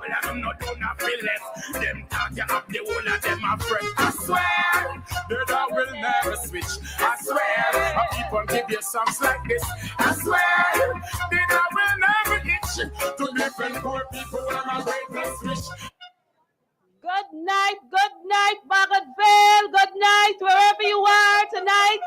them no do not feel less. Them talk you up the whole of them a friend. I swear, the dog will never switch. I swear, I keep on give you songs like this. I swear, the dog will never itch. To different poor people, I'm a greatest rich. Good night, Bagotville. Good night, wherever you are tonight.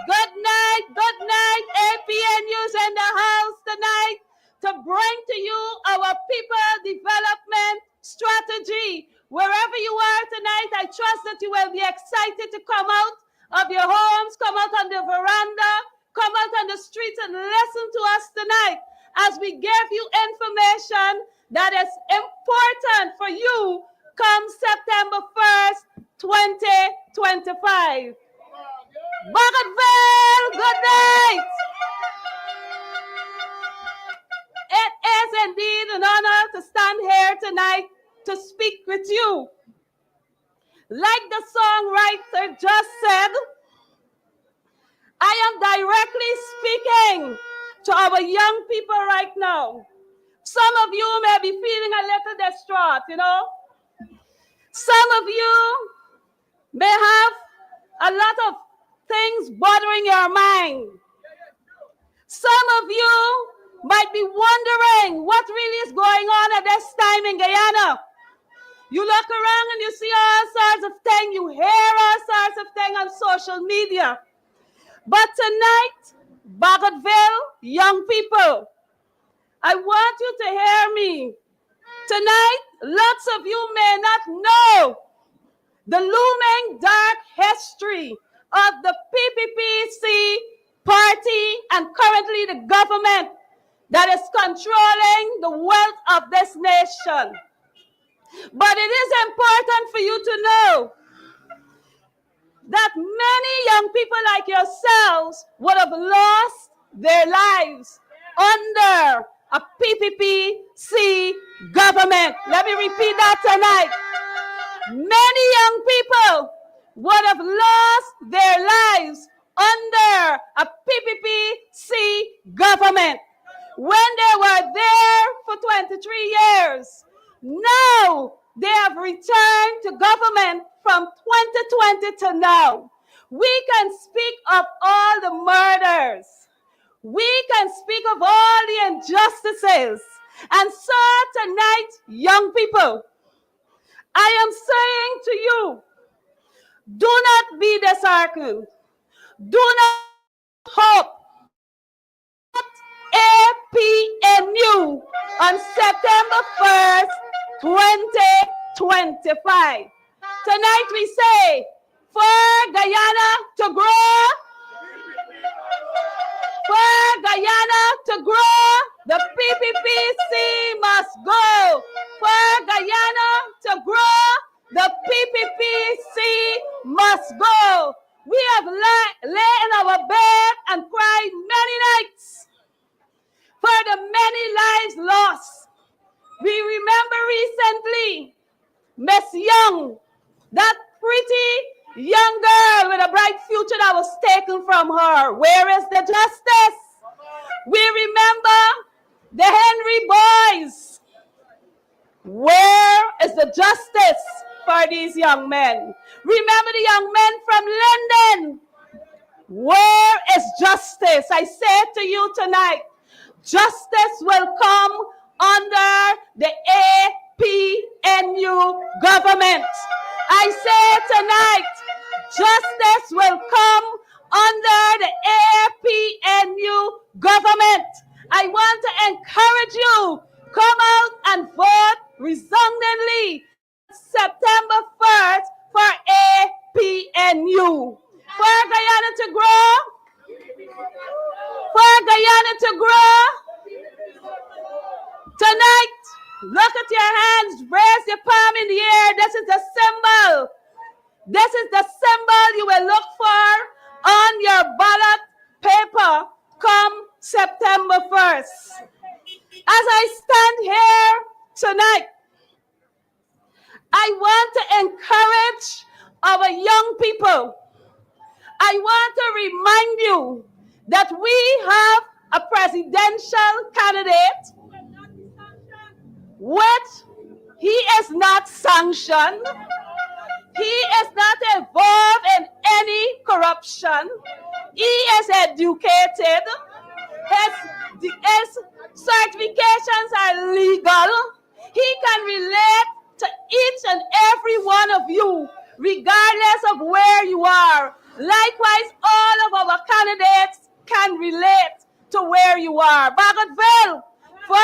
Good night, APNU's in the house tonight to bring to you our people development strategy. Wherever you are tonight, I trust that you will be excited to come out of your homes, come out on the veranda, come out on the streets and listen to us tonight as we give you information that is important for you come September 1st, 2025. Bagotville, good night. It is indeed an honor to stand here tonight to speak with you. Like the songwriter just said, I am directly speaking to our young people right now. Some of you may be feeling a little distraught, you know. Some of you may have a lot of things bothering your mind. Some of you might be wondering what really is going on at this time in Guyana. You look around and you see all sorts of things, you hear all sorts of things on social media. But tonight, Bagotville, young people, I want you to hear me. Tonight, lots of you may not know the looming dark history of the PPPC party and currently the government that is controlling the wealth of this nation. But it is important for you to know that many young people like yourselves would have lost their lives under a PPPC government. Let me repeat that tonight. Many young people would have lost their lives under a PPPC government when they were there for 23 years. Now they have returned to government from 2020 to now. We can speak of all the murders. We can speak of all the injustices. And so tonight, young people, I am saying to you, do not be disheartened. Do not hope. APNU on September 1st, 2025. Tonight we say, for Guyana to grow, for Guyana to grow, the PPPC must go. For Guyana to grow, the PPPC must go. We have lay in our bed and cried many nights for the many lives lost. We remember recently Miss Young, that pretty young girl with a bright future that was taken from her. Where is the justice? We remember the Henry boys. Where is the justice for these young men? Remember the young men from London. Where is justice? I say to you tonight, justice will come under the APNU government. I say tonight, justice will come under the APNU government. I want to encourage you, come out and vote resoundingly September 1st for APNU. For Guyana to grow, for Guyana to grow. Tonight, look at your hands, raise your palm in the air. This is the symbol. This is the symbol you will look for on your ballot paper come September 1st. As I stand here tonight, I want to encourage our young people. I want to remind you that we have a presidential candidate with He is not sanctioned. He is not involved in any corruption. He is educated. His certifications are legal. He can relate to each and every one of you, regardless of where you are. Likewise, all of our candidates can relate to where you are. Bagotville, for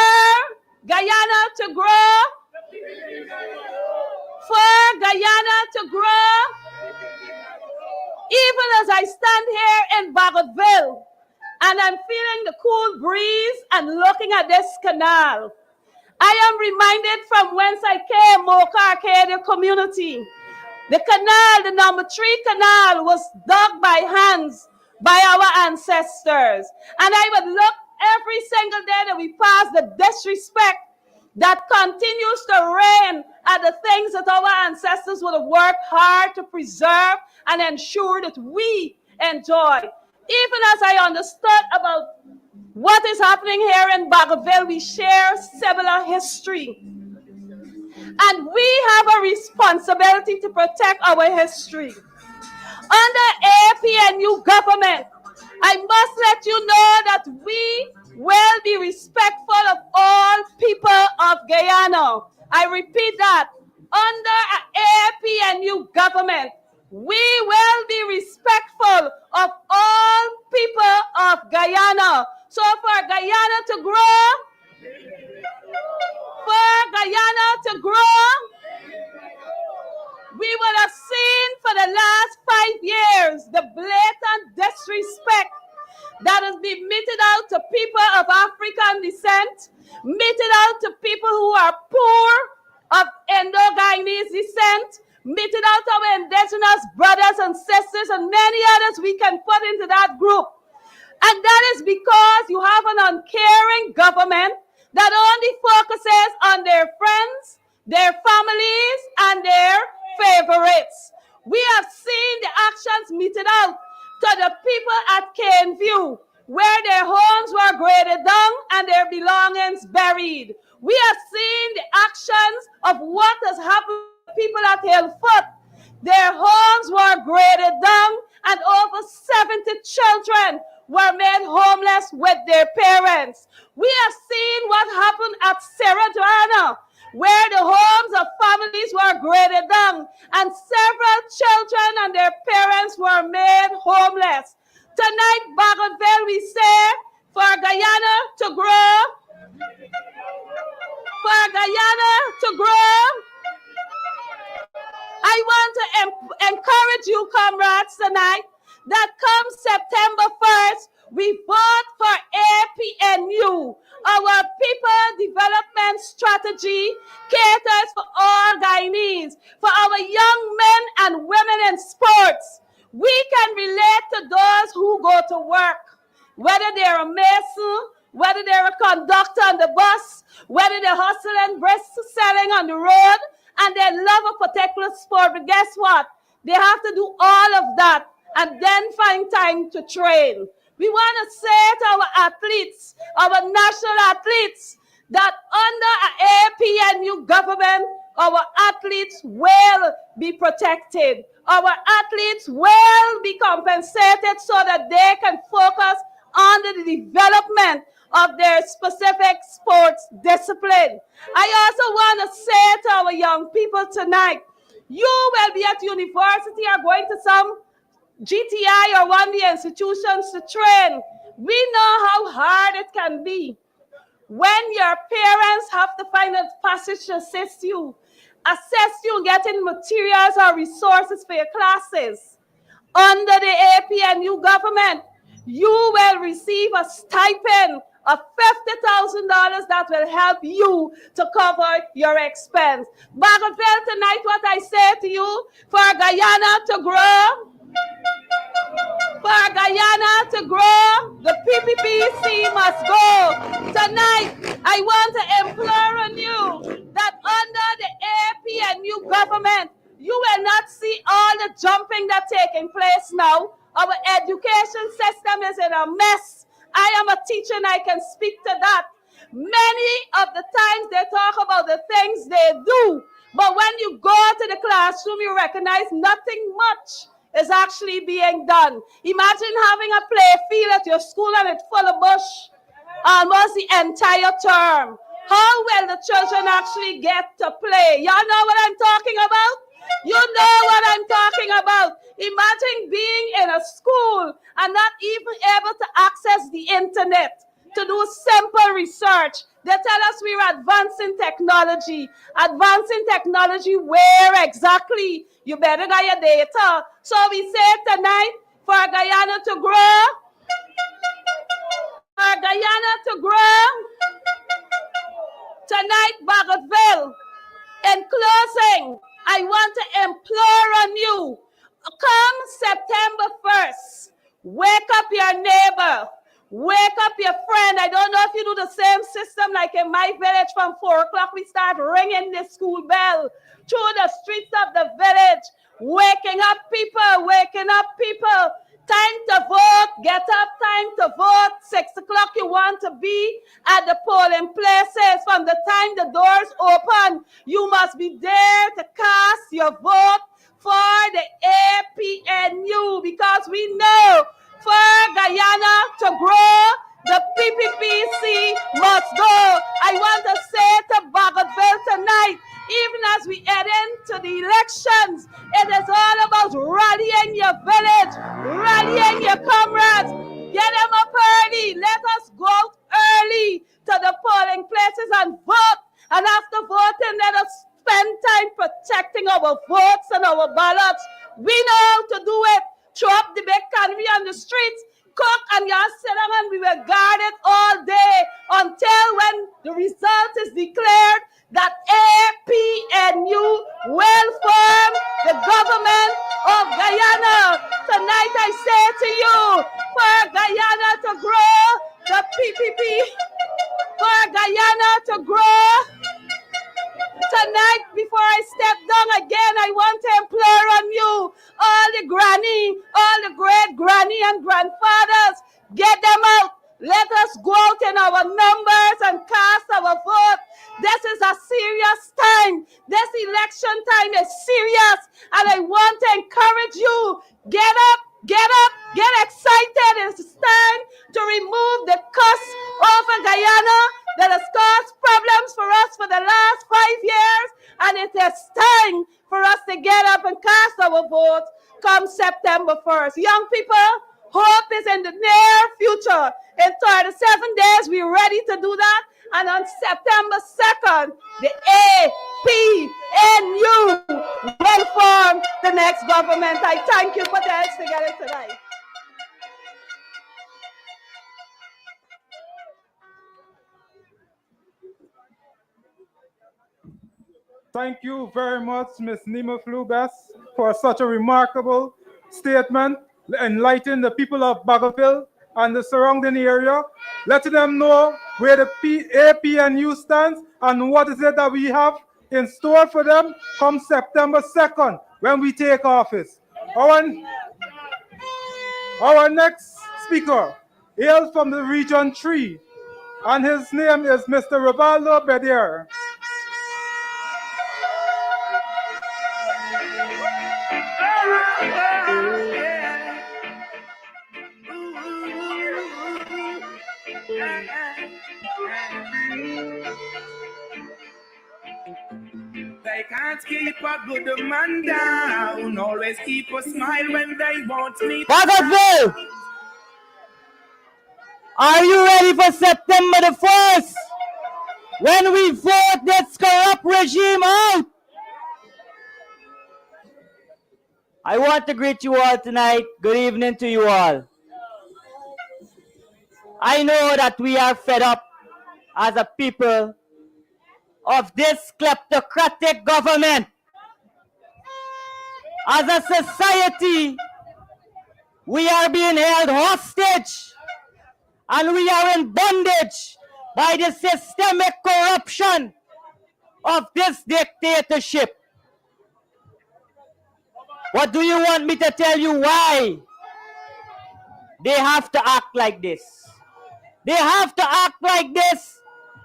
Guyana to grow, for Guyana to grow. Even as I stand here in Bagotville, and I'm feeling the cool breeze and looking at this canal, I am reminded from whence I came, Mocha Arcadia community. The canal, the number 3 canal, was dug by hands by our ancestors. And I would look every single day that we pass the disrespect that continues to reign at the things that our ancestors would have worked hard to preserve and ensure that we enjoy. Even as I understood about what is happening here in Bagotville, we share similar history. And we have a responsibility to protect our history. Under APNU government, I must let you know that we will be respectful of all people of Guyana. I repeat that. Under APNU government, we will be respectful of all people of Guyana. So for Guyana to grow, we would have seen for the last 5 years the blatant disrespect that has been meted out to people of African descent, meted out to people who are poor of Indo-Guyanese descent, meted out to our indigenous brothers and sisters and many others we can put into that group. And that is because you have an uncaring government that only focuses on their friends, their families, and their favorites. We have seen the actions meted out to the people at Caneview, where their homes were graded down and their belongings buried. We have seen the actions of what has happened to people at Hillfoot. Their homes were graded down and over 70 children were made homeless with their parents. We have seen what happened at Sierra Joanna, where the homes of families were graded down and several children and their parents were made homeless. Tonight, Bagotville, we say, for Guyana to grow, I want to encourage you, comrades, tonight, that come September 1st, we vote for APNU. Our People Development Strategy caters for all Guyanese, for our young men and women in sports. We can relate to those who go to work, whether they're a mason, whether they're a conductor on the bus, whether they're hustling, brisk selling on the road, and they love a particular sport. But guess what? They have to do all of that and then find time to train. We want to say to our athletes, our national athletes, that under an APNU government, our athletes will be protected. Our athletes will be compensated so that they can focus on the development of their specific sports discipline. I also want to say to our young people tonight, you will be at university or going to some GTI or one of the institutions to train. We know how hard it can be when your parents have to find a passage to assist you getting materials or resources for your classes. Under the APNU government, you will receive a stipend of $50,000 that will help you to cover your expense. Bagotville, tonight what I say to you, for Guyana to grow, the PPPC must go. Tonight, I want to implore on you that under the APNU government, you will not see all the jumping that's taking place now. Our education system is in a mess. I am a teacher and I can speak to that. Many of the times they talk about the things they do. But when you go to the classroom, you recognize nothing much is actually being done. Imagine having a play field at your school and it's full of bush almost the entire term. How will the children actually get to play? Y'all know what I'm talking about? You know what I'm talking about. Imagine being in a school and not even able to access the internet to do simple research. They tell us we're advancing technology. Advancing technology where exactly? You better get your data. So we say tonight, for Guyana to grow, for Guyana to grow, tonight, Bagotville, in closing, I want to implore on you, come September 1st, wake up your neighbor, wake up your friend. I don't know if you do the same system like in my village. From 4 o'clock, we start ringing the school bell through the streets of the village, waking up people, waking up people. Time to vote, get up, time to vote. 6 o'clock, you want to be at the polling places. From the time the doors open, you must be there to cast your vote for the APNU, because we know for Guyana to grow, the PPPC must go. I want to say to Bagotville tonight, even as we head into the elections, it is all about rallying your village, rallying your comrades. Get them up early. Let us go out early to the polling places and vote. And after voting, let us spend time protecting our votes and our ballots. We know how to do it. Throw up the big canopy on the streets, cook, and y'all sit down and we will guard it all day until when the result is declared that APNU will form the government of Guyana. Tonight I say to you, for Guyana to grow, the PPP, for Guyana to grow, tonight, before I step down again, I want to implore on you, all the granny, all the great granny and grandfathers, get them out. Let us go out in our numbers and cast our vote. This is a serious time. This election time is serious. And I want to encourage you, get up, get excited. It's time to remove the curse over Guyana that has caused problems for us for the last 5 years. And it is time for us to get up and cast our vote come September 1st. Young people, hope is in the near future. In 37 days, we're ready to do that. And on September 2nd, the APNU will form the next government. I thank you for this together tonight. Thank you very much, Ms. Nima Flubes, for such a remarkable statement, enlightening the people of Bagotville and the surrounding area, letting them know where the APNU stands and what is it that we have in store for them come September 2nd when we take office. Our next speaker hails from the Region 3, and his name is Mr. Rivaldo Bedier. They can't keep a good man down. Always keep a smile when they want me. Bagotville, are you ready for September the 1st? When we vote this corrupt regime out? I want to greet you all tonight. Good evening to you all. I know that we are fed up as a people of this kleptocratic government. As a society, we are being held hostage and we are in bondage by the systemic corruption of this dictatorship. What do you want me to tell you why they have to act like this? They have to act like this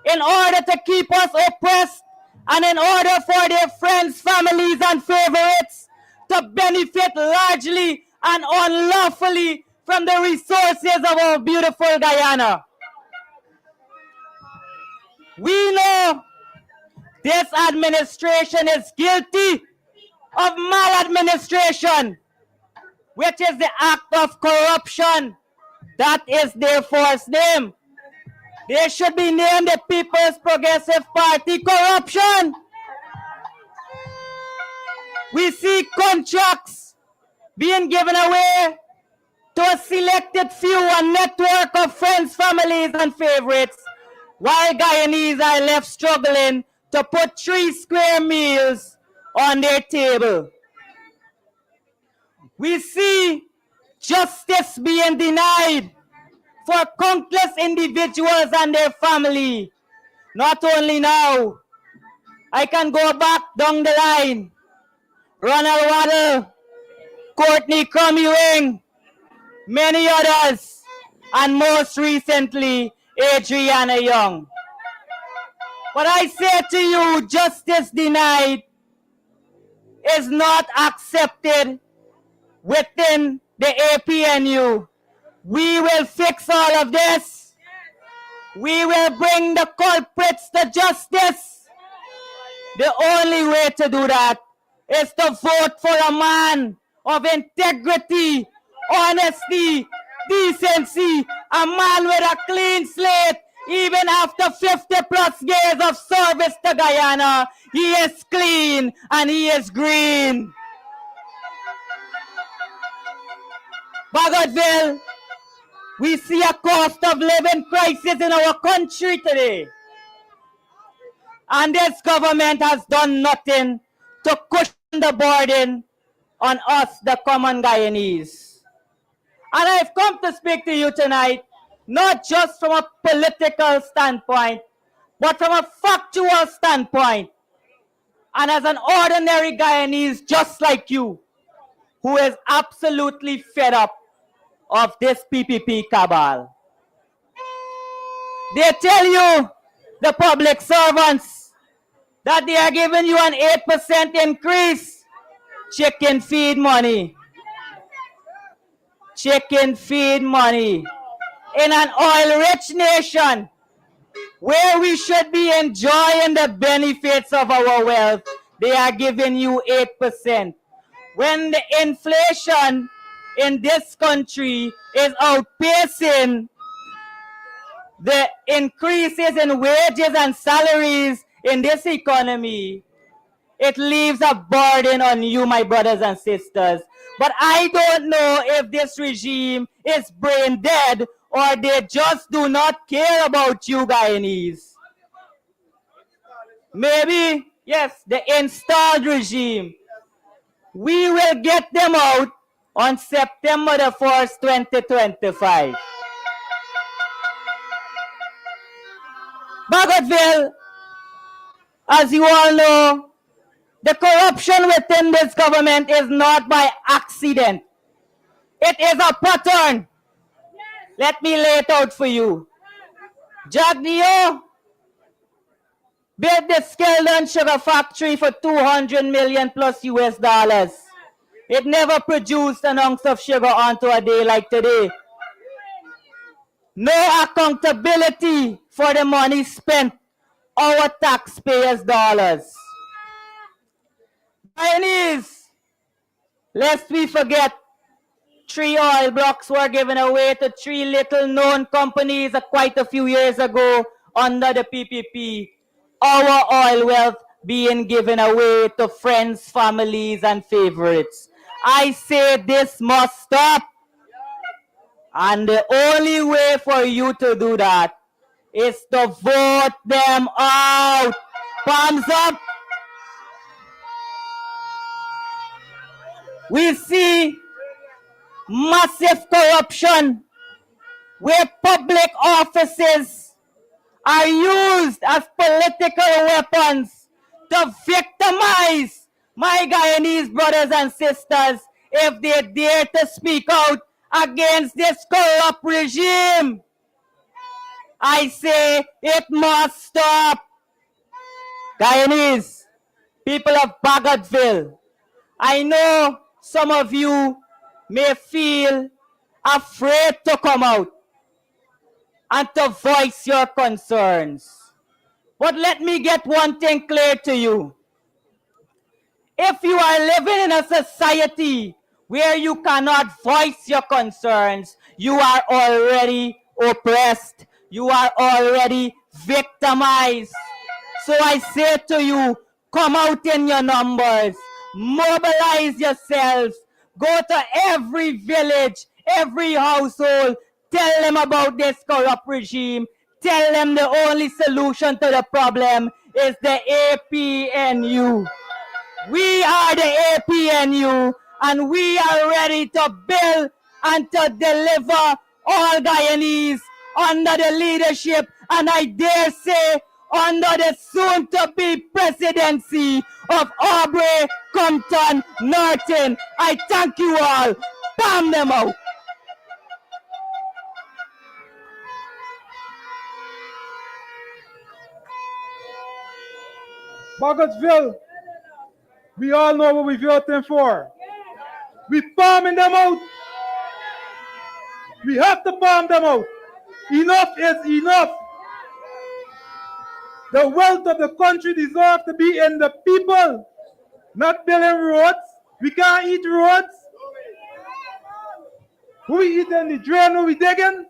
in order to keep us oppressed and in order for their friends, families, and favorites to benefit largely and unlawfully from the resources of our beautiful Guyana. We know this administration is guilty of maladministration, which is the act of corruption. That is their first name. They should be named the People's Progressive Party Corruption. We see contracts being given away to a selected few, a network of friends, families, and favorites, while Guyanese are left struggling to put 3 square meals on their table. We see justice being denied for countless individuals and their family. Not only now, I can go back down the line. Ronald Waddle, Courtney Crummy-Wing, many others, and most recently, Adriana Young. But I say to you, justice denied is not accepted within the APNU. We will fix all of this. We will bring the culprits to justice. The only way to do that is to vote for a man of integrity, honesty, decency, a man with a clean slate. Even after 50 plus years of service to Guyana, he is clean and he is green. Bagotville, we see a cost of living crisis in our country today. And this government has done nothing to cushion the burden on us, the common Guyanese. And I've come to speak to you tonight, not just from a political standpoint, but from a factual standpoint. And as an ordinary Guyanese just like you, who is absolutely fed up of this PPP cabal. They tell you, the public servants, that they are giving you an 8% increase. Chicken feed money. Chicken feed money. In an oil-rich nation, where we should be enjoying the benefits of our wealth, they are giving you 8%. When the inflation in this country is outpacing the increases in wages and salaries in this economy, it leaves a burden on you, my brothers and sisters. But I don't know if this regime is brain dead or they just do not care about you Guyanese. Maybe, yes, the installed regime. We will get them out on September the 1st, 2025. Bagotville, as you all know, the corruption within this government is not by accident. It is a pattern. Let me lay it out for you. Jagdeo built the Skeldon sugar factory for $200 million plus US dollars. It never produced an ounce of sugar onto a day like today. No accountability for the money spent, our taxpayers' dollars. Guyanese, lest we forget, 3 oil blocks were given away to 3 little known companies quite a few years ago under the PPP. Our oil wealth being given away to friends, families, and favorites. I say this must stop. And the only way for you to do that is to vote them out. Palms up. We see massive corruption where public offices are used as political weapons to victimize my Guyanese brothers and sisters if they dare to speak out against this corrupt regime. I say it must stop. Guyanese, people of Bagotville, I know some of you may feel afraid to come out and to voice your concerns. But let me get one thing clear to you. If you are living in a society where you cannot voice your concerns, you are already oppressed. You are already victimized. So I say to you, come out in your numbers, mobilize yourselves, go to every village, every household, tell them about this corrupt regime, tell them the only solution to the problem is the APNU. We are the APNU, and we are ready to build and to deliver all Guyanese under the leadership, and I dare say, under the soon-to-be presidency of Aubrey Compton Norton. I thank you all. Palm them out. Bagotville, we all know what we're voting for. We palming them out. We have to palm them out. Enough is enough. The wealth of the country deserves to be in the people, not building roads. We can't eat roads. Who we eat in the drain, who we digging?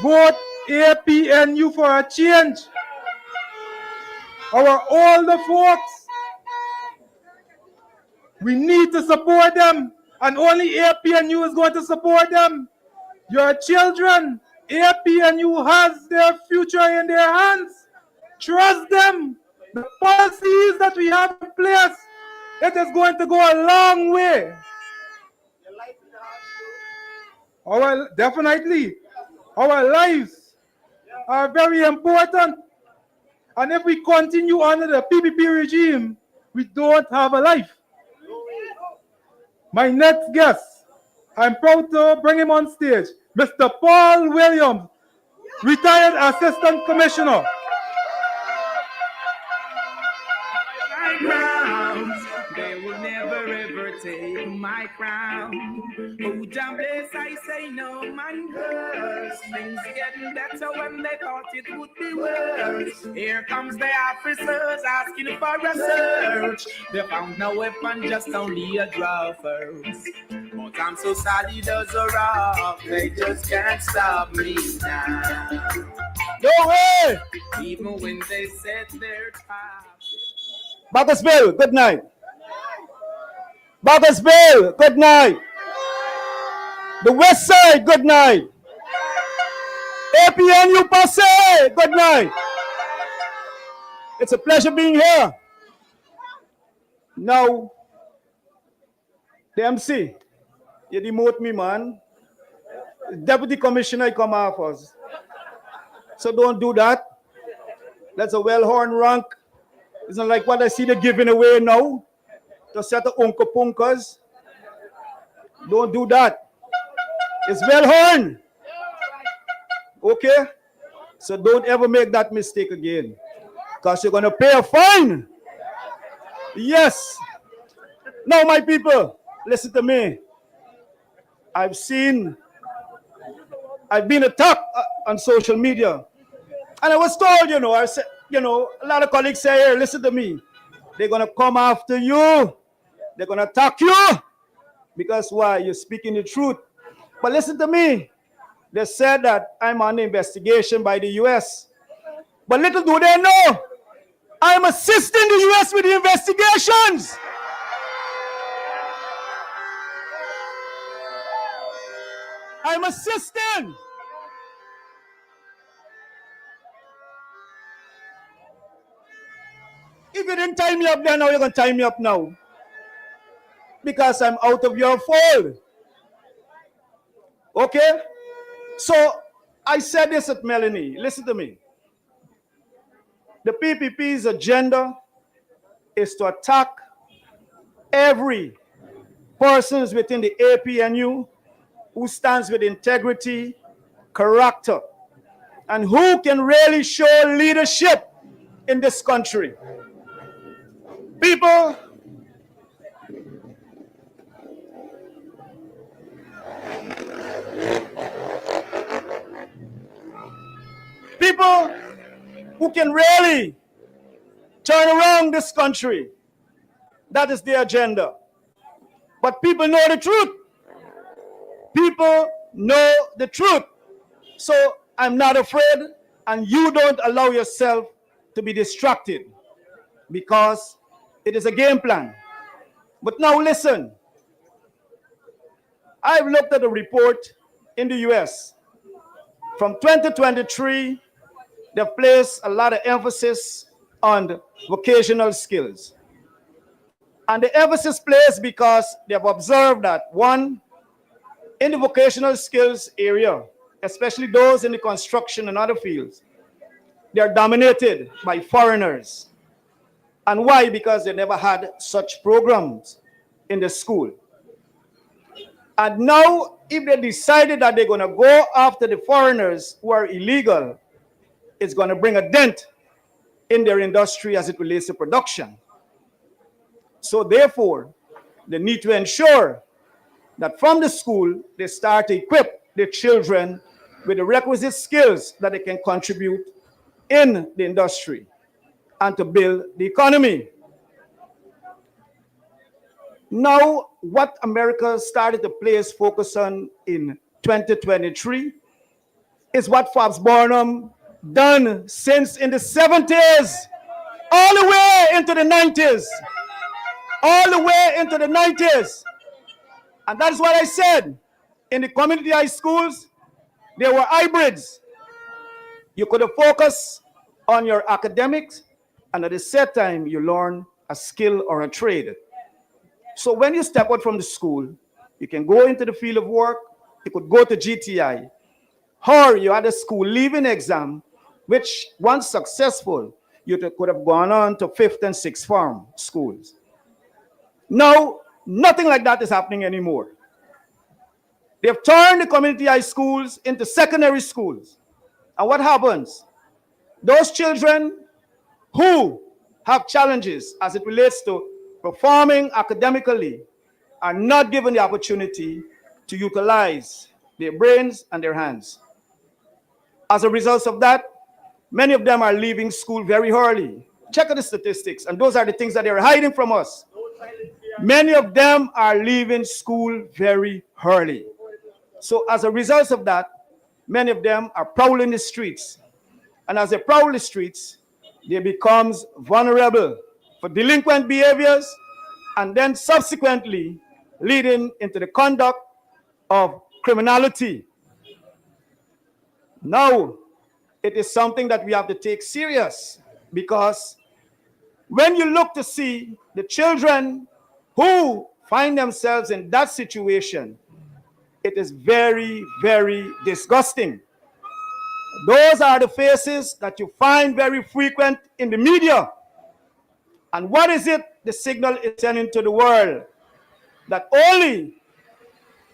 Vote APNU for a change. Our older folks, we need to support them, and only APNU is going to support them. Your children, APNU has their future in their hands. Trust them. The policies that we have in place, it is going to go a long way. Definitely, our lives are very important. And if we continue under the PPP regime, we don't have a life. My next guest, I'm proud to bring him on stage, Mr. Paul Williams, retired Assistant Commissioner. They will never ever take my crown. Oh, John bless, I say no man curse. Things getting better when they thought it would be worse. Here comes the officers asking for a search. They found no weapon, just only a drawers. But I'm so solid as a rock, they just can't stop me now. No way! Even when they set their traps. Bagotville, good night. Bagotville, good night. The West Side, good night. APNU Passe, good night. It's a pleasure being here. Now, the MC, you demote me, man. Deputy Commissioner come off us. So don't do that. That's a well-horned rank. It's not like what I see they're giving away now to set the unka punkas. Don't do that. It's well-horned. Okay? So don't ever make that mistake again. Because you're going to pay a fine. Yes. Now, my people, listen to me. I've been attacked on social media. And I was told, I said, a lot of colleagues say, here, listen to me. They're going to come after you. They're going to attack you. Because why? You're speaking the truth. But listen to me. They said that I'm under investigation by the U.S. But little do they know, I'm assisting the U.S. with the investigations. I'm assisting. If you didn't tie me up then, now you're going to tie me up now. Because I'm out of your fold. Okay? So, I said this at Melanie. Listen to me. The PPP's agenda is to attack every person within the APNU who stands with integrity, character, and who can really show leadership in this country. People who can really turn around this country. That is the agenda. But people know the truth. People know the truth. So I'm not afraid, and you don't allow yourself to be distracted because it is a game plan. But now listen. I've looked at a report in the US. From 2023, they've placed a lot of emphasis on vocational skills. And the emphasis placed because they've observed that, one, in the vocational skills area, especially those in the construction and other fields, they are dominated by foreigners. And why? Because they never had such programs in the school. And now, if they decided that they're going to go after the foreigners who are illegal, it's going to bring a dent in their industry as it relates to production. So therefore, they need to ensure that from the school, they start to equip their children with the requisite skills that they can contribute in the industry and to build the economy. Now, what America started to place focus on in 2023 is what Fabs Barnum done since in the 70s, all the way into the 90s. All the way into the 90s. And that's what I said. In the community high schools, there were hybrids. You could have focused on your academics, and at the same time, you learn a skill or a trade. So when you step out from the school, you can go into the field of work, you could go to GTI, or you had a school leaving exam, which once successful, you could have gone on to 5th and 6th form schools. Now, nothing like that is happening anymore. They've turned the community high schools into secondary schools. And what happens? Those children who have challenges as it relates to performing academically are not given the opportunity to utilize their brains and their hands. As a result of that, many of them are leaving school very early. Check out the statistics, and those are the things that they're hiding from us. Many of them are leaving school very early. So as a result of that, many of them are prowling the streets. And as they prowl the streets, they become vulnerable for delinquent behaviors and then subsequently leading into the conduct of criminality. Now, it is something that we have to take serious, because when you look to see the children who find themselves in that situation, it is very, very disgusting. Those are the faces that you find very frequent in the media. And what is it the signal is sending to the world? That only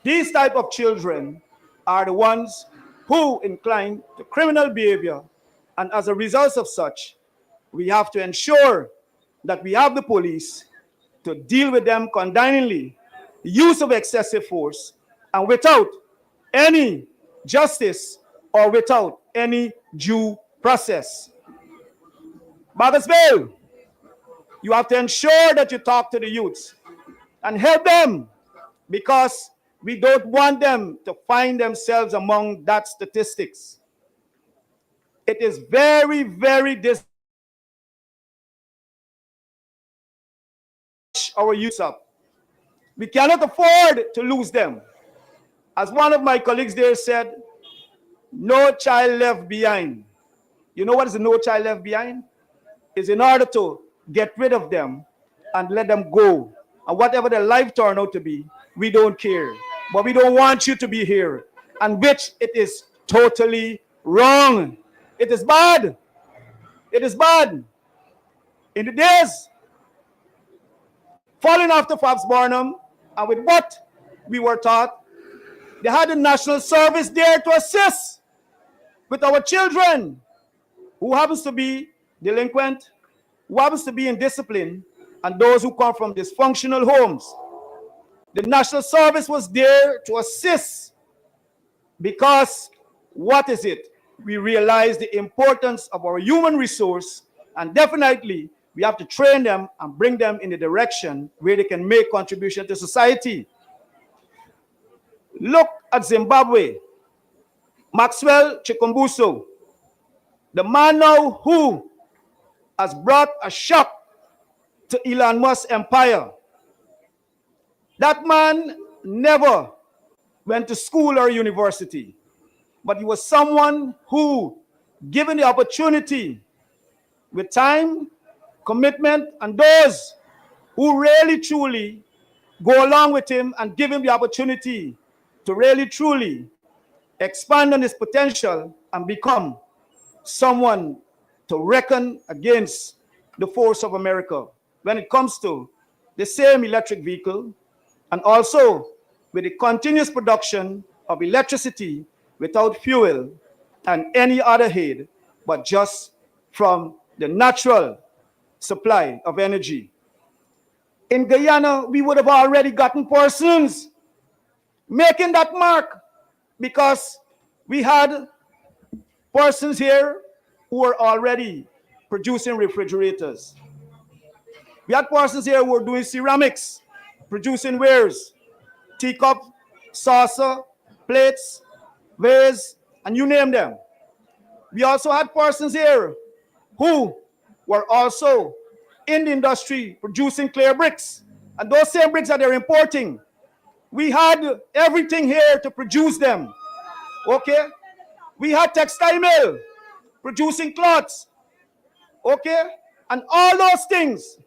these type of children are the ones who incline to criminal behavior. And as a result of such, we have to ensure that we have the police to deal with them condemningly, use of excessive force, and without any justice or without any due process. Bagotville, you have to ensure that you talk to the youths and help them, because we don't want them to find themselves among that statistics. It is very, very our youth up. We cannot afford to lose them. As one of my colleagues there said, no child left behind. You know what is the no child left behind? Is in order to get rid of them and let them go. And whatever their life turned out to be, we don't care. But we don't want you to be here. And which it is totally wrong. It is bad. It is bad. In the days following after Fabs Barnum, and with what we were taught, they had the national service there to assist with our children, who happens to be delinquent, who happens to be in discipline, and those who come from dysfunctional homes. The National Service was there to assist because, what is it? We realize the importance of our human resource, and definitely we have to train them and bring them in the direction where they can make contribution to society. Look at Zimbabwe. Maxwell Chikumbuso, the man now who has brought a shock to Elon Musk's empire. That man never went to school or university, but he was someone who, given the opportunity, with time, commitment, and those who really truly go along with him and give him the opportunity to really truly expand on his potential and become someone to reckon against the force of America when it comes to the same electric vehicle, and also with the continuous production of electricity without fuel and any other aid, but just from the natural supply of energy. In Guyana, we would have already gotten persons making that mark, because we had persons here who were already producing refrigerators. We had persons here who were doing ceramics, producing wares, teacup, saucer, plates, vase, and you name them. We also had persons here who were also in the industry producing clear bricks, and those same bricks that they're importing. We had everything here to produce them. Okay? We had textile mill producing cloths. Okay? And all those things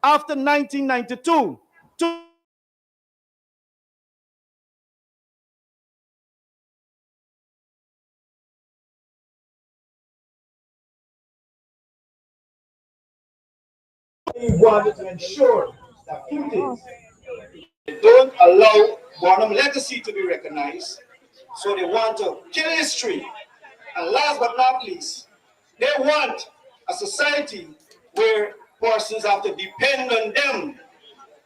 after 1992. We wanted to ensure that two things. They don't allow Barnum legacy to be recognized, so they want to kill history. And last but not least, they want a society where persons have to depend on them.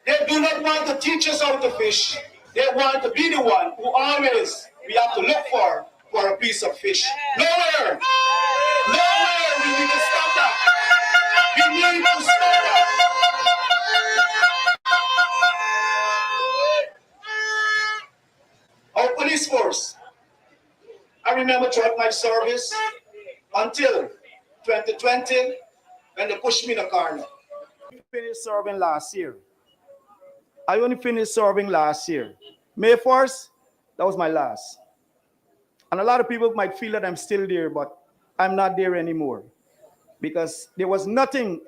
They do not want to teach us how to fish. They want to be the one who always we have to look for a piece of fish. Nowhere! Nowhere! We need to stop that. We need to stop that. Our police force. I remember throughout my service until 2020 when they pushed me in the corner. I finished serving last year. I only finished serving last year. May 1st, that was my last. And a lot of people might feel that I'm still there, but I'm not there anymore. Because there was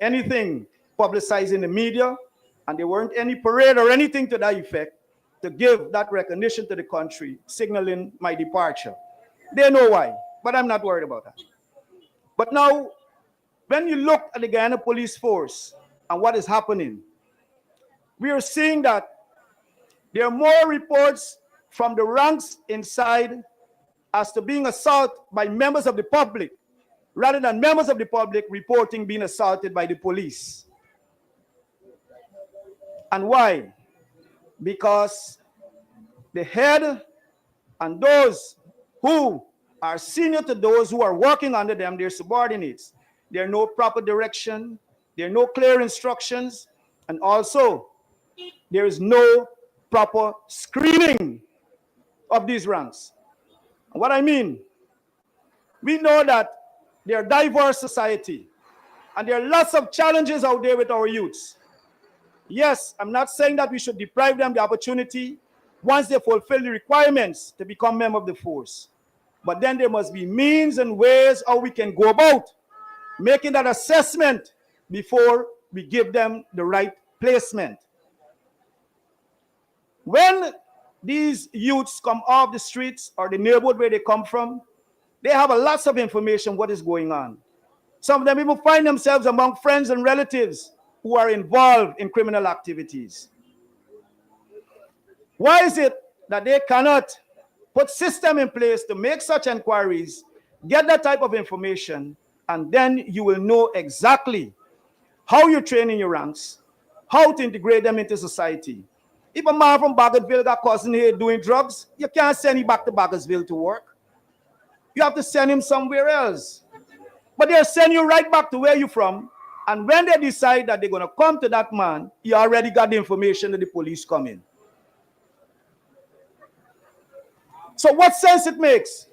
anything publicized in the media, and there weren't any parade or anything to that effect to give that recognition to the country, signaling my departure. They know why, but I'm not worried about that. But now, when you look at the Guyana police force and what is happening, we are seeing that there are more reports from the ranks inside as to being assaulted by members of the public, rather than members of the public reporting being assaulted by the police. And why? Because the head and those who are senior to those who are working under them, their subordinates, there are no proper direction, there are no clear instructions, and also there is no proper screening of these ranks. What I mean, we know that they're a diverse society, and there are lots of challenges out there with our youths. Yes, I'm not saying that we should deprive them the opportunity once they fulfill the requirements to become member of the force. But then there must be means and ways how we can go about making that assessment before we give them the right placement. When these youths come off the streets or the neighborhood where they come from, they have a lot of information what is going on. Some of them even find themselves among friends and relatives who are involved in criminal activities. Why is it that they cannot put system in place to make such inquiries, get that type of information, And then you will know exactly how you train in your ranks, how to integrate them into society. If a man from Bagotville got cousin here doing drugs, you can't send him back to Bagotville to work. You have to send him somewhere else. But they'll send you right back to where you're from. And when they decide that they're going to come to that man, you already got the information that the police come in. So what sense it makes?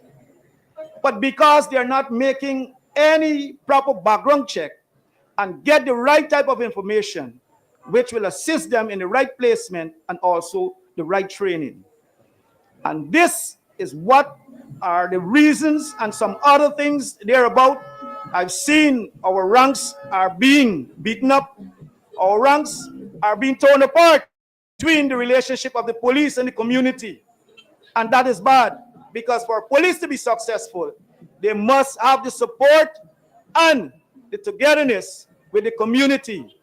But because they're not making any proper background check and get the right type of information, which will assist them in the right placement and also the right training. And this is what are the reasons and some other things thereabout. I've seen our ranks are being beaten up. Our ranks are being torn apart between the relationship of the police and the community. And that is bad, because for police to be successful, they must have the support and the togetherness with the community.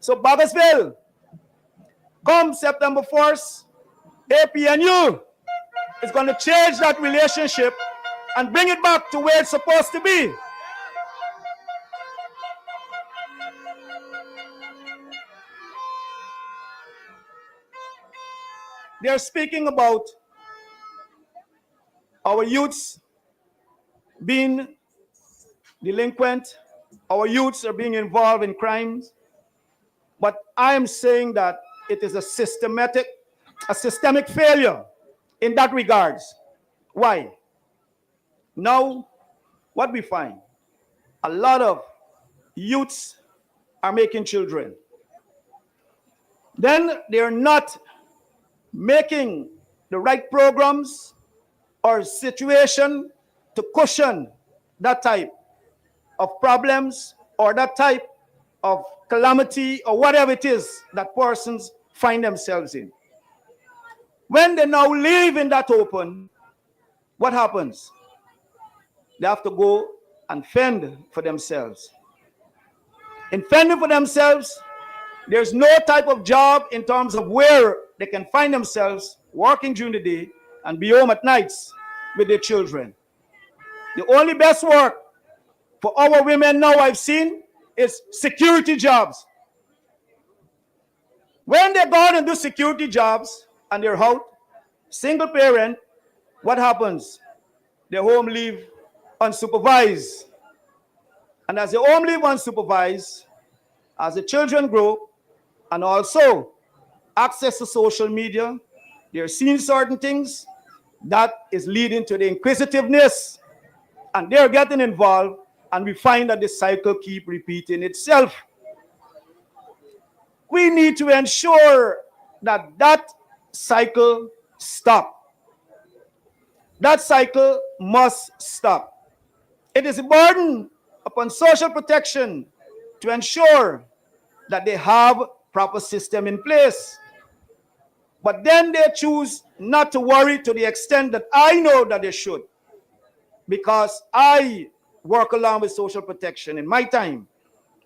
So Bagotville, come September 1st, APNU is going to change that relationship and bring it back to where it's supposed to be. They're speaking about our youths being delinquent, our youths are being involved in crimes. But I am saying that it is a systemic failure in that regards. Why? Now, what we find, a lot of youths are making children. Then they're not making the right programs or situation to cushion that type of problems or that type of calamity or whatever it is that persons find themselves in. When they now live in that open, what happens? They have to go and fend for themselves. In fending for themselves, there's no type of job in terms of where they can find themselves working during the day and be home at nights with their children. The only best work for our women now I've seen is security jobs. When they go out and do security jobs and they're out, single parent, what happens? Their home leave unsupervised. And as the home leave unsupervised, as the children grow, and also access to social media, they're seeing certain things that is leading to the inquisitiveness, and they're getting involved, and we find that the cycle keep repeating itself. We need to ensure that that cycle stop. That cycle must stop. It is a burden upon social protection to ensure that they have proper system in place. But then they choose not to worry to the extent that I know that they should, because I work along with social protection in my time,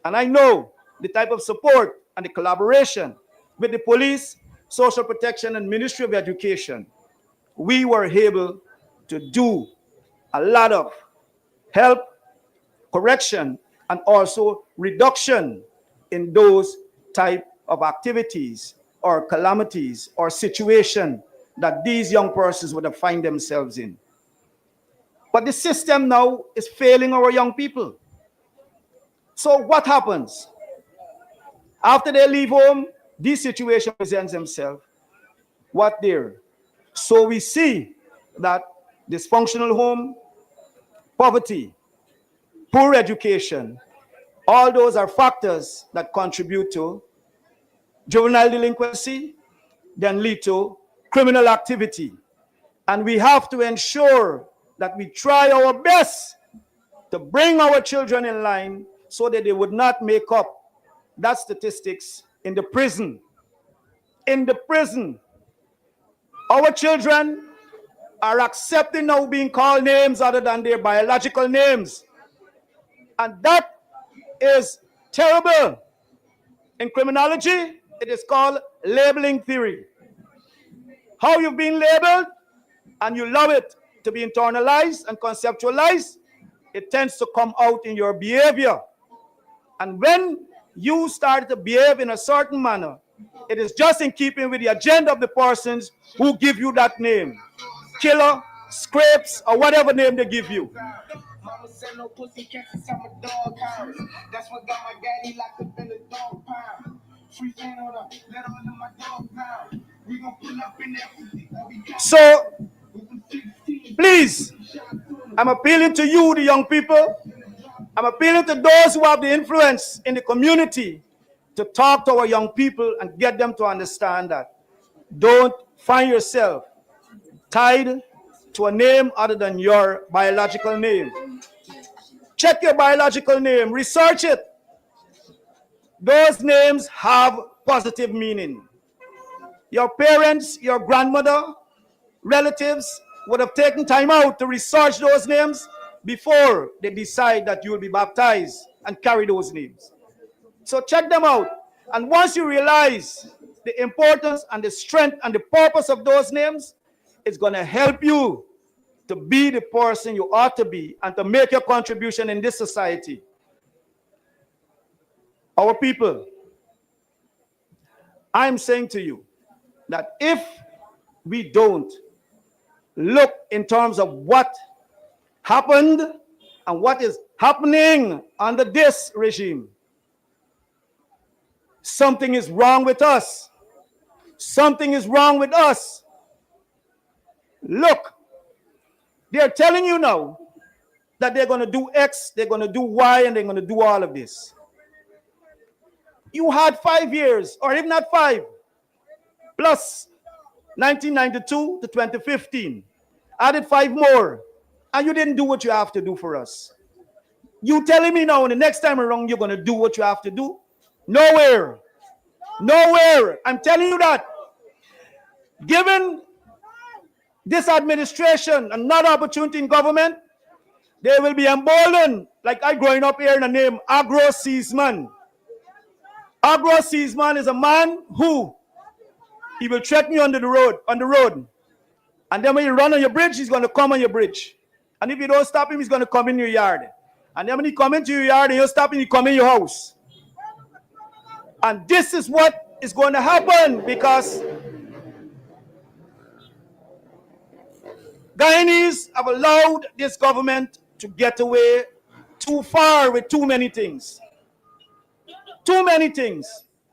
and I know the type of support and the collaboration with the police, social protection, and Ministry of Education. We were able to do a lot of help, correction, and also reduction in those type of activities or calamities or situation that these young persons would have find themselves in. But the system now is failing our young people. So what happens? After they leave home, this situation presents themselves. What there? So we see that dysfunctional home, poverty, poor education, all those are factors that contribute to juvenile delinquency, then lead to criminal activity. And we have to ensure that we try our best to bring our children in line so that they would not make up that statistics in the prison. In the prison, our children are accepting now being called names other than their biological names. And that is terrible. In criminology, it is called labeling theory. How you've been labeled, and you love it to be internalized and conceptualized, it tends to come out in your behavior. And when you start to behave in a certain manner, it is just in keeping with the agenda of the persons who give you that name. Killer, scrapes, or whatever name they give you. Mama said no pussy catches, I'm a dog house. That's what got my daddy locked up in the dog pound. Free fan on up, let all of my dog pound. We gon' pull up in that. So, please, I'm appealing to you, the young people. I'm appealing to those who have the influence in the community to talk to our young people and get them to understand that. Don't find yourself tied to a name other than your biological name. Check your biological name, research it. Those names have positive meaning. Your parents, your grandmother, relatives would have taken time out to research those names before they decide that you will be baptized and carry those names. So check them out. And once you realize the importance and the strength and the purpose of those names, it's going to help you to be the person you ought to be and to make your contribution in this society. Our people, I'm saying to you that if we don't look in terms of what happened and what is happening under this regime, something is wrong with us. Something is wrong with us. Look, they're telling you now that they're going to do X, they're going to do Y, and they're going to do all of this. You had 5 years, or if not 5, plus 1992 to 2015. Added 5 more, and you didn't do what you have to do for us. You telling me now the next time around you're going to do what you have to do? Nowhere. Nowhere. I'm telling you that. Given this administration another opportunity in government, they will be emboldened, like I growing up here in the name Agro Seasman. Agro Seasman is a man who he will threaten you on the road. And then when you run on your bridge, he's going to come on your bridge. And if you don't stop him, he's going to come in your yard. And then when he come into your yard and you stop him, he come in your house. And this is what is going to happen because Guyanese have allowed this government to get away too far with too many things. Too many things.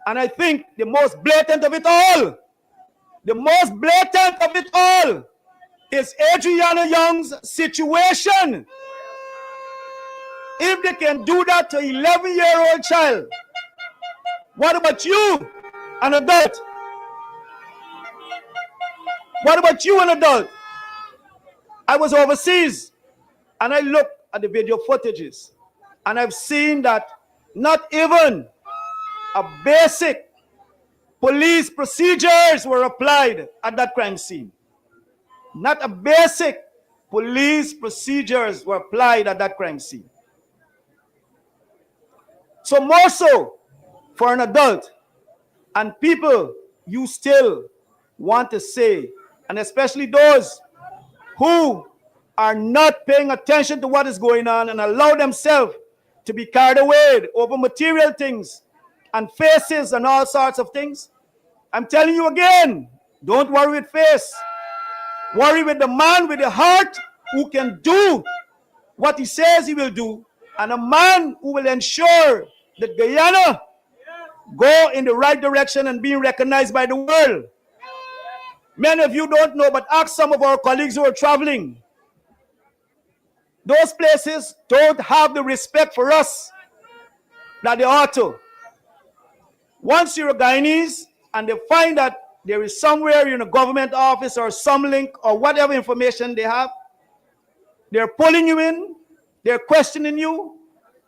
And I think the most blatant of it all, is Adriana Young's situation. If they can do that to an 11-year-old child, what about you, an adult? What about you, an adult? I was overseas and I looked at the video footages and I've seen that not even a basic police procedures were applied at that crime scene. Not a basic police procedures were applied at that crime scene. So more so for an adult and people you still want to say, and especially those who are not paying attention to what is going on and allow themselves to be carried away over material things and faces and all sorts of things. I'm telling you again, don't worry with face. Worry with the man with the heart who can do what he says he will do, and a man who will ensure that Guyana go in the right direction and being recognized by the world. Many of you don't know, but ask some of our colleagues who are traveling. Those places don't have the respect for us that they ought to. Once you're a Guyanese and they find that there is somewhere in a government office or some link or whatever information they have, they're pulling you in, they're questioning you,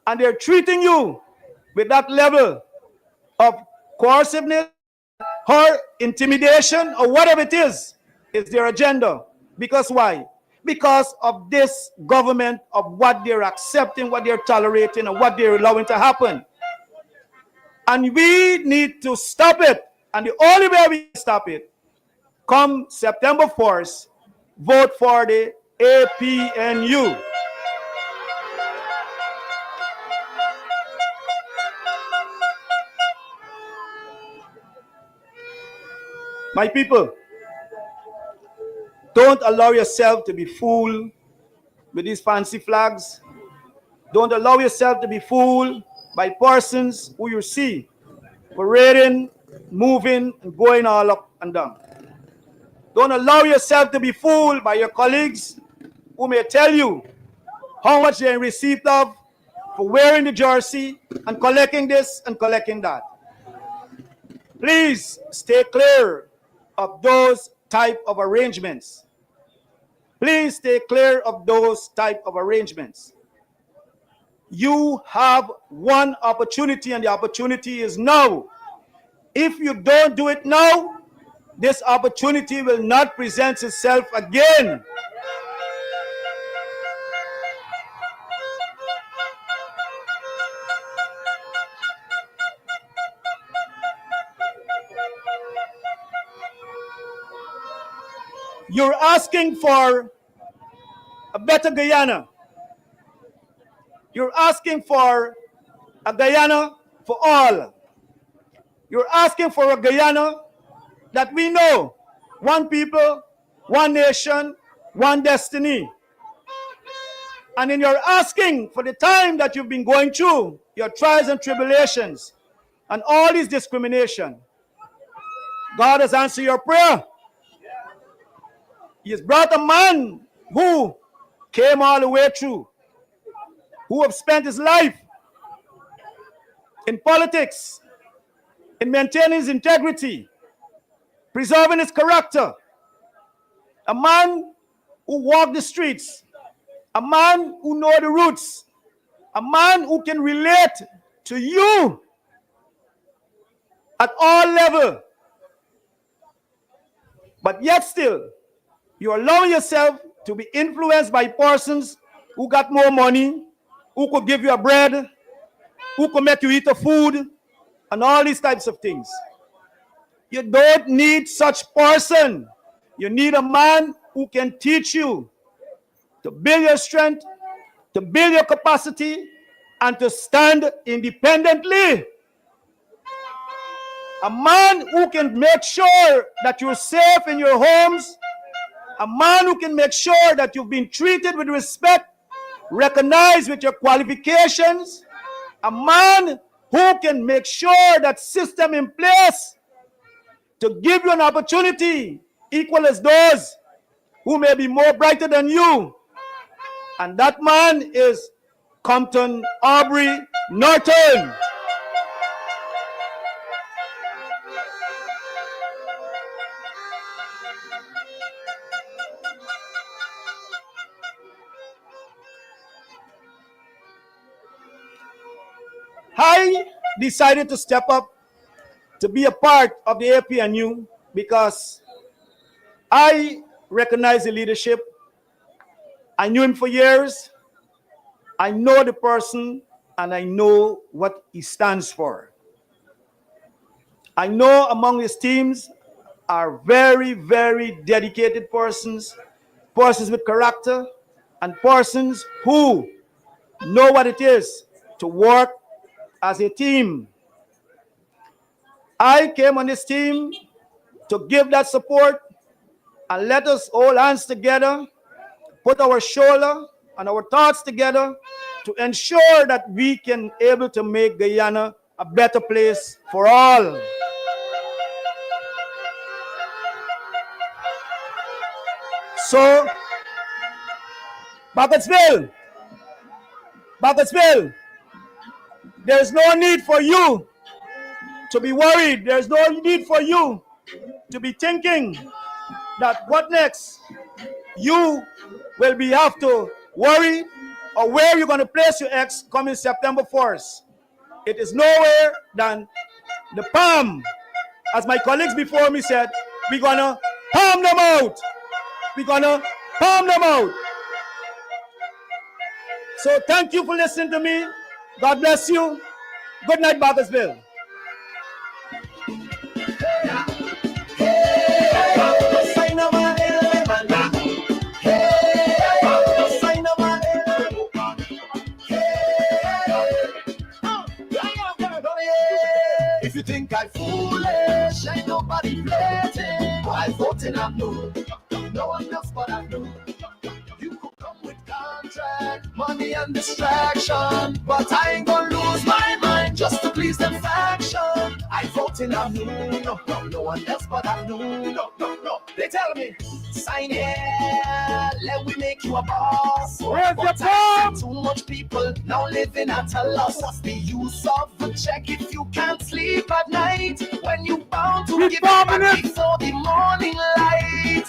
and they're treating you with that level of coerciveness or intimidation or whatever it is their agenda. Because why? Because of this government, of what they're accepting, what they're tolerating, and what they're allowing to happen. And we need to stop it. And the only way we can stop it, come September 1st, vote for the APNU. My people, don't allow yourself to be fooled with these fancy flags. Don't allow yourself to be fooled by persons who you see parading, moving, and going all up and down. Don't allow yourself to be fooled by your colleagues who may tell you how much they're in receipt of for wearing the jersey and collecting this and collecting that. Please stay clear of those type of arrangements. Please stay clear of those type of arrangements. You have one opportunity, and the opportunity is now. If you don't do it now, this opportunity will not present itself again. You're asking for a better Guyana. You're asking for a Guyana for all. You're asking for a Guyana that we know, one people, one nation, one destiny. And in your asking for the time that you've been going through, your trials and tribulations, and all this discrimination, God has answered your prayer. He has brought a man who came all the way through, who have spent his life in politics, in maintaining his integrity, preserving his character. A man who walked the streets, a man who knows the roots, a man who can relate to you at all levels. But yet still, you allow yourself to be influenced by persons who got more money, who could give you a bread, who could make you eat a food, and all these types of things. You don't need such person. You need a man who can teach you to build your strength, to build your capacity, and to stand independently. A man who can make sure that you're safe in your homes. A man who can make sure that you've been treated with respect, recognized with your qualifications. A man who can make sure that system in place to give you an opportunity equal as those who may be more brighter than you. And that man is Compton Aubrey Norton. I decided to step up to be a part of the APNU because I recognize the leadership. I knew him for years. I know the person, and I know what he stands for. I know among his teams are very, very dedicated persons, persons with character, and persons who know what it is to work as a team. I came on this team to give that support and let us hold hands together, put our shoulder and our thoughts together to ensure that we can able to make Guyana a better place for all. So, Bagotville, there's no need for you to be worried. There's no need for you to be thinking that what next? You will have to worry or where you're going to place your ex coming September 1st. It is nowhere than the palm. As my colleagues before me said, we're going to palm them out. We're going to palm them out. So thank you for listening to me. God bless you. Good night, Bagotville. If you think I foolish? Ain't nobody playing. I voting APNU. No one else but APNU. You could come with contract, money and distraction, but I ain't gonna lose my mind just to please them faction. I vote in APNU, no one else but APNU. No. They tell me, sign here, let we make you a boss. Where's But the I bomb? see too much people now living at a loss. What's the use of a check if you can't sleep at night? When you bound to Keep give it back bombing it. before the morning light.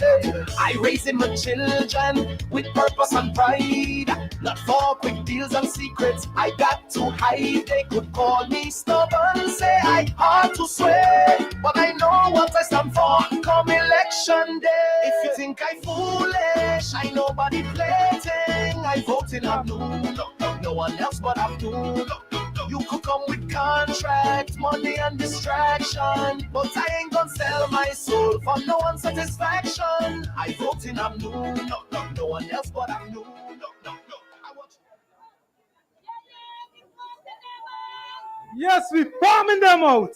I raising my children with purpose and pride, not for quick deals and secrets I got to hide. They could call me stubborn, say I hard to sway, but I know what I stand for come election day. If you think I foolish, I nobody playing. I vote in APNU, no one else but APNU. You could come with contract, money and distraction, but I ain't gonna sell my soul for no one's satisfaction. I vote in APNU, no one else but APNU. I want Yes, we bombing them out.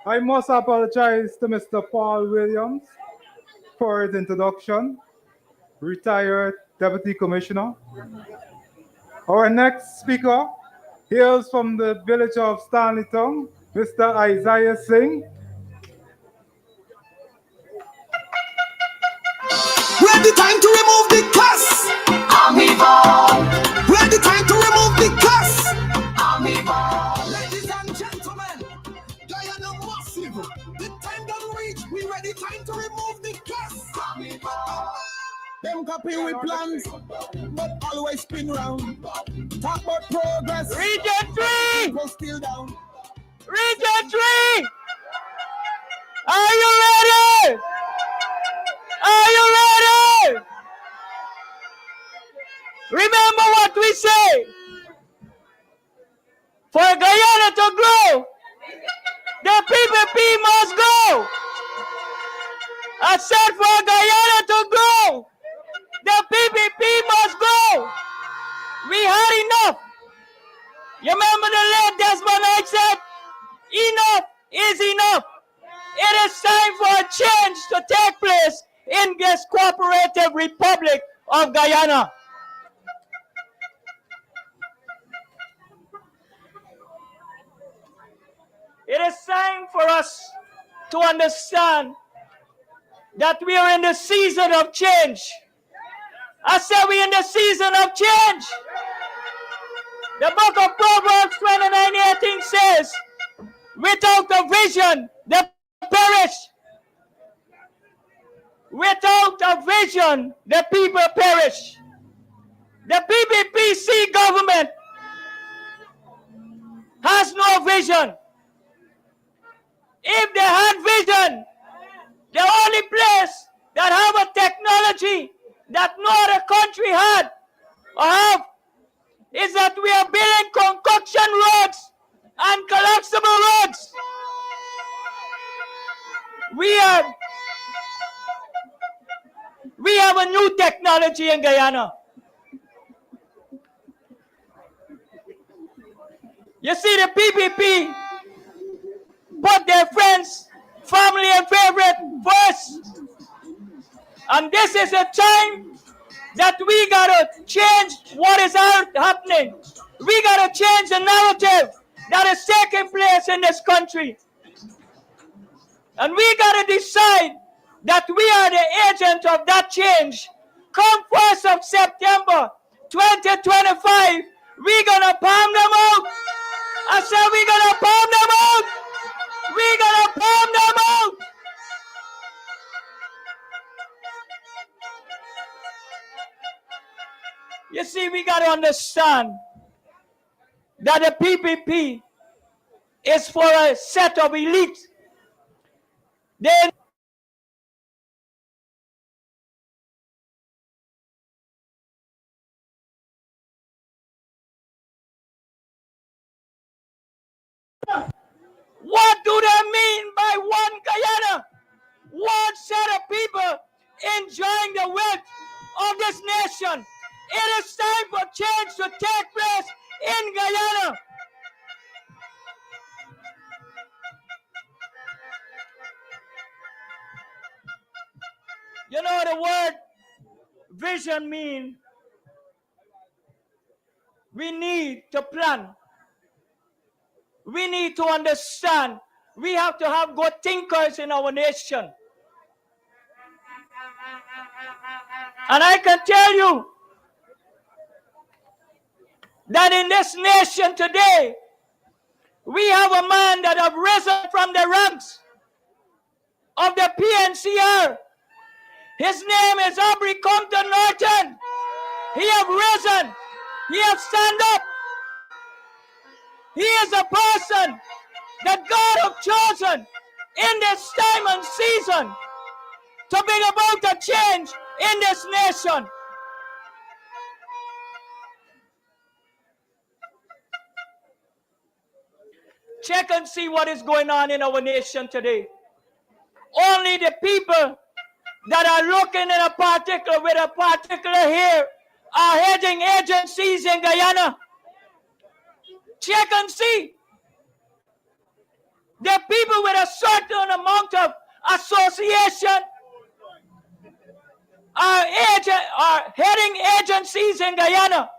I must apologize to Mr. Paul Williams for his introduction, retired Deputy Commissioner. Our next speaker hails from the village of Stanleytown, Mr. Isaiah Singh. Ready time to remove the cuss. Ready time to remove the cuss. Ladies and gentlemen, Guyana massive. The time done reach. We ready time to remove the cuss. Them copy with plans, but always spin round. Talk about progress. Region 3! People still down. Region 3! Are you ready? Are you ready? Remember what we say. For Guyana to grow, the PPP must go. I said for Guyana to grow, the PPP must go. We had enough. You remember the late Desmond Knight said, enough is enough. It is time for a change to take place in this cooperative Republic of Guyana. It is time for us to understand that we are in the season of change. I said we're in the season of change. The book of Proverbs 29:18 says, without a vision, they perish. Without a vision, the people perish. The PPPC government has no vision. If they had vision, the only place that have a technology that no other country had or have is that we are building concoction roads and collapsible roads. We have a new technology in Guyana. You see, the PPP put their friends, family, and favorite first. And this is a time that we gotta change what is happening. We gotta change the narrative that is taking place in this country. And we gotta decide that we are the agent of that change. Come 1st of September 2025, we're gonna palm them out. I said we're gonna palm them out. We're gonna palm them out. You see, we got to understand that the PPP is for a set of elite. They what do they mean by one Guyana? One set of people enjoying the wealth of this nation. It is time for change to take place in Guyana. You know the word vision mean we need to plan. We need to understand. We have to have good thinkers in our nation. And I can tell you that in this nation today, we have a man that have risen from the ranks of the PNCR. His name is Aubrey Compton Norton. He have risen. He have stand up. He is a person that God have chosen in this time and season to bring about a change in this nation. Check and see what is going on in our nation today. Only the people that are looking at a particular with a particular hair are heading agencies in Guyana. Check and see. The people with a certain amount of association are heading agencies in Guyana.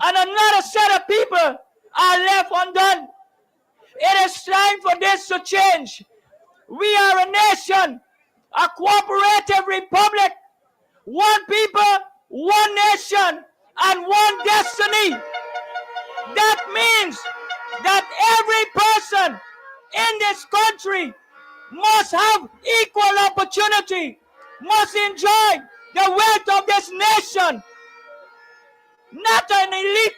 And another set of people are left undone. It is time for this to change. We are a nation, a cooperative republic, one people, one nation, and one destiny. That means that every person in this country must have equal opportunity, must enjoy the wealth of this nation, not an elite.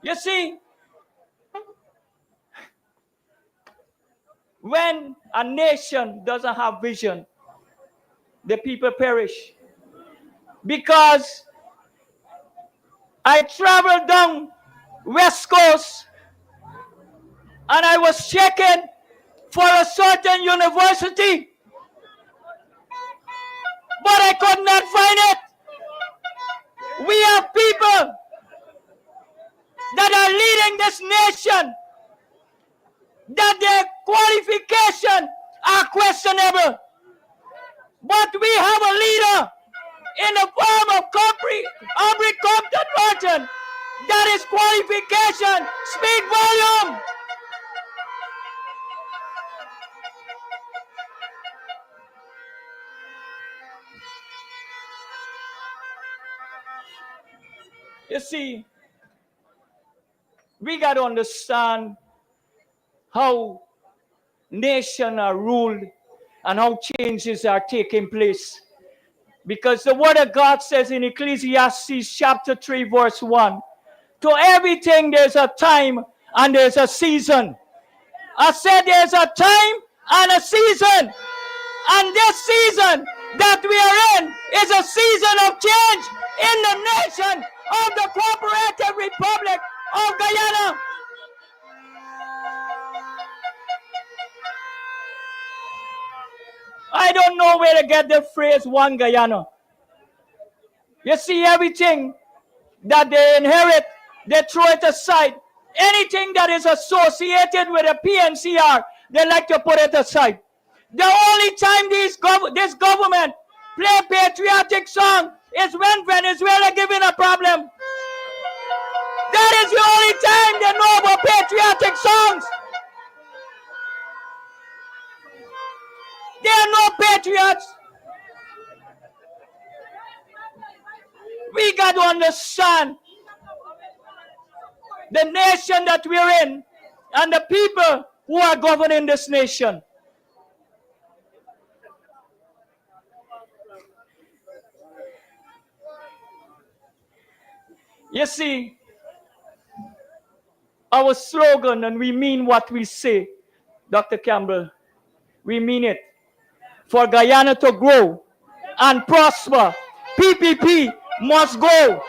You see, when a nation doesn't have vision, the people perish. Because I traveled down West Coast and I was checking for a certain university, but I could not find it. We have people that are leading this nation that their qualifications are questionable. But we have a leader in the form of Aubrey Compton Norton that his qualification speak volume. You see, we got to understand how nations are ruled and how changes are taking place. Because the word of God says in Ecclesiastes chapter 3 verse 1, to everything there's a time and there's a season. I said there's a time and a season. And this season that we are in is a season of change in the nation of the Cooperative Republic of Guyana. I don't know where to get the phrase one Guyana. You see, everything that they inherit, they throw it aside. Anything that is associated with a PNCR, they like to put it aside. The only time this government play patriotic song is when Venezuela giving a problem. That is the only time they know about patriotic songs. They are no patriots. We got to understand the nation that we're in and the people who are governing this nation. You see, our slogan, and we mean what we say, Dr. Campbell, we mean it. For Guyana to grow and prosper, PPP must go.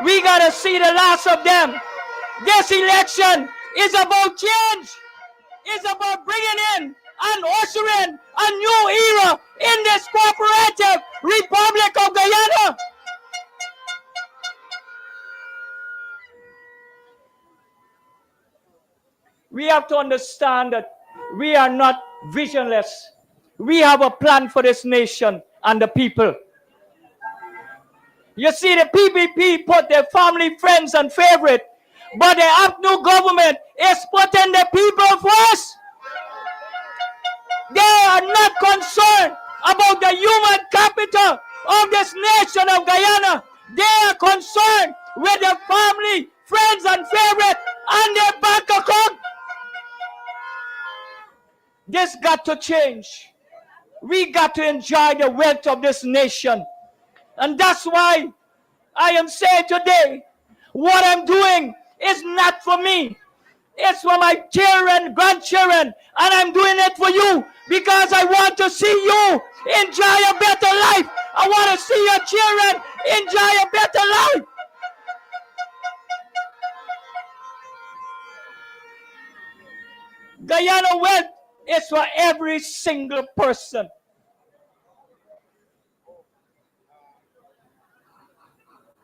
We got to see the last of them. This election is about change. It's about bringing in and ushering a new era in this cooperative Republic of Guyana. We have to understand that we are not visionless. We have a plan for this nation and the people. You see, the PPP put their family, friends, and favorite, but the APNU government is putting the people first. They are not concerned about the human capital of this nation of Guyana. They are concerned with their family, friends, and favorite, and their bank account. This got to change. We got to enjoy the wealth of this nation. And that's why I am saying today, what I'm doing is not for me. It's for my children, grandchildren, and I'm doing it for you because I want to see you enjoy a better life. I want to see your children enjoy a better life. Guyana wealth is for every single person.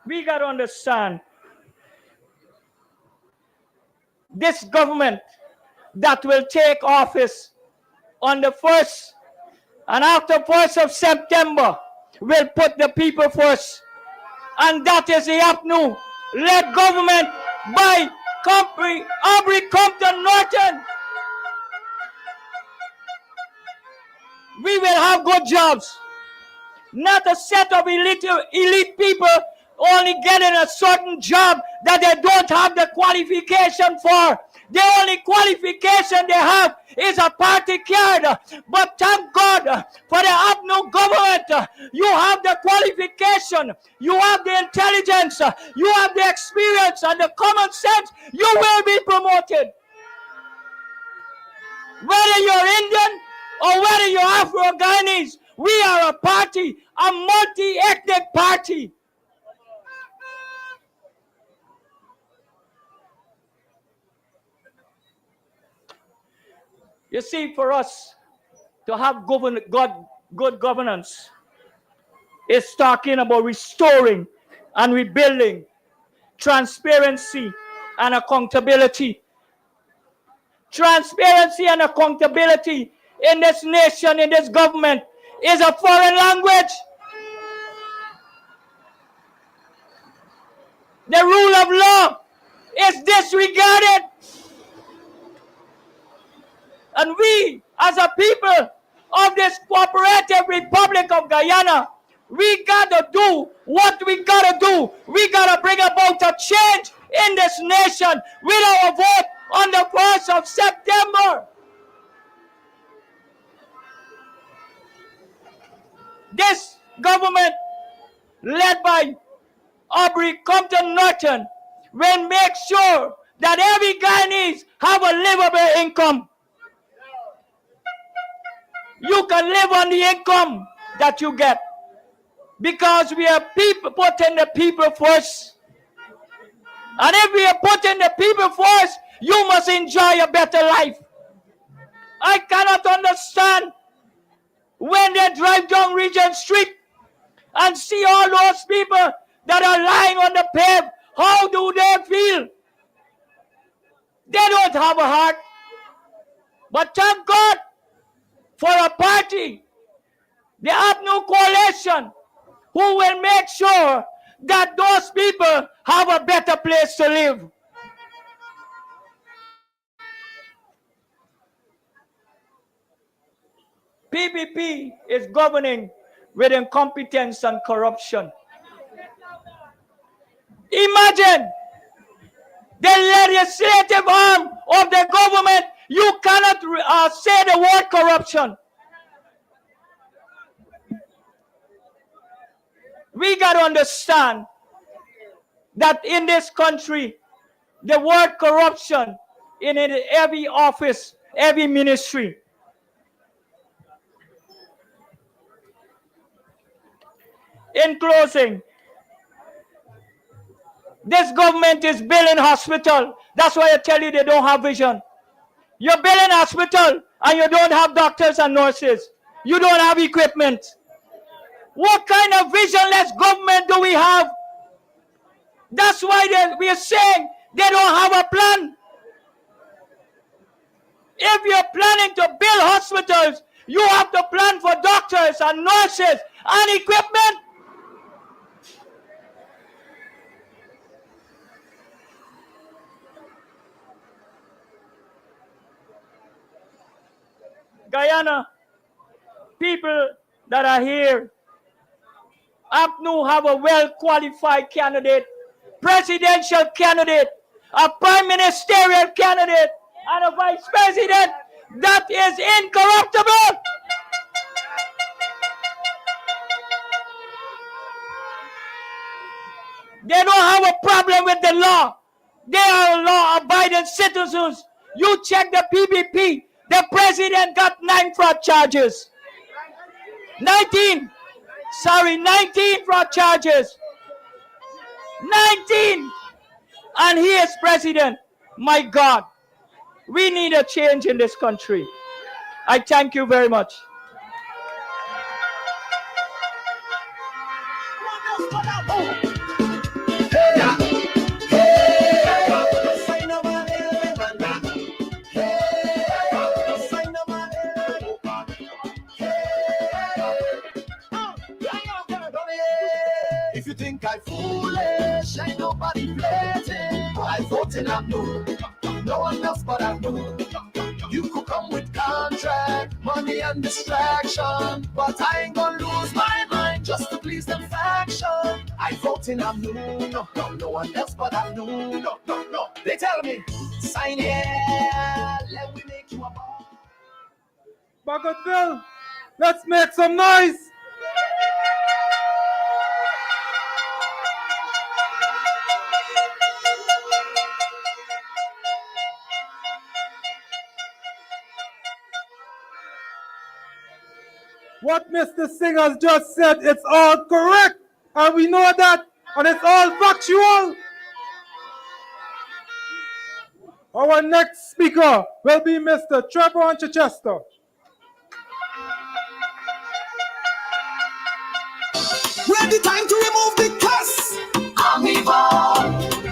We got to understand this government that will take office on the 1st and after 1st of September will put the people first. And that is the APNU led government by Aubrey Compton Norton. We will have good jobs. Not a set of elite people only getting a certain job that they don't have the qualification for. The only qualification they have is a party card. But thank God for the APNU government. You have the qualification, you have the intelligence, you have the experience and the common sense. You will be promoted. Whether you're Indian or whether you're Afro-Guyanese, we are a party, a multi-ethnic party. You see, for us to have good governance is talking about restoring and rebuilding transparency and accountability. Transparency and accountability in this nation, in this government, is a foreign language. The rule of law is disregarded. And we, as a people of this cooperative Republic of Guyana, we got to do what we got to do. We got to bring about a change in this nation with our vote on the 1st of September. This government, led by Aubrey Compton Norton, will make sure that every Guyanese have a livable income. You can live on the income that you get because we are people putting the people first. And if we are putting the people first, you must enjoy a better life. I cannot understand when they drive down Regent Street and see all those people that are lying on the pavement. How do they feel? They don't have a heart. But thank God for a party, the APNU coalition, who will make sure that those people have a better place to live. PPP is governing with incompetence and corruption. Imagine the legislative arm of the government. You cannot say the word corruption. We got to understand that in this country, the word corruption in every office, every ministry. In closing, this government is building hospital. That's why I tell you they don't have vision. You're building hospital and you don't have doctors and nurses. You don't have equipment. What kind of visionless government do we have? That's why we are saying they don't have a plan. If you're planning to build hospitals, you have to plan for doctors and nurses and equipment. Guyana, people that are here, APNU have a well-qualified candidate, presidential candidate, a prime ministerial candidate, and a vice president that is incorruptible. They don't have a problem with the law. They are law-abiding citizens. You check the PPP. The president got 9 fraud charges. 19 fraud charges. 19. And he is president. My God. We need a change in this country. I thank you very much. If you think I'm foolish, ain't nobody playing. I vote in APNU, no one else but APNU. You could come with contract, money and distraction, but I ain't gonna lose my mind just to please them faction. I vote in APNU, no one else but APNU. No. They tell me, sign here, let me make you a boss. Bagotville, let's make some noise. What Mr. Singh just said, it's all correct. And we know that. And it's all factual. Our next speaker will be Mr. Trevor Chichester. Ready time to remove the cuss.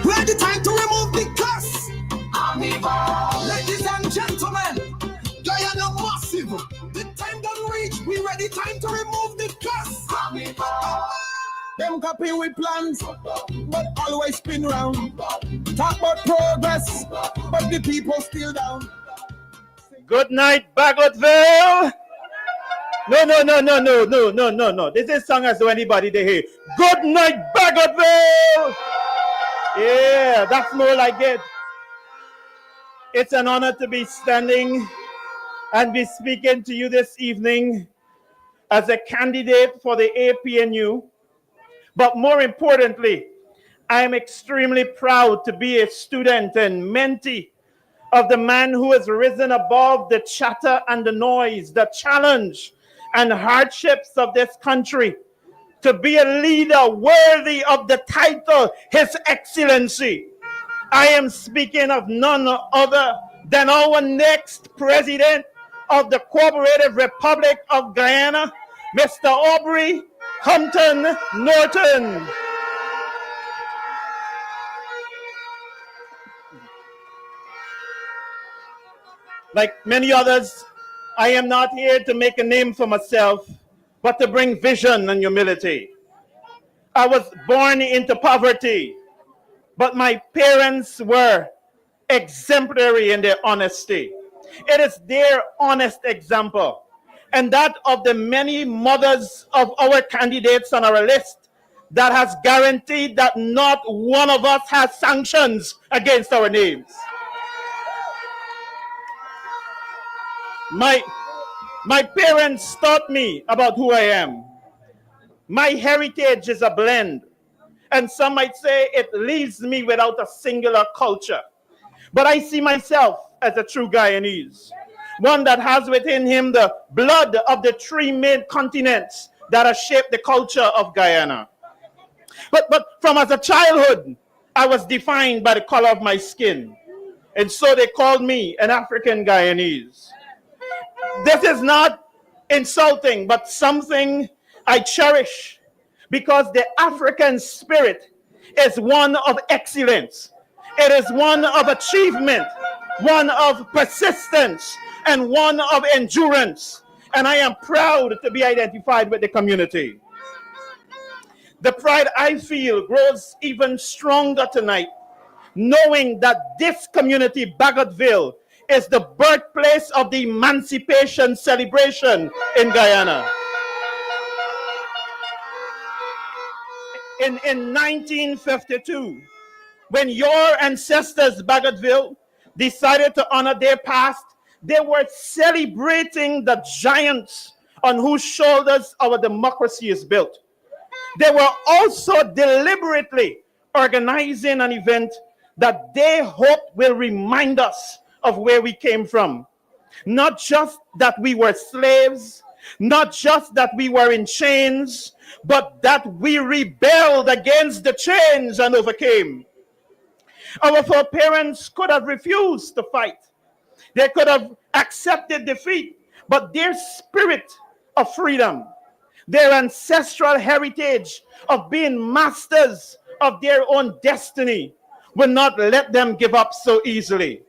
Ready time to remove the cuss. Ladies and gentlemen, Guyana massive. The time done reach. We ready time to remove the cuss. Them copy with plans, but always spin round. Talk about progress, but the people still down. Good night, Bagotville. No. This is sung as though anybody they hear. Good night, Bagotville. Yeah, that's more like it. It's an honor to be standing and be speaking to you this evening as a candidate for the APNU. But more importantly, I am extremely proud to be a student and mentee of the man who has risen above the chatter and the noise, the challenge and hardships of this country, to be a leader worthy of the title, His Excellency. I am speaking of none other than our next president of the Cooperative Republic of Guyana, Mr. Aubrey Hampton Norton. Like many others, I am not here to make a name for myself, but to bring vision and humility. I was born into poverty, but my parents were exemplary in their honesty. It is their honest example, and that of the many mothers of our candidates on our list, that has guaranteed that not one of us has sanctions against our names. My parents taught me about who I am. My heritage is a blend, and some might say it leaves me without a singular culture. But I see myself as a true Guyanese, one that has within him the blood of the 3 main continents that have shaped the culture of Guyana. But from as a childhood, I was defined by the color of my skin, and so they called me an African Guyanese. This is not insulting, but something I cherish, because the African spirit is one of excellence. It is one of achievement. one of persistence, and one of endurance. And I am proud to be identified with the community. The pride I feel grows even stronger tonight, knowing that this community, Bagotville, is the birthplace of the emancipation celebration in Guyana. In 1952, when your ancestors, Bagotville, decided to honor their past, they were celebrating the giants on whose shoulders our democracy is built. They were also deliberately organizing an event that they hope will remind us of where we came from. Not just that we were slaves, not just that we were in chains, but that we rebelled against the chains and overcame. Our foreparents could have refused to fight. They could have accepted defeat, but their spirit of freedom, their ancestral heritage of being masters of their own destiny, will not let them give up so easily.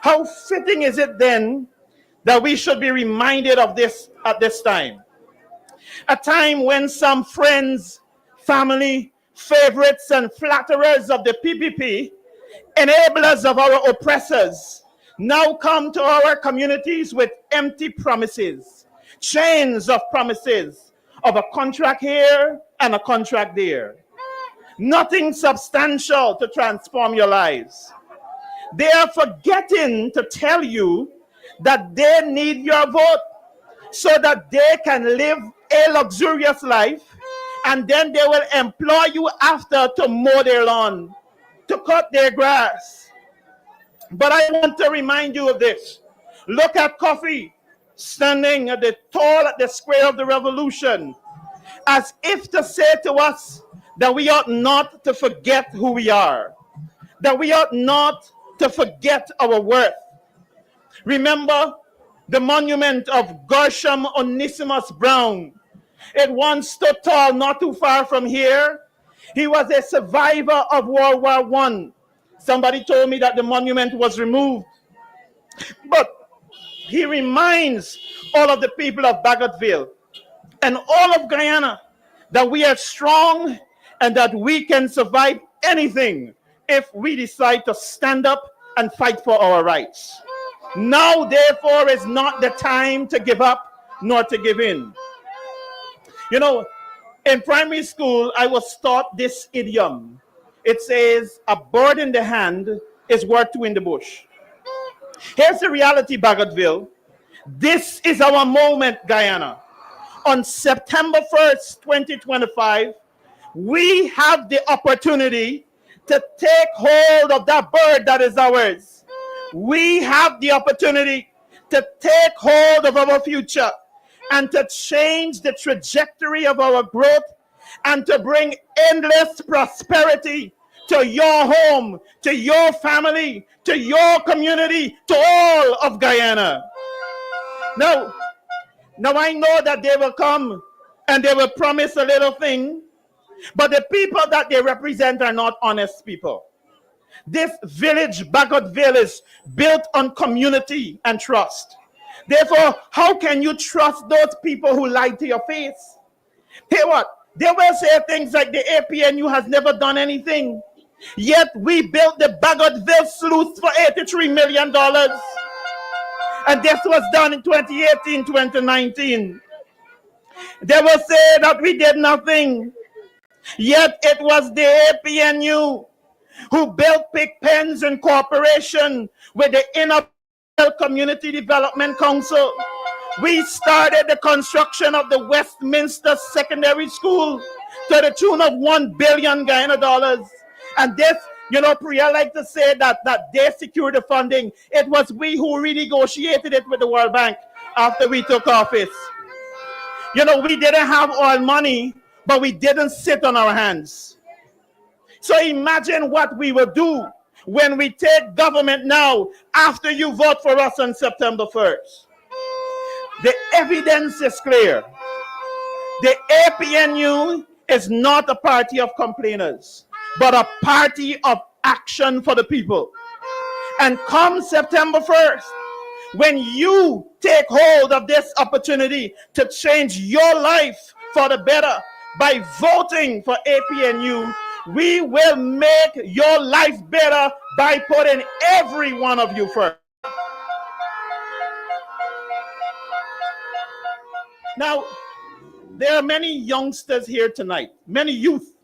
How fitting is it then that we should be reminded of this at this time? A time when some friends, family, favorites, and flatterers of the PPP, enablers of our oppressors, now come to our communities with empty promises, chains of promises of a contract here and a contract there. Nothing substantial to transform your lives. They are forgetting to tell you that they need your vote so that they can live a luxurious life, and then they will employ you after to mow their lawn, to cut their grass. But I want to remind you of this. Look at Coffee standing at the tall at the square of the Revolution, as if to say to us that we ought not to forget who we are, that we ought not to forget our worth. Remember the monument of Gershom Onesimus Brown. It once stood tall not too far from here. He was a survivor of World War I. Somebody told me that the monument was removed. But he reminds all of the people of Bagotville and all of Guyana that we are strong and that we can survive anything if we decide to stand up and fight for our rights. Now, therefore, is not the time to give up nor to give in. You know, in primary school, I was taught this idiom. It says, a bird in the hand is worth two in the bush. Here's the reality, Bagotville. This is our moment, Guyana. On September 1st, 2025, we have the opportunity to take hold of that bird that is ours. We have the opportunity to take hold of our future and to change the trajectory of our growth and to bring endless prosperity to your home, to your family, to your community, to all of Guyana. Now I know that they will come and they will promise a little thing, but the people that they represent are not honest people. This village, Bagotville, is built on community and trust. Therefore, how can you trust those people who lie to your face? Hear what? They will say things like the APNU has never done anything. Yet we built the Bagotville sluice for $83 million. And this was done in 2018, 2019. They will say that we did nothing. Yet it was the APNU who built pig pens in cooperation with the Inner Community Development Council. We started the construction of the Westminster Secondary School to the tune of $1 billion Guyana dollars. And this, you know, Priya like to say that they secured the funding. It was we who renegotiated it with the World Bank after we took office. You know, we didn't have all money, but we didn't sit on our hands. So imagine what we will do when we take government now after you vote for us on September 1st. The evidence is clear. The APNU is not a party of complainers, but a party of action for the people. And come September 1st, when you take hold of this opportunity to change your life for the better by voting for APNU, we will make your life better by putting every one of you first. Now, there are many youngsters here tonight, many youth,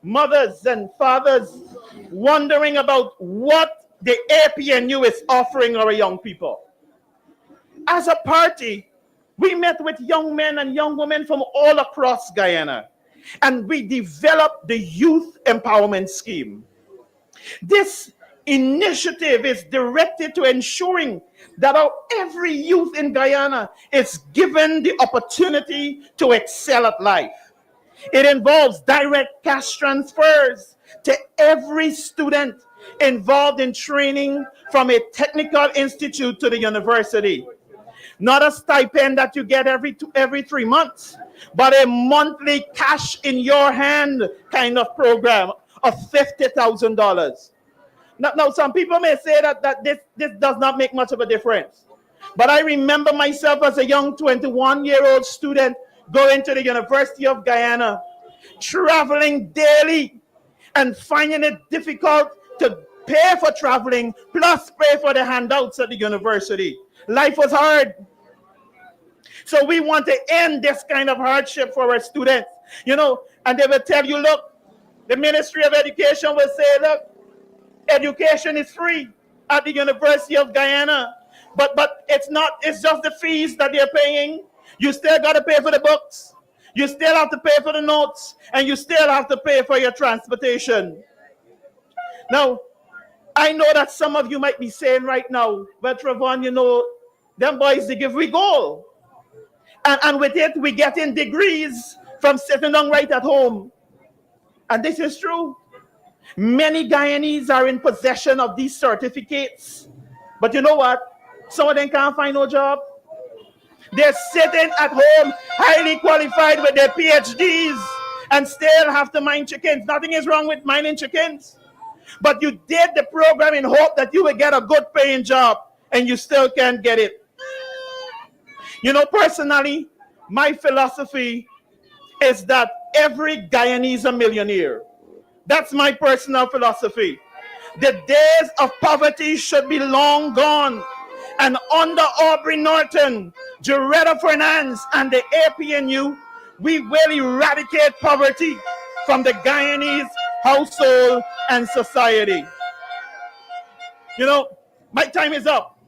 mothers and fathers wondering about what the APNU is offering our young people. As a party, we met with young men and young women from all across Guyana, and we developed the Youth Empowerment Scheme. This initiative is directed to ensuring that every youth in Guyana is given the opportunity to excel at life. It involves direct cash transfers to every student involved in training from a technical institute to the university. Not a stipend that you get every 3 months, but a monthly cash in your hand kind of program of $50,000. Now, some people may say that this does not make much of a difference. But I remember myself as a young 21-year-old student going to the University of Guyana, traveling daily and finding it difficult to pay for traveling plus pay for the handouts at the university. Life was hard. So we want to end this kind of hardship for our students, and they will tell you, look, the Ministry of Education will say, look, education is free at the University of Guyana, but it's just the fees that they're paying. You still got to pay for the books. You still have to pay for the notes, and you still have to pay for your transportation. Now, I know that some of you might be saying right now, well, Trevon, them boys, they give we gold. And with it, we get in degrees from sitting down right at home. And this is true. Many Guyanese are in possession of these certificates. But you know what? Some of them can't find no job. They're sitting at home, highly qualified with their PhDs, and still have to mind chickens. Nothing is wrong with minding chickens. But you did the program in hope that you will get a good paying job, and you still can't get it. Personally, my philosophy is that every Guyanese is a millionaire. That's my personal philosophy. The days of poverty should be long gone. And under Aubrey Norton, Joretta Fernandes, and the APNU, we will eradicate poverty from the Guyanese household and society. My time is up,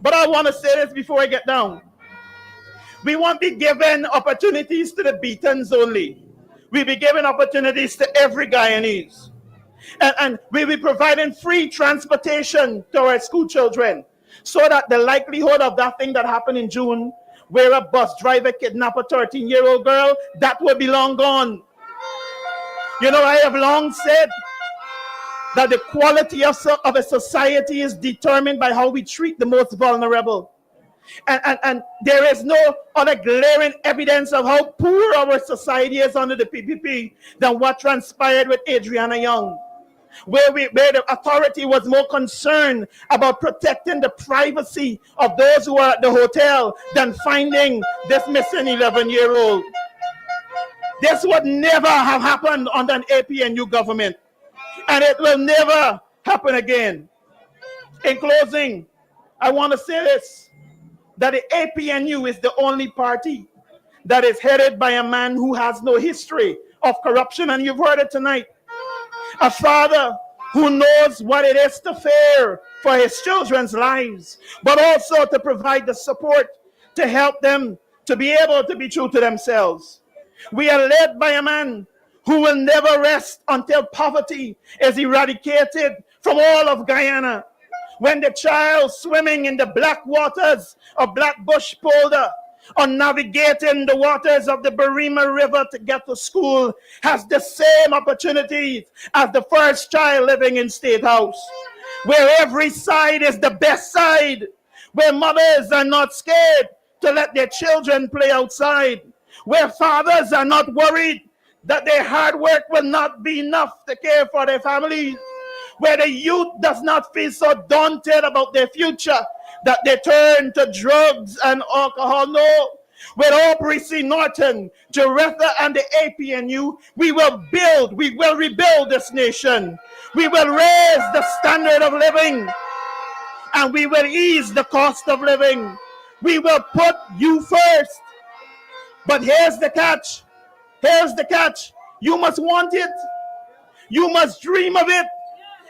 but I want to say this before I get down. We won't be given opportunities to the Beatons only. We'll be giving opportunities to every Guyanese. And we'll be providing free transportation to our school children, so that the likelihood of that thing that happened in June, where a bus driver kidnapped a 13-year-old girl, that will be long gone. I have long said that the quality of a society is determined by how we treat the most vulnerable. And there is no other glaring evidence of how poor our society is under the PPP than what transpired with Adriana Young, where the authority was more concerned about protecting the privacy of those who are at the hotel than finding this missing 11-year-old. This would never have happened under an APNU government, and it will never happen again. In closing, I want to say this, that the APNU is the only party that is headed by a man who has no history of corruption, and you've heard it tonight. A father who knows what it is to fear for his children's lives, but also to provide the support to help them to be able to be true to themselves. We are led by a man who will never rest until poverty is eradicated from all of Guyana. When the child swimming in the black waters of Blackbush Polder or navigating the waters of the Barima River to get to school has the same opportunities as the first child living in State House, where every side is the best side, where mothers are not scared to let their children play outside, where fathers are not worried that their hard work will not be enough to care for their families, where the youth does not feel so daunted about their future that they turn to drugs and alcohol. No. With Aubrey C. Norton, Jaretha, and the APNU, we will rebuild this nation. We will raise the standard of living, and we will ease the cost of living. We will put you first. But here's the catch. Here's the catch. You must want it. You must dream of it.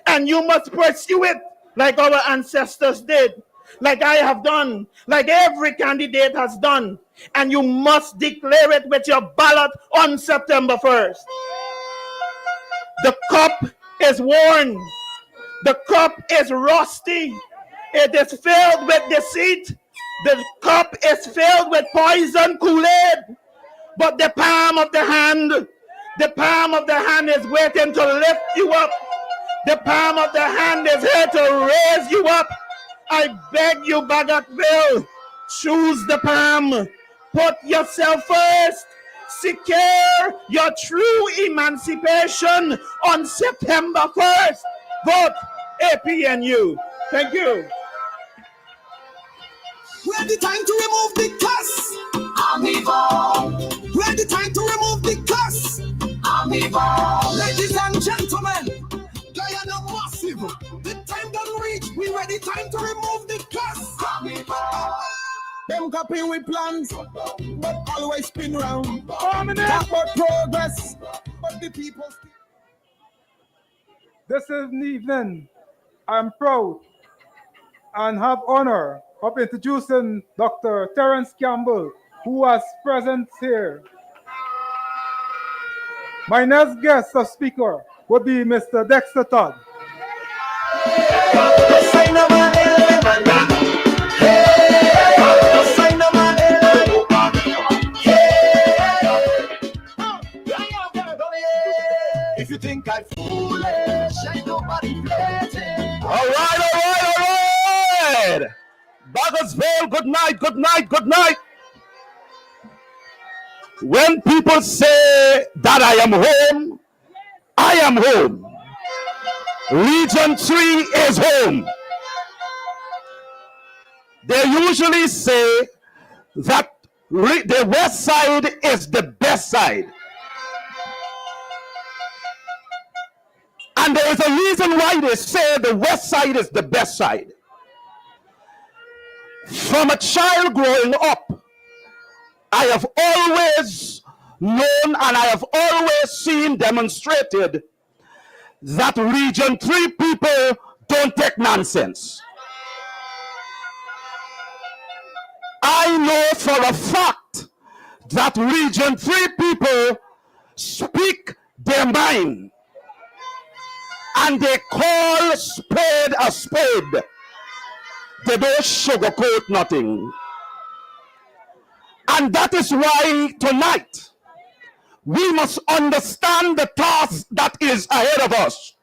And you must pursue it like our ancestors did, like I have done, like every candidate has done. And you must declare it with your ballot on September 1st. The cup is worn. The cup is rusty. It is filled with deceit. The cup is filled with poison Kool-Aid. But the palm of the hand is waiting to lift you up. The palm of the hand is here to raise you up. I beg you, Bagotville, choose the palm. Put yourself first. Secure your true emancipation on September 1st. Vote APNU. Thank you. Ready time to remove the cuss. Amiibo. Ready time to remove the cuss. Amiibo. Ladies and gentlemen, Guyana massive. The time done reach. We ready time to remove the cuss. Amiibo. Them copy with plans, but always spin round. Talk about progress, but the people still. This evening, I'm proud and have honor of introducing Dr. Terence Campbell, who was present here. My next guest of speaker would be Mr. Dexter Todd. If you think I'm foolish, ain't nobody flirting. All right. Bagotville, good night. When people say that I am home, I am home. Region 3 is home. They usually say that the west side is the best side. And there is a reason why they say the west side is the best side. From a child growing up, I have always known and I have always seen demonstrated that Region 3 people don't take nonsense. I know for a fact that Region 3 people speak their mind. And they call spade a spade. They don't sugarcoat nothing. And that is why tonight we must understand the task that is ahead of us.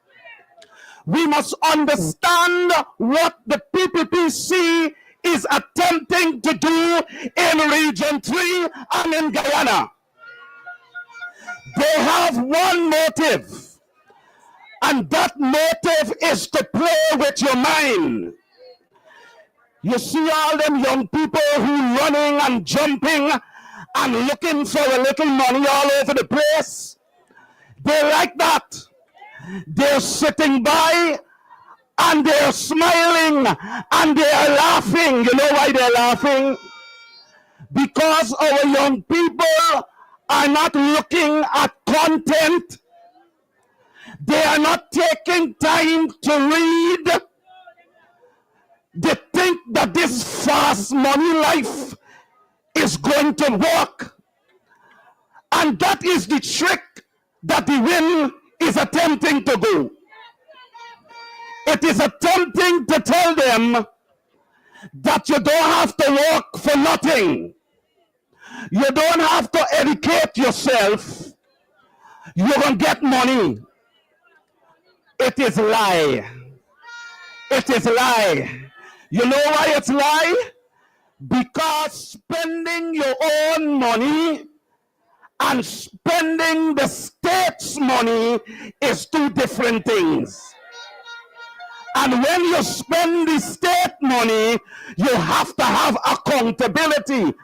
We must understand what the PPPC is attempting to do in Region 3 and in Guyana. They have one motive. And that motive is to play with your mind. You see all them young people who running and jumping and looking for a little money all over the place. They like that. They're sitting by and they're smiling and they're laughing. You know why they're laughing? Because our young people are not looking at content. They are not taking time to read. They think that this fast money life is going to work. And that is the trick that the wind is attempting to do. It is attempting to tell them that you don't have to work for nothing. You don't have to educate yourself. You're going to get money. It is lie. It is lie. You know why it's lie? Because spending your own money and spending the state's money is two different things. And when you spend the state money, you have to have accountability.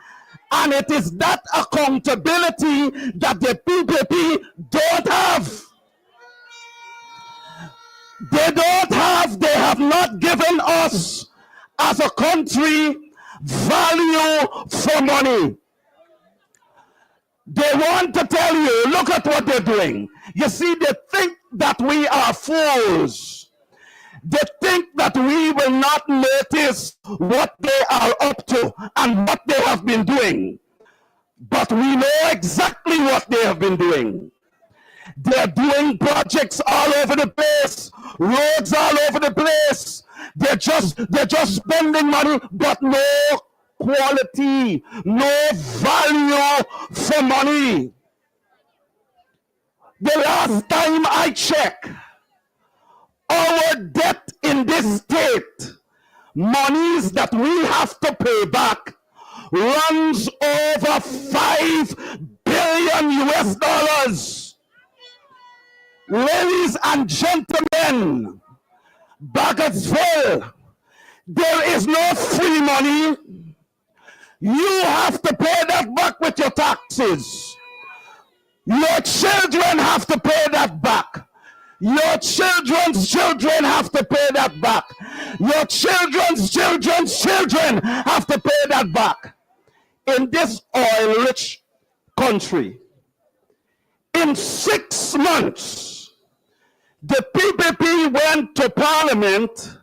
And it is that accountability that the PPP don't have. They have not given us as a country value for money. They want to tell you, look at what they're doing. You see, they think that we are fools. They think that we will not notice what they are up to and what they have been doing. But we know exactly what they have been doing. They're doing projects all over the place, roads all over the place. They're just spending money, but no quality, no value for money. The last time I checked, our debt in this state, monies that we have to pay back, runs over $5 billion US dollars. Ladies and gentlemen, Bagotville, there is no free money. You have to pay that back with your taxes. Your children have to pay that back. Your children's children have to pay that back. Your children's children's children have to pay that back. In this oil-rich country, in 6 months, the PPP went to Parliament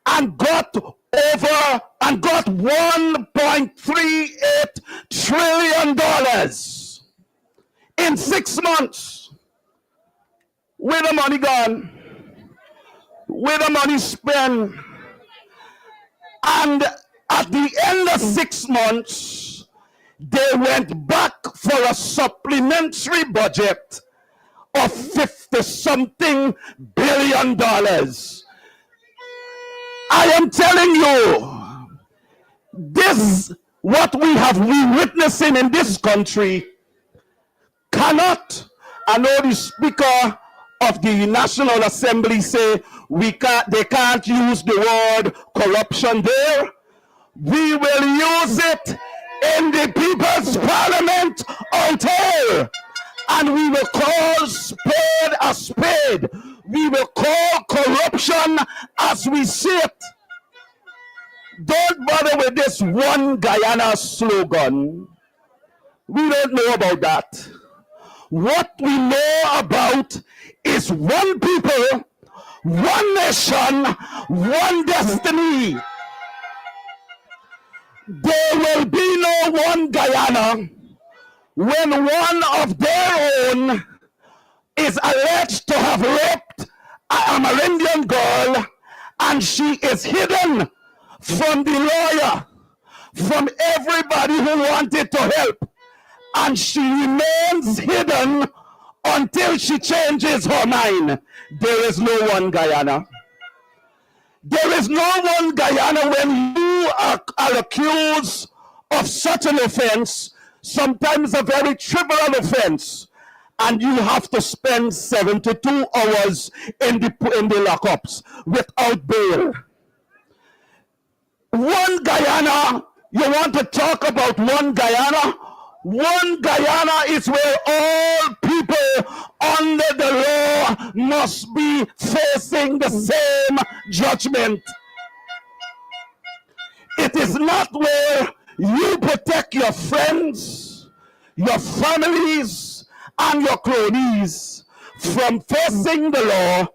and got $1.38 trillion in 6 months. Where the money gone? Where the money spent? And at the end of 6 months, they went back for a supplementary budget of $50-something billion. I am telling you, this, what we have been witnessing in this country, cannot. I know the Speaker of the National Assembly say they can't use the word corruption there. We will use it in the People's Parliament until, and we will call spade a spade. We will call corruption as we see it. Don't bother with this one Guyana slogan. We don't know about that. What we know about is one people, one nation, one destiny. There will be no one Guyana when one of their own is alleged to have raped an Amerindian girl, and she is hidden from the lawyer, from everybody who wanted to help, and she remains hidden until she changes her mind. There is no one Guyana. There is no one Guyana when you are accused of such an offense, sometimes a very trivial offense, and you have to spend 72 hours in the lockups without bail. One Guyana, you want to talk about one Guyana? One Guyana is where all people under the law must be facing the same judgment. It is not where you protect your friends, your families, and your cronies from facing the law,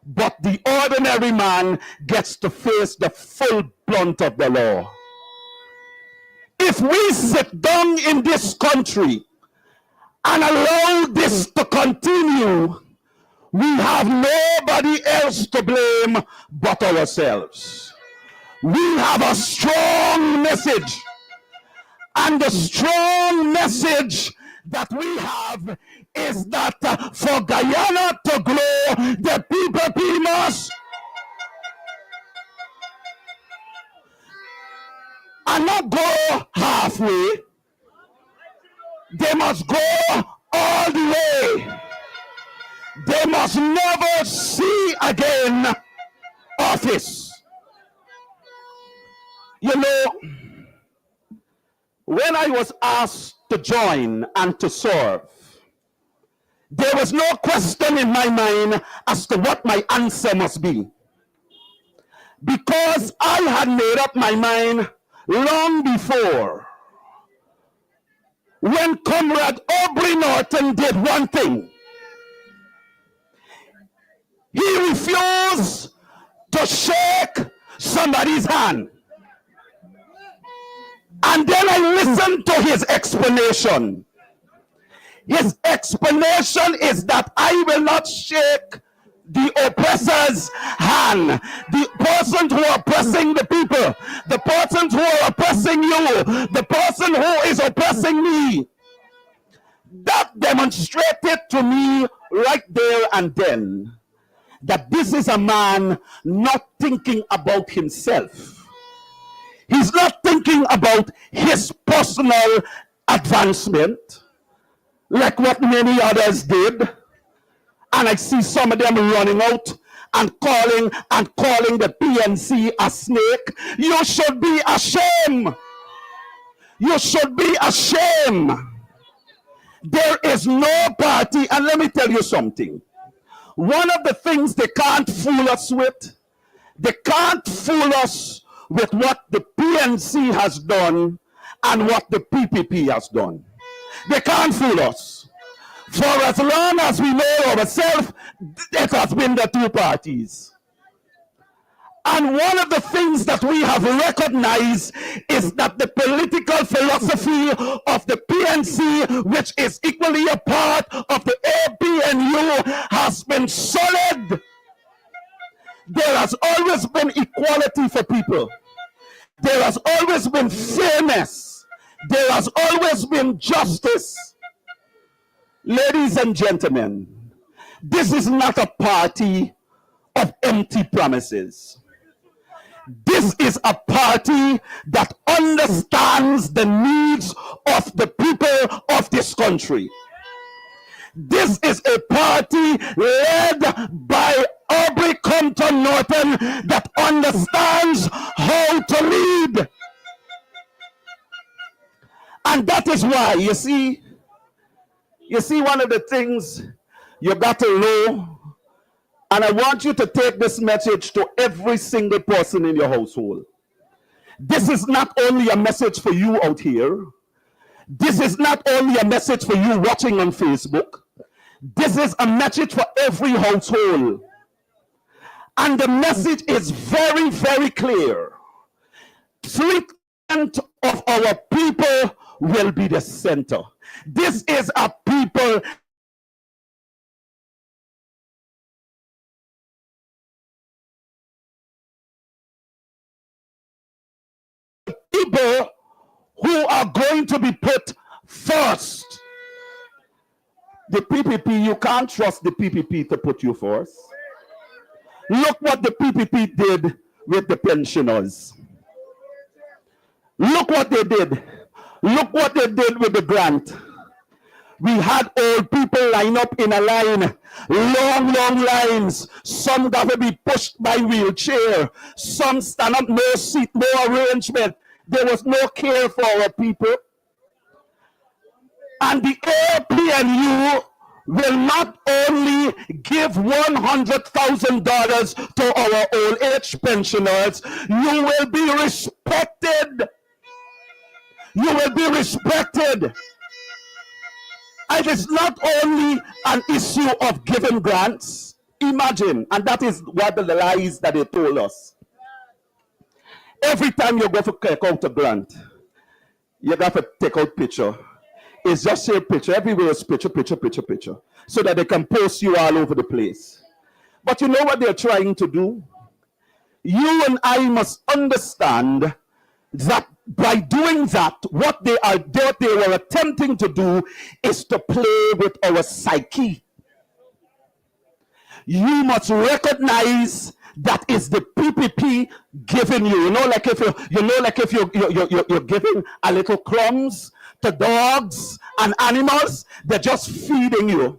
but the ordinary man gets to face the full brunt of the law. If we sit down in this country and allow this to continue, we have nobody else to blame but ourselves. We have a strong message, and the strong message that we have is that for Guyana to grow, the people must and not go halfway. They must go all the way. They must never see again or office. You know, when I was asked to join and to serve, there was no question in my mind as to what my answer must be. Because I had made up my mind long before. When Comrade Aubrey Norton did one thing, he refused to shake somebody's hand. And then I listened to his explanation. His explanation is that I will not shake the oppressor's hand. The person who are oppressing the people, the person who are oppressing you, the person who is oppressing me. That demonstrated to me right there and then that this is a man not thinking about himself. He's not thinking about his personal advancement like what many others did. And I see some of them running out and calling the PNC a snake. You should be ashamed. You should be ashamed. There is no party, and let me tell you something. One of the things they can't fool us with, they can't fool us with what the PNC has done and what the PPP has done. They can't fool us. For as long as we know ourselves, it has been the two parties. And one of the things that we have recognized is that the political philosophy of the PNC, which is equally a part of the APNU, has been solid. There has always been equality for people. There has always been fairness. There has always been justice. Ladies and gentlemen, this is not a party of empty promises. This is a party that understands the needs of the people of this country. This is a party led by Aubrey Compton Norton that understands how to lead. And that is why, you see, one of the things you got to know, and I want you to take this message to every single person in your household. This is not only a message for you out here. This is not only a message for you watching on Facebook. This is a message for every household. And the message is very, very clear. 3% of our people will be the center. This is a people who are going to be put first. The PPP, you can't trust the PPP to put you first. Look what the PPP did with the pensioners. Look what they did. Look what they did with the grant. We had old people line up in a line, long, long lines. Some got to be pushed by wheelchair. Some stand up, no seat, no arrangement. There was no care for our people. And the APNU will not only give $100,000 to our old age pensioners, you will be respected. You will be respected. And it's not only an issue of giving grants. Imagine, and that is one of the lies that they told us. Every time you go to take out a grant, you got to take out picture. It's just a picture. Everywhere is picture, picture, picture, picture. So that they can post you all over the place. But you know what they're trying to do? You and I must understand that by doing that, what they were attempting to do is to play with our psyche. You must recognize that is the PPP giving you. You know, like if you're giving a little crumbs to dogs and animals, they're just feeding you.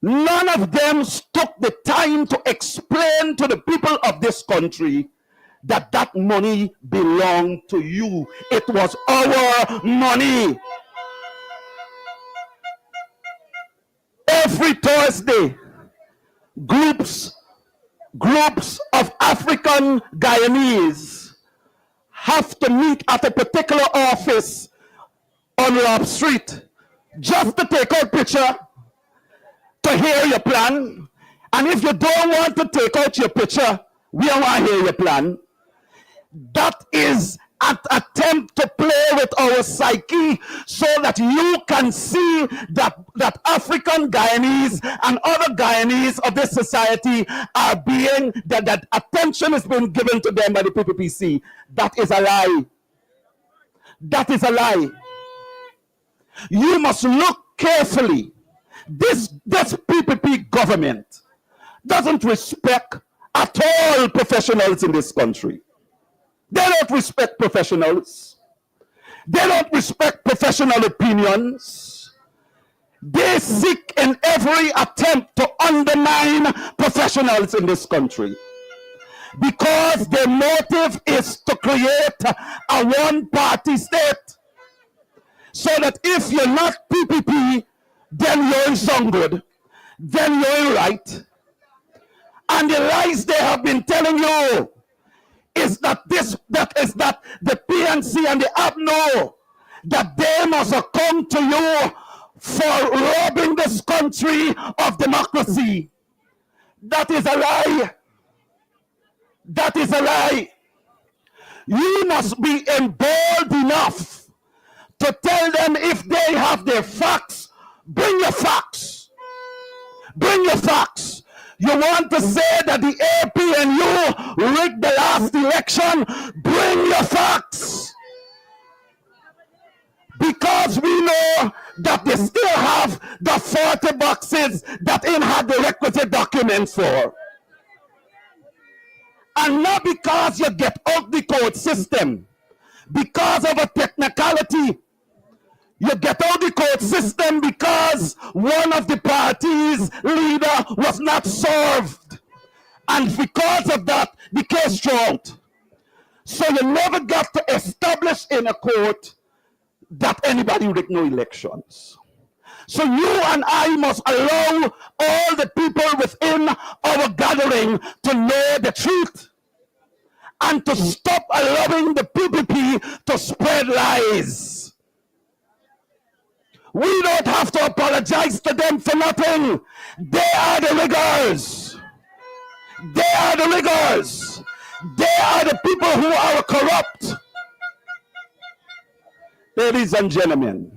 None of them took the time to explain to the people of this country that that money belonged to you. It was our money. Every Thursday, groups of African Guyanese have to meet at a particular office on Rob Street just to take out picture, to hear your plan. And if you don't want to take out your picture, we don't want to hear your plan. That is an attempt to play with our psyche so that you can see that African Guyanese and other Guyanese of this society are being, that attention is being given to them by the PPPC. That is a lie. That is a lie. You must look carefully. This PPP government doesn't respect at all professionals in this country. They don't respect professionals. They don't respect professional opinions. They seek in every attempt to undermine professionals in this country, because their motive is to create a one-party state. So that if you're not PPP, then you're in some good, then you're in right. And the lies they have been telling you is that the PNC and the APNU, that they must come to you for robbing this country of democracy. That is a lie. That is a lie. You must be emboldened enough to tell them if they have their facts, bring your facts. Bring your facts. You want to say that the APNU rigged the last election? Bring your facts. Because we know that they still have the 40 boxes that in had the requisite documents for. And not because you get out the code system, because of a technicality. You get out the court system because one of the party's leader was not served. And because of that, the case dropped. So you never got to establish in a court that anybody rigged no elections. So you and I must allow all the people within our gathering to know the truth and to stop allowing the PPP to spread lies. We don't have to apologize to them for nothing. They are the riggers. They are the riggers. They are the people who are corrupt. Ladies and gentlemen,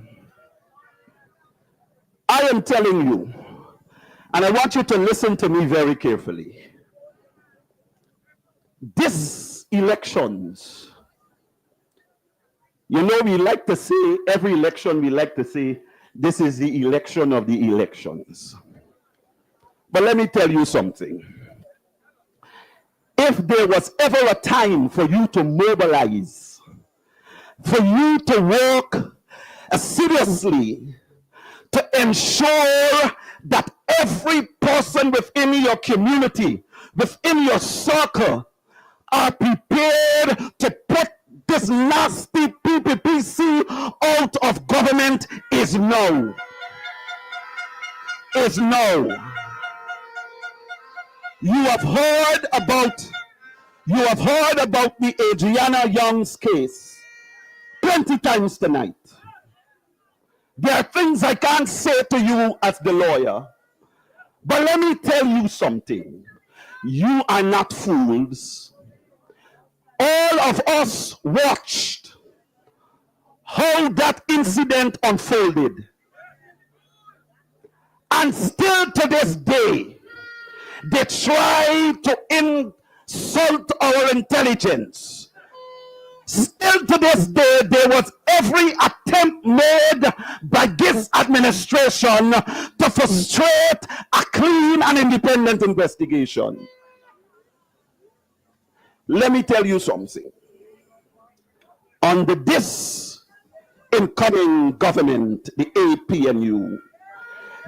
I am telling you, and I want you to listen to me very carefully. These elections, you know, we like to say, every election we like to say, this is the election of the elections. But let me tell you something. If there was ever a time for you to mobilize, for you to work seriously to ensure that every person within your community, within your circle, are prepared to put this nasty PPPC out of government, is no. Is no. You have heard about the Adriana Young's case plenty times tonight. There are things I can't say to you as the lawyer, but let me tell you something. You are not fools. All of us watched how that incident unfolded. And still to this day, they try to insult our intelligence. Still to this day, there was every attempt made by this administration to frustrate a clean and independent investigation. Let me tell you something. Under this incoming government, the APNU,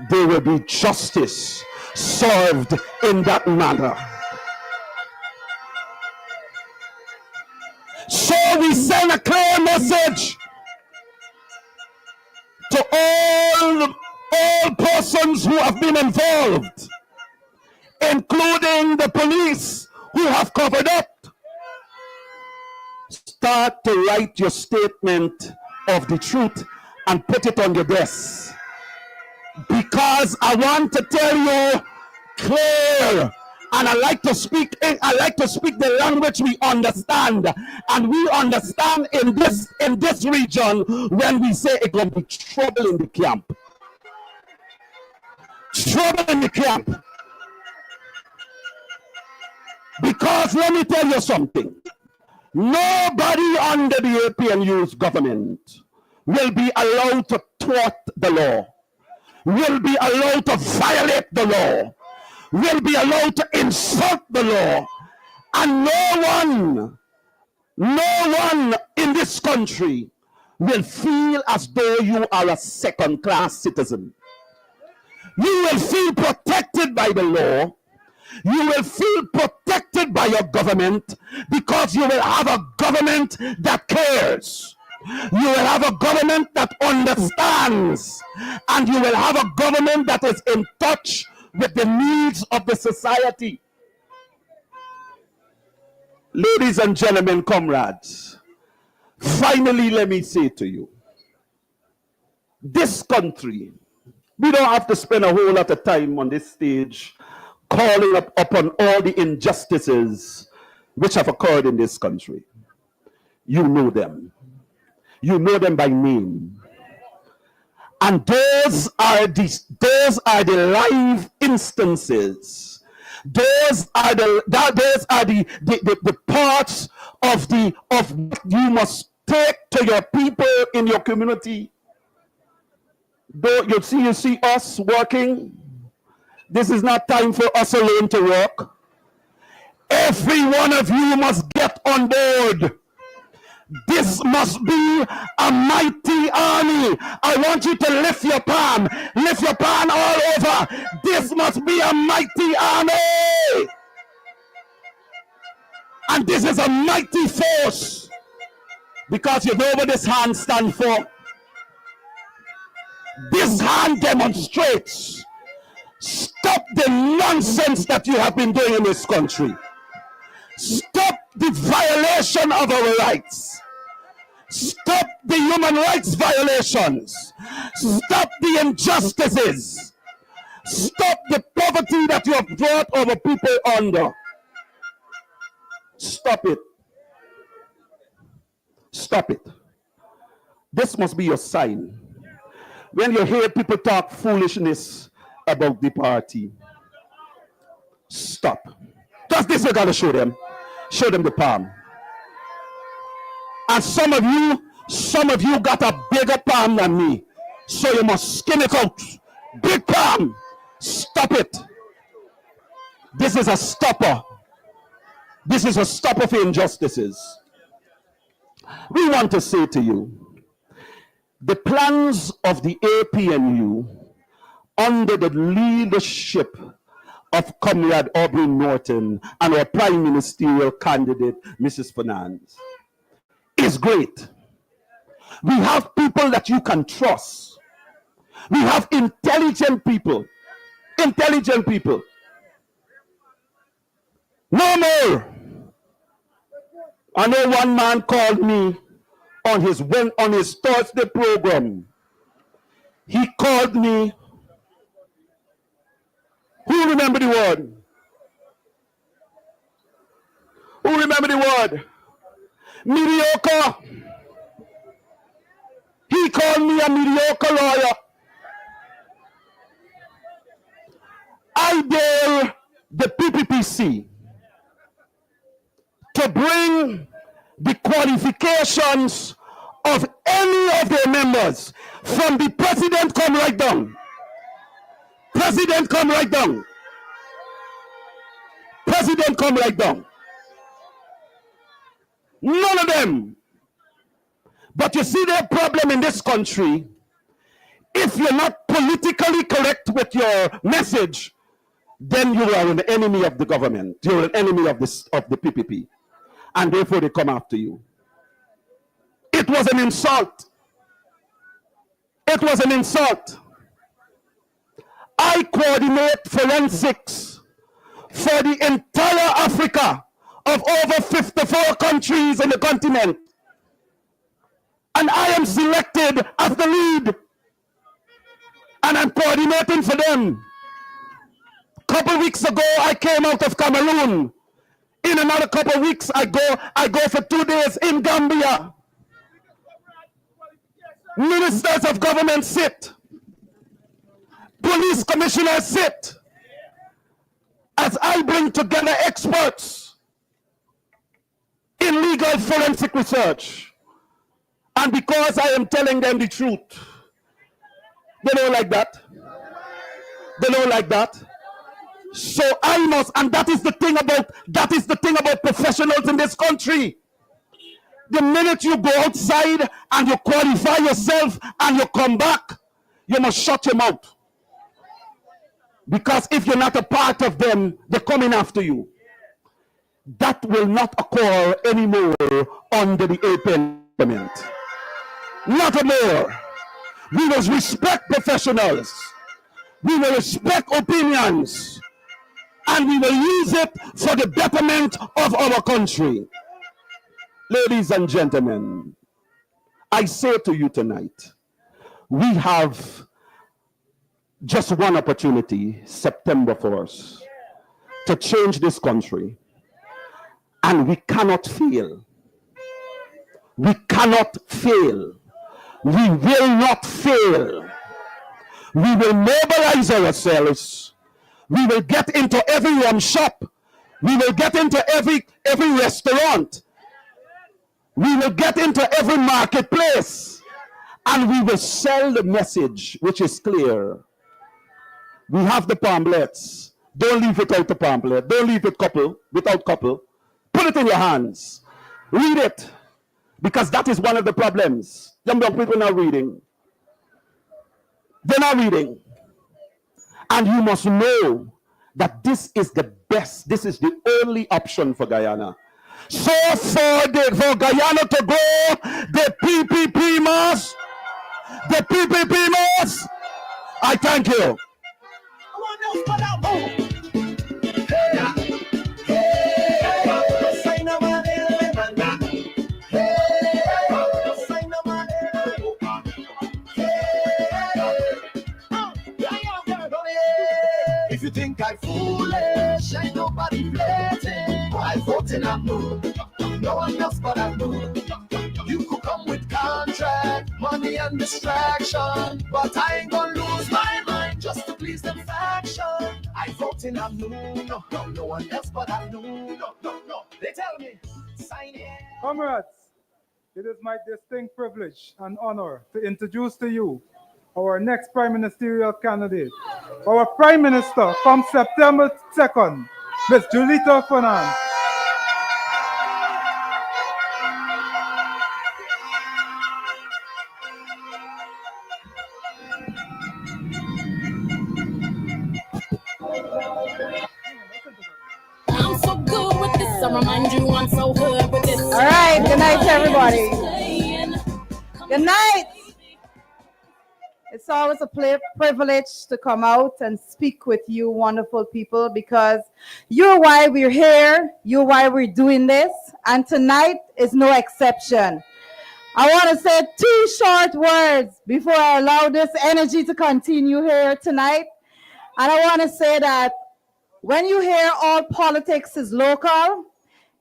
there will be justice served in that manner. So we send a clear message to all persons who have been involved, including the police who have covered up. Start to write your statement of the truth and put it on your desk. Because I want to tell you clear, and I like to speak the language we understand, and we understand in this region when we say it's going to be trouble in the camp. Trouble in the camp. Because let me tell you something. Nobody under the APNU's government will be allowed to thwart the law, will be allowed to violate the law, will be allowed to insult the law. And no one in this country will feel as though you are a second-class citizen. You will feel protected by the law. You will feel protected by your government because you will have a government that cares. You will have a government that understands. And you will have a government that is in touch with the needs of the society. Ladies and gentlemen, comrades, finally let me say to you, this country, we don't have to spend a whole lot of time on this stage calling upon all the injustices which have occurred in this country. You know them. You know them by name. And those are the live instances. Those are the parts of what you must take to your people in your community. Though you see us working. This is not time for us alone to work. Every one of you must get on board. This must be a mighty army. I want you to lift your palm all over. This must be a mighty army. And this is a mighty force. Because you know what this hand stands for? This hand demonstrates. Stop the nonsense that you have been doing in this country. Stop the violation of our rights. Stop the human rights violations. Stop the injustices. Stop the poverty that you have brought our people under. Stop it. Stop it. This must be your sign. When you hear people talk foolishness about the party, stop. Just this, we gotta show them the palm. And some of you got a bigger palm than me, so you must skin it out. Big palm. Stop it. This is a stopper. This is a stopper for injustices. We want to say to you, the plans of the APNU under the leadership of Comrade Aubrey Norton and our Prime Ministerial candidate, Mrs. Fernandez, is great. We have people that you can trust. We have intelligent people. Intelligent people. No more. I know one man called me on his Thursday program. He called me. Who remember the word? Who remember the word? Mediocre. He called me a mediocre lawyer. I dare the PPPC to bring the qualifications of any of their members. From the president, come right down. President, come right down. President, come right down. None of them. But you see, their problem in this country If you're not politically correct with your message, then you are an enemy of the government. You're an enemy of the PPP. And therefore they come after you. It was an insult. It was an insult. I coordinate forensics for the entire Africa of over 54 countries in the continent. And I am selected as the lead. And I'm coordinating for them. A couple weeks ago, I came out of Cameroon. In another couple of weeks, I go for 2 days in Gambia. Ministers of government sit. Police commissioners sit. As I bring together experts in legal forensic research. And because I am telling them the truth, they don't like that. They don't like that. So I must, and that is the thing about professionals in this country. The minute you go outside and you qualify yourself and you come back, you must shut your mouth. Because if you're not a part of them, they're coming after you. That will not occur anymore under the APNU government. Not more. We will respect professionals. We will respect opinions. And we will use it for the betterment of our country. Ladies and gentlemen, I say to you tonight, we have just one opportunity, September 1st, to change this country. And we cannot fail. We cannot fail. We will not fail. We will mobilize ourselves. We will get into every one shop. We will get into every restaurant. We will get into every marketplace. And we will sell the message, which is clear. We have the pamphlets. Don't leave without the pamphlet. Don't leave it without couple. Put it in your hands. Read it. Because that is one of the problems. Young people are not reading. They're not reading. And you must know that this is the best, this is the only option for Guyana. So for Guyana to go, the PPP must, I thank you. If you think I'm foolish, ain't nobody flirting. Why voting APNU? No one else but APNU. You could come with contract, money and distraction, but I ain't gonna lose my mind just to please them faction. I vote in APNU, no one else but APNU. No. They tell me, sign it. Comrades, it is my distinct privilege and honor to introduce to you our next prime ministerial candidate, our prime minister from September 2nd, Ms. Julita Fernand. I'm so good with this, I remind you I'm so good with this. All right, good night to everybody. Good night. It's always a privilege to come out and speak with you wonderful people, because you're why we're here, you're why we're doing this, and tonight is no exception. I want to say 2 short words before I allow this energy to continue here tonight. And I want to say that when you hear all politics is local,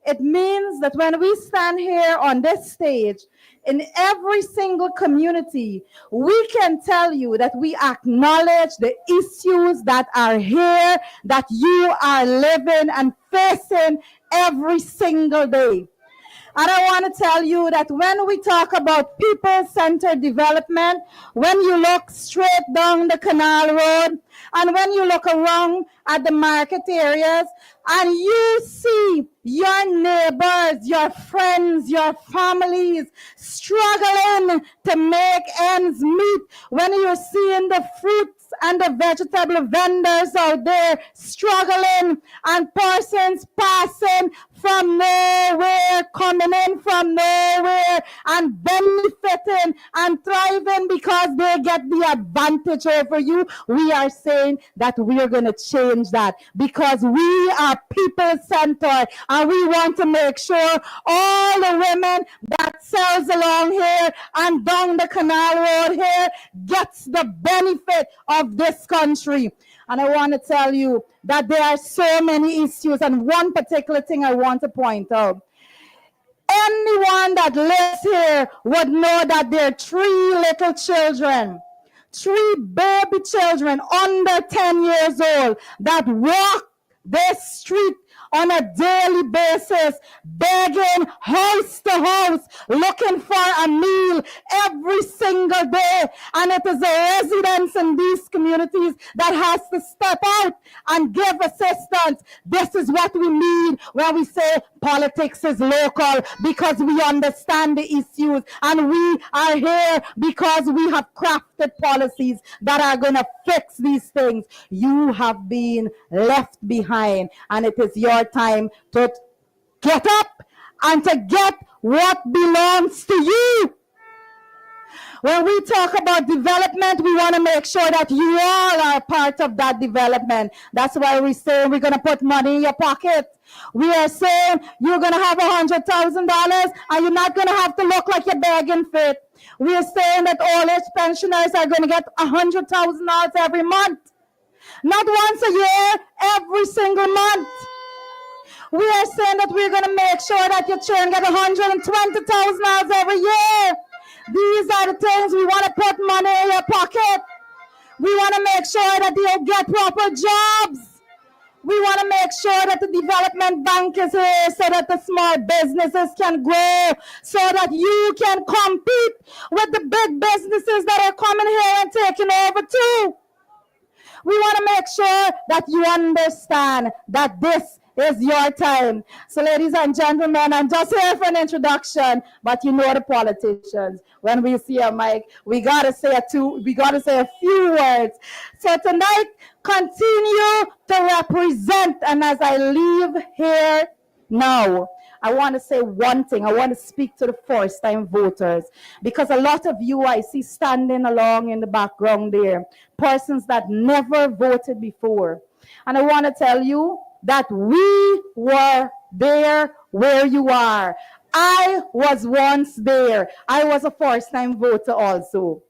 it means that when we stand here on this stage, in every single community, we can tell you that we acknowledge the issues that are here, that you are living and facing every single day. And I want to tell you that when we talk about people-centered development, when you look straight down the canal road, and when you look around at the market areas, and you see your neighbors, your friends, your families struggling to make ends meet, when you're seeing the fruits and the vegetable vendors out there struggling, and persons passing from nowhere, coming in from nowhere, and benefiting and thriving because they get the advantage over you, we are saying that we are going to change that, because we are people-centered, and we want to make sure all the women that sells along here and down the canal road here gets the benefit of this country. And I want to tell you that there are so many issues, and one particular thing I want to point out. Anyone that lives here would know that there are 3 little children, 3 baby children under 10 years old that walk this street on a daily basis, begging house to house, looking for a meal every single day. And it is the residents in these communities that has to step out and give assistance. This is what we mean when we say politics is local, because we understand the issues, and we are here because we have crafted policies that are going to fix these things. You have been left behind, and it is your time to get up and to get what belongs to you. When we talk about development, we want to make sure that you all are part of that development. That's why we say we're going to put money in your pocket. We are saying you're going to have $100,000 and you're not going to have to look like you're begging for it. We are saying that all age pensioners are going to get $100,000 every month. Not once a year, every single month. We are saying that we're going to make sure that your children get $120,000 every year. These are the things we want to put money in your pocket. We want to make sure that they'll get proper jobs. We want to make sure that the development bank is here so that the small businesses can grow, so that you can compete with the big businesses that are coming here and taking over too. We want to make sure that you understand that this is your time. So ladies and gentlemen, I'm just here for an introduction, but you know the politicians. When we see a mic, we gotta say a few words. So tonight, continue to represent. And as I leave here now, I want to say one thing. I want to speak to the first-time voters, because a lot of you I see standing along in the background there, persons that never voted before. And I want to tell you that we were there where you are. I was once there. I was a first-time voter also.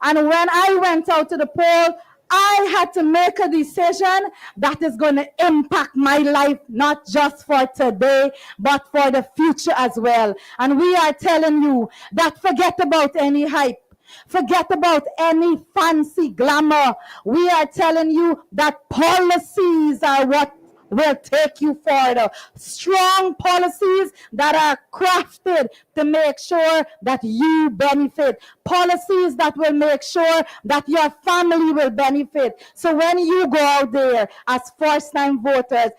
And when I went out to the poll, I had to make a decision that is going to impact my life, not just for today, but for the future as well. And we are telling you that forget about any hype. Forget about any fancy glamour. We are telling you that policies are what will take you further. Strong policies that are crafted to make sure that you benefit. Policies that will make sure that your family will benefit. So when you go out there as first-time voters,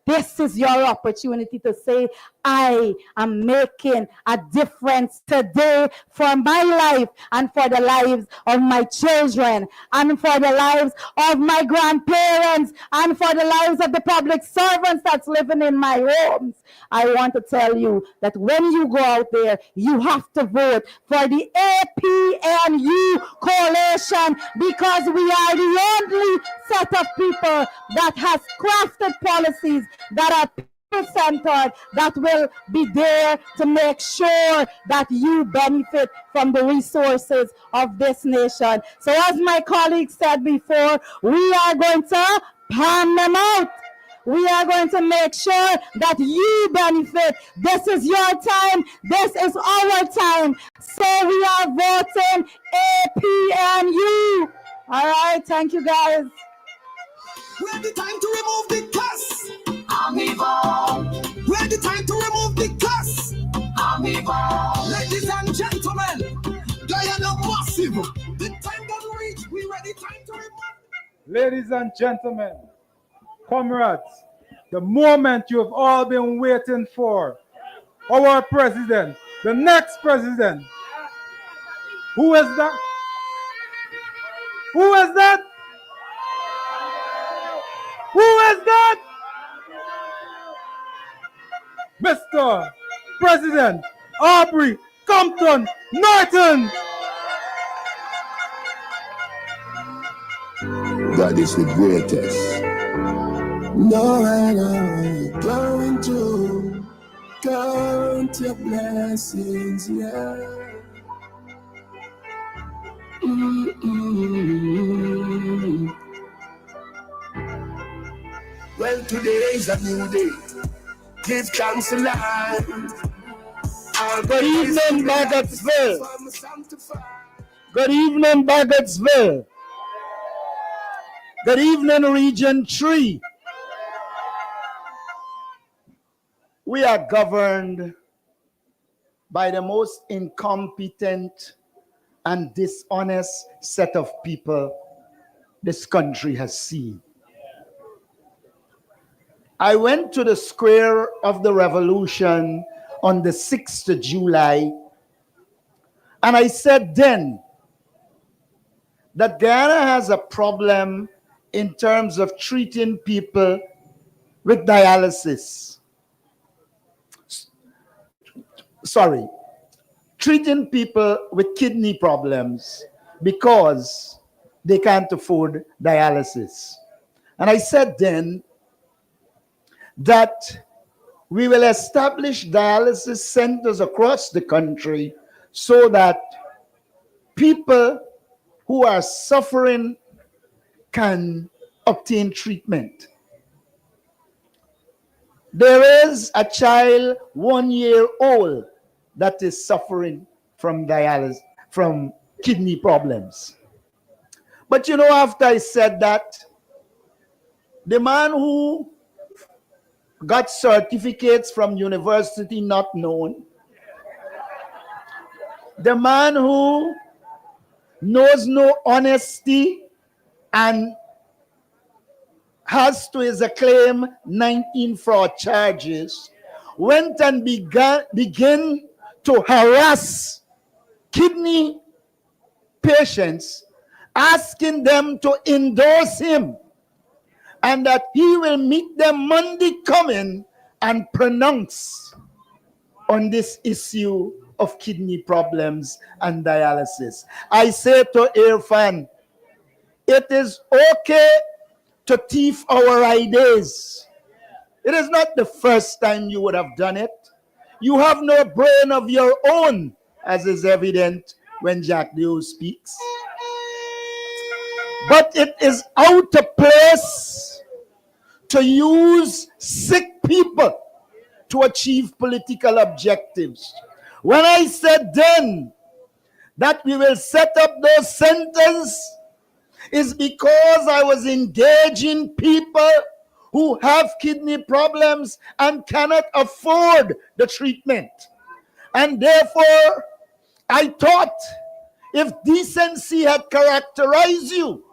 this is your opportunity to say, I am making a difference today for my life and for the lives of my children and for the lives of my grandparents and for the lives of the public servants that's living in my homes. I want to tell you that when you go out there, you have to vote for the APNU coalition, because we are the only set of people that has crafted policies that are centered, that will be there to make sure that you benefit from the resources of this nation. So as my colleague said before, we are going to pan them out. We are going to make sure that you benefit. This is your time. This is our time. So we are voting APNU. All right. Thank you, guys. We're the time to remove the cuss. We're the time to remove the cuss. Ladies and gentlemen, comrades, the moment you have all been waiting for, our president, the next president. Who is that? Who is that? Who is that? Mr. President Aubrey Compton Norton. God is the greatest. No, I know going to count your blessings, yeah. Well, today is a new day. Give thanks to life. Good evening, Bagotville. Good evening, Bagotville. Good evening, Region 3. We are governed by the most incompetent and dishonest set of people this country has seen. I went to the square of the revolution on the 6th of July, and I said then that Guyana has a problem in terms of treating people with dialysis. Treating people with kidney problems because they can't afford dialysis. And I said then that we will establish dialysis centers across the country so that people who are suffering can obtain treatment. There is a child 1 year old that is suffering from dialysis, from kidney problems. But you know, after I said that, the man who got certificates from university not known, the man who knows no honesty and has to his acclaim 19 fraud charges, went and began to harass kidney patients, asking them to endorse him and that he will meet them Monday coming and pronounce on this issue of kidney problems and dialysis. I say to Irfan, it is okay to thief our ideas. It is not the first time you would have done it. You have no brain of your own, as is evident when Jack Deo speaks. But it is out of place to use sick people to achieve political objectives. When I said then that we will set up those centers, is because I was engaging people who have kidney problems and cannot afford the treatment. And therefore, I thought if decency had characterized you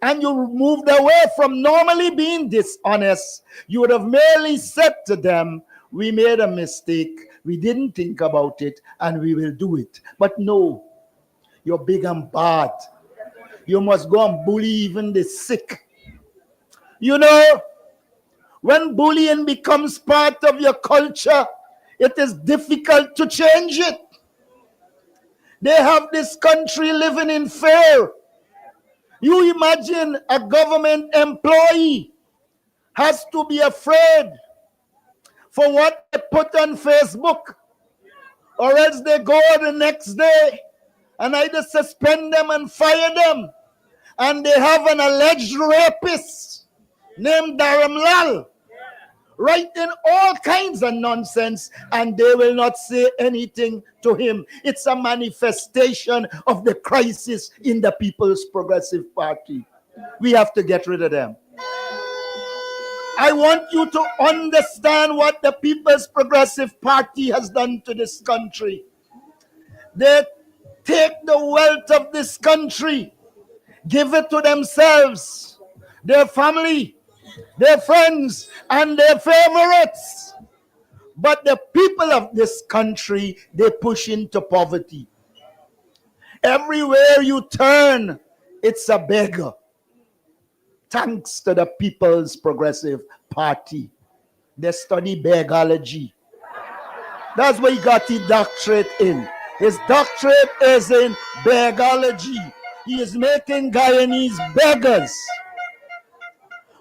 and you moved away from normally being dishonest, you would have merely said to them, we made a mistake, we didn't think about it, and we will do it. But no, you're big and bad. You must go and bully even the sick. You know, when bullying becomes part of your culture, it is difficult to change it. They have this country living in fear. You imagine a government employee has to be afraid for what they put on Facebook, or else they go the next day and either suspend them and fire them. And they have an alleged rapist named Dharam Lal writing all kinds of nonsense, and they will not say anything to him. It's a manifestation of the crisis in the People's Progressive Party. We have to get rid of them. I want you to understand what the People's Progressive Party has done to this country. They take the wealth of this country, give it to themselves, their family, their friends, and their favorites. But the people of this country, they push into poverty. Everywhere you turn, it's a beggar. Thanks to the People's Progressive Party. They study begology. That's what he got his doctorate in. His doctorate is in begology. He is making Guyanese beggars.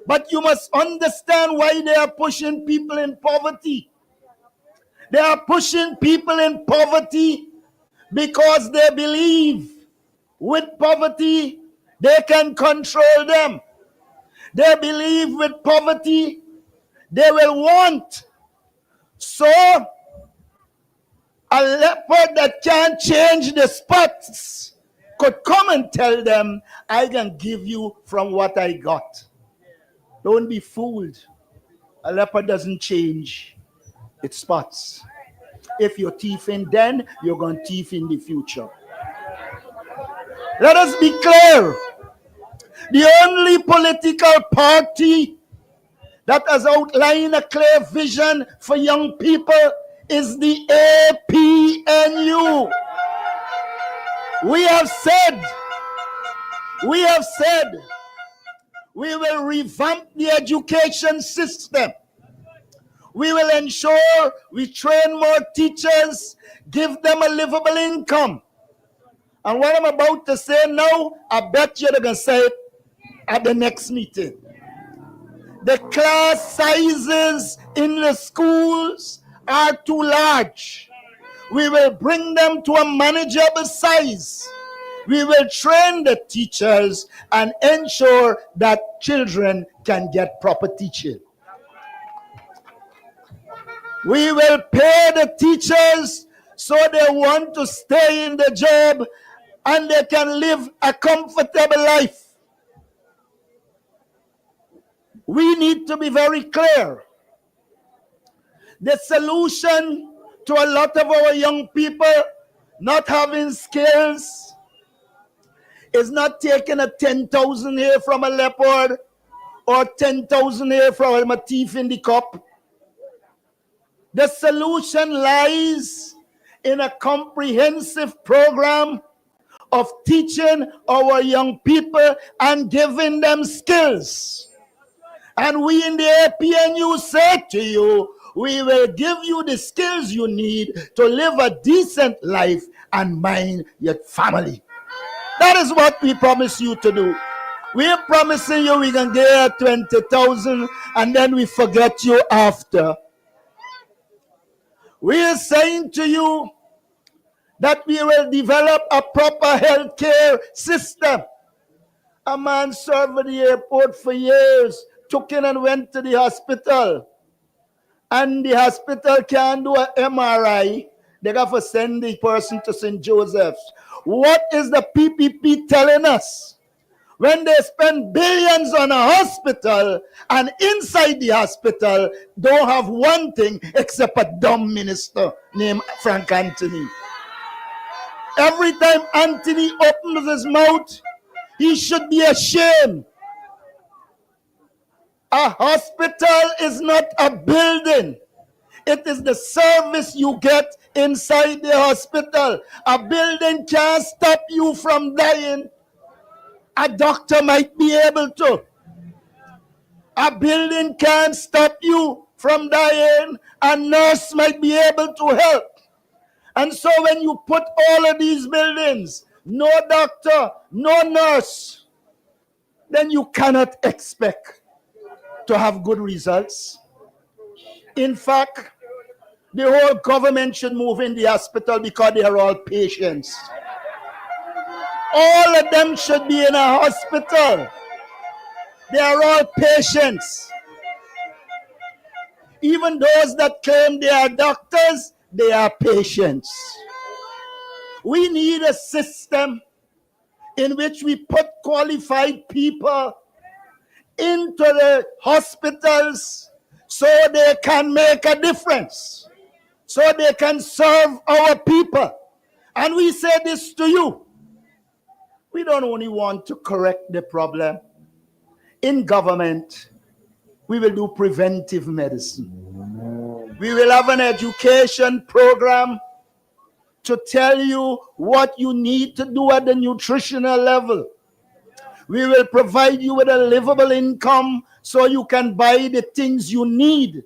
But you must understand why they are pushing people in poverty. They are pushing people in poverty because they believe with poverty they can control them. They believe with poverty they will want. So a leopard that can't change the spots could come and tell them, I can give you from what I got. Don't be fooled. A leopard doesn't change its spots. If you're thieving then, you're going to thief in the future. Let us be clear. The only political party that has outlined a clear vision for young people is the APNU. We have said, we will revamp the education system. We will ensure we train more teachers, give them a livable income. And what I'm about to say now, I bet you they're going to say it at the next meeting. The class sizes in the schools are too large. We will bring them to a manageable size. We will train the teachers and ensure that children can get proper teaching. We will pay the teachers so they want to stay in the job and they can live a comfortable life. We need to be very clear. The solution to a lot of our young people not having skills is not taking a 10,000 here from a leopard or 10,000 here from a thief in the cup. The solution lies in a comprehensive program of teaching our young people and giving them skills. And we in the APNU say to you, we will give you the skills you need to live a decent life and mind your family. That is what we promise you to do. We are promising you we can get 20,000 and then we forget you after. We are saying to you that we will develop a proper healthcare system. A man served at the airport for years, took in and went to the hospital. And the hospital can't do an MRI. They got to send the person to St. Joseph's. What is the PPP telling us? When they spend billions on a hospital and inside the hospital don't have one thing except a dumb minister named Frank Anthony. Every time Anthony opens his mouth, he should be ashamed. A hospital is not a building. It is the service you get inside the hospital. A building can't stop you from dying. A doctor might be able to. A building can't stop you from dying. A nurse might be able to help. And so when you put all of these buildings, no doctor, no nurse, then you cannot expect to have good results. In fact, the whole government should move in the hospital because they are all patients. All of them should be in a hospital. They are all patients. Even those that claim they are doctors, they are patients. We need a system in which we put qualified people into the hospitals so they can make a difference, so they can serve our people. And we say this to you. We don't only want to correct the problem. in government, we will do preventive medicine. We will have an education program to tell you what you need to do at the nutritional level. We will provide you with a livable income so you can buy the things you need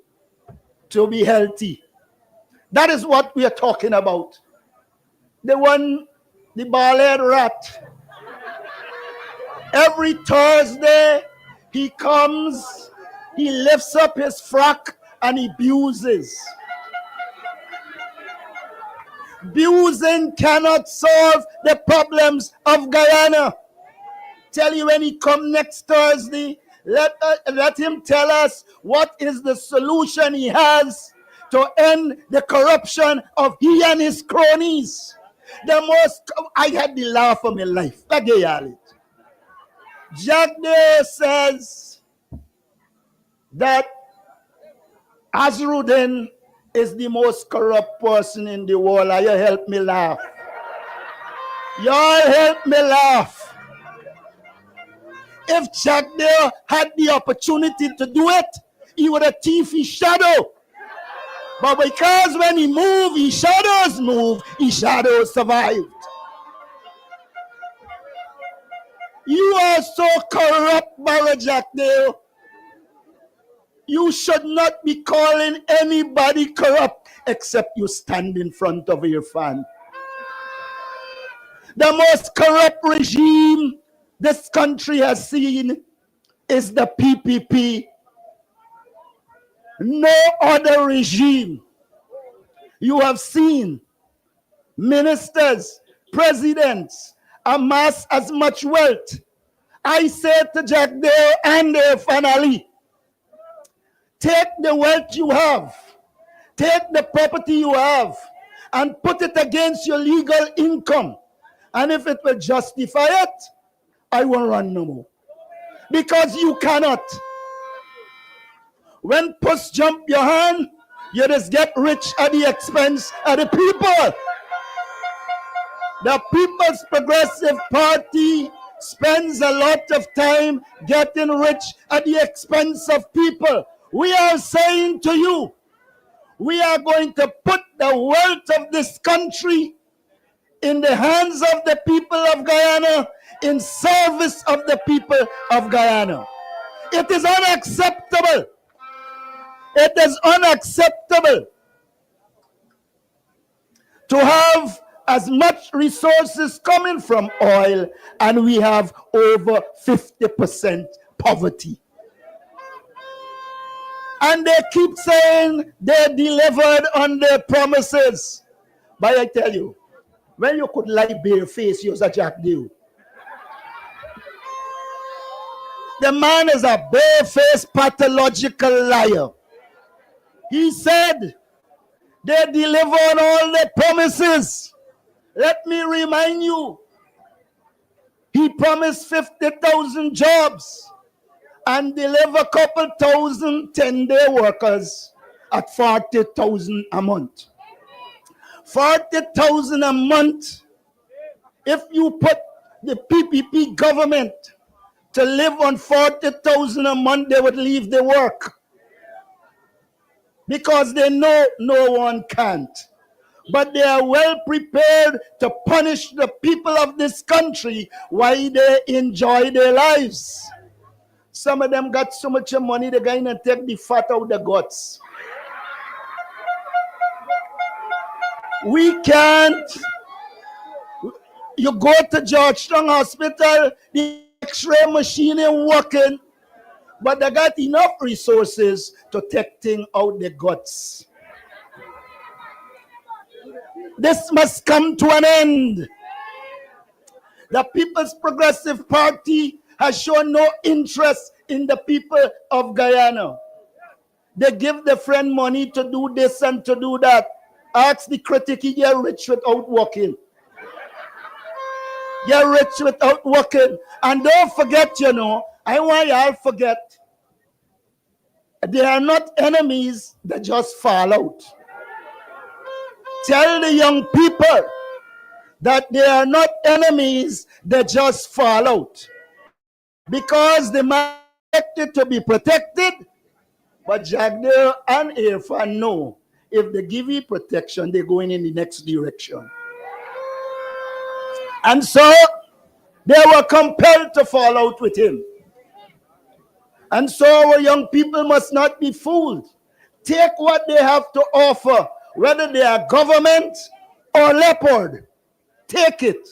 to be healthy. That is what we are talking about. The bald-head rat. Every Thursday, he comes, he lifts up his frock and he abuses. Abusing cannot solve the problems of Guyana. Tell you when he come next Thursday, let him tell us what is the solution he has to end the corruption of he and his cronies. I had the laugh of my life. Jack Day says that Azruddin is the most corrupt person in the world. You help me laugh. Y'all help me laugh. If Jack Day had the opportunity to do it, he would have thief his shadow. But because when he moved, his shadows survived. You are so corrupt, Barra Jack Day. You should not be calling anybody corrupt except you stand in front of your fan. The most corrupt regime this country has seen is the PPP. No other regime you have seen ministers, presidents amass as much wealth. I said to Jack Day and finally, take the wealth you have, take the property you have, and put it against your legal income. And if it will justify it, I won't run no more. Because you cannot. When puss jump your hand, you just get rich at the expense of the people. The People's Progressive Party spends a lot of time getting rich at the expense of people. We are saying to you, we are going to put the wealth of this country in the hands of the people of Guyana, in service of the people of Guyana. It is unacceptable. It is unacceptable to have as much resources coming from oil and we have over 50% poverty. And they keep saying they delivered on their promises. But I tell you, when you could lie bare face, you're a Jack Dew. The man is a bare-faced pathological liar. He said they deliver on all their promises. Let me remind you, he promised 50,000 jobs and deliver a couple thousand 10-day workers at 40,000 a month. 40,000 a month. If you put the PPP government to live on 40,000 a month, they would leave the work. Because they know no one can't. But they are well prepared to punish the people of this country while they enjoy their lives. Some of them got so much money, they're going to take the fat out the guts. We can't. You go to Georgetown Hospital, the X-ray machine is working, but they got enough resources to take things out the guts. This must come to an end. The People's Progressive Party has shown no interest in the people of Guyana. They give their friend money to do this and to do that. Ask the critic, he get rich without working. Get rich without working. And don't forget, I want y'all forget, they are not enemies that just fall out. Tell the young people that they are not enemies that just fall out. Because the man expected to be protected, but Jagdale and Irfan know if they give you protection, they're going in the next direction. And so they were compelled to fall out with him. And so our young people must not be fooled. Take what they have to offer, whether they are government or leopard. Take it.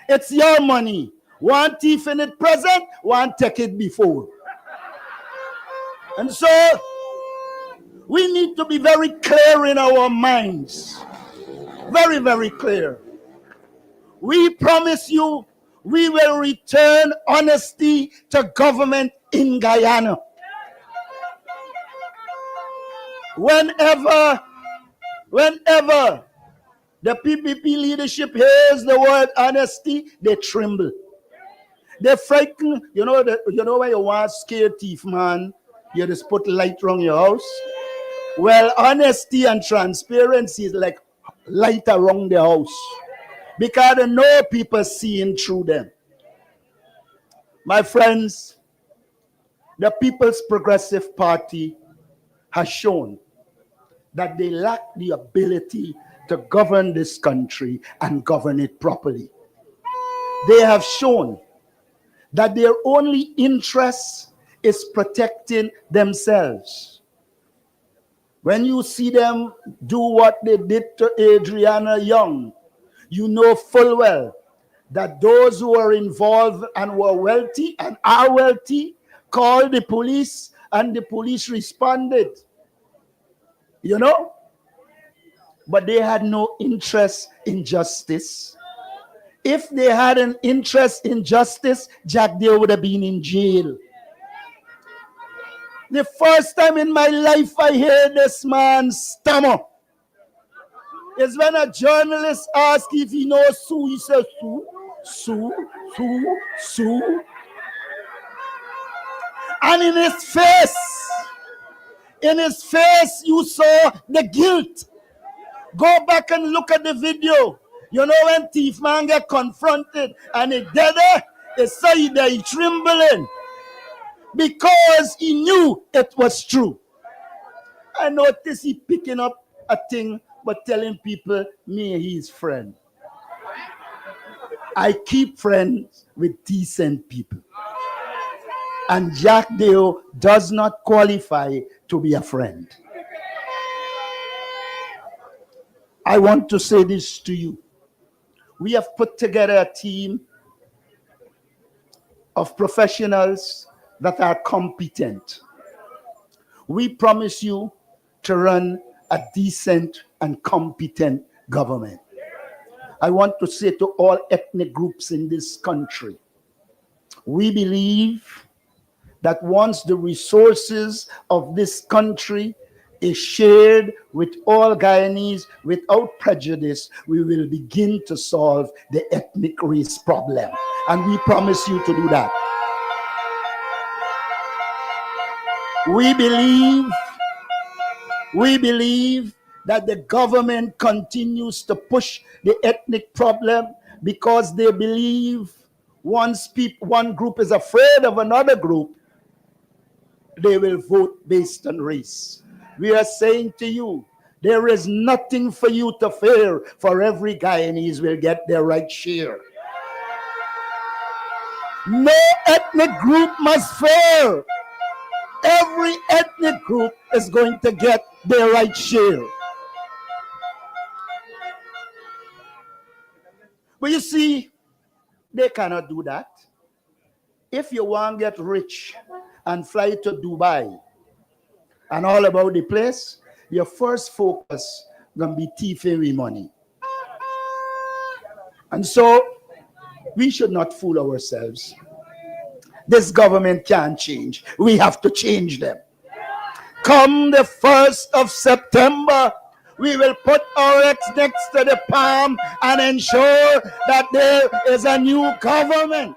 It's your money. One thief in it present, one take it before. And so we need to be very clear in our minds. Very, very clear. We promise you we will return honesty to government in Guyana. Whenever the PPP leadership hears the word honesty, they tremble. They frighten. You know when you want to scare thief, man, you just put light around your house. Well, honesty and transparency is like light around the house, because they know people seeing through them. My friends, the People's Progressive Party has shown that they lack the ability to govern this country and govern it properly. They have shown that their only interest is protecting themselves. When you see them do what they did to Adriana Young, you know full well that those who are involved and were wealthy and are wealthy called the police, and the police responded. You know? But they had no interest in justice. If they had an interest in justice, Jack Day would have been in jail. The first time in my life I heard this man stammer is when a journalist asked if he knows Sue. He said, Sue. And in his face, you saw the guilt. Go back and look at the video. You know when thief man get confronted and he dead there, they say that he trembling because he knew it was true. I noticed he picking up a thing but telling people me and his friend. I keep friends with decent people. And Jack Deo does not qualify to be a friend. I want to say this to you. We have put together a team of professionals that are competent. We promise you to run a decent and competent government. I want to say to all ethnic groups in this country, we believe that once the resources of this country is shared with all Guyanese without prejudice, we will begin to solve the ethnic race problem. And we promise you to do that. We believe that the government continues to push the ethnic problem because they believe once one group is afraid of another group, they will vote based on race. We are saying to you, there is nothing for you to fear, for every Guyanese will get their right share. No ethnic group must fear. Every ethnic group is going to get their right share. But you see, they cannot do that. If you want to get rich and fly to Dubai and all about the place, your first focus gonna be thieving money. And so we should not fool ourselves. This government can't change. We have to change them. Come the 1st of September, we will put our X next to the palm and ensure that there is a new government.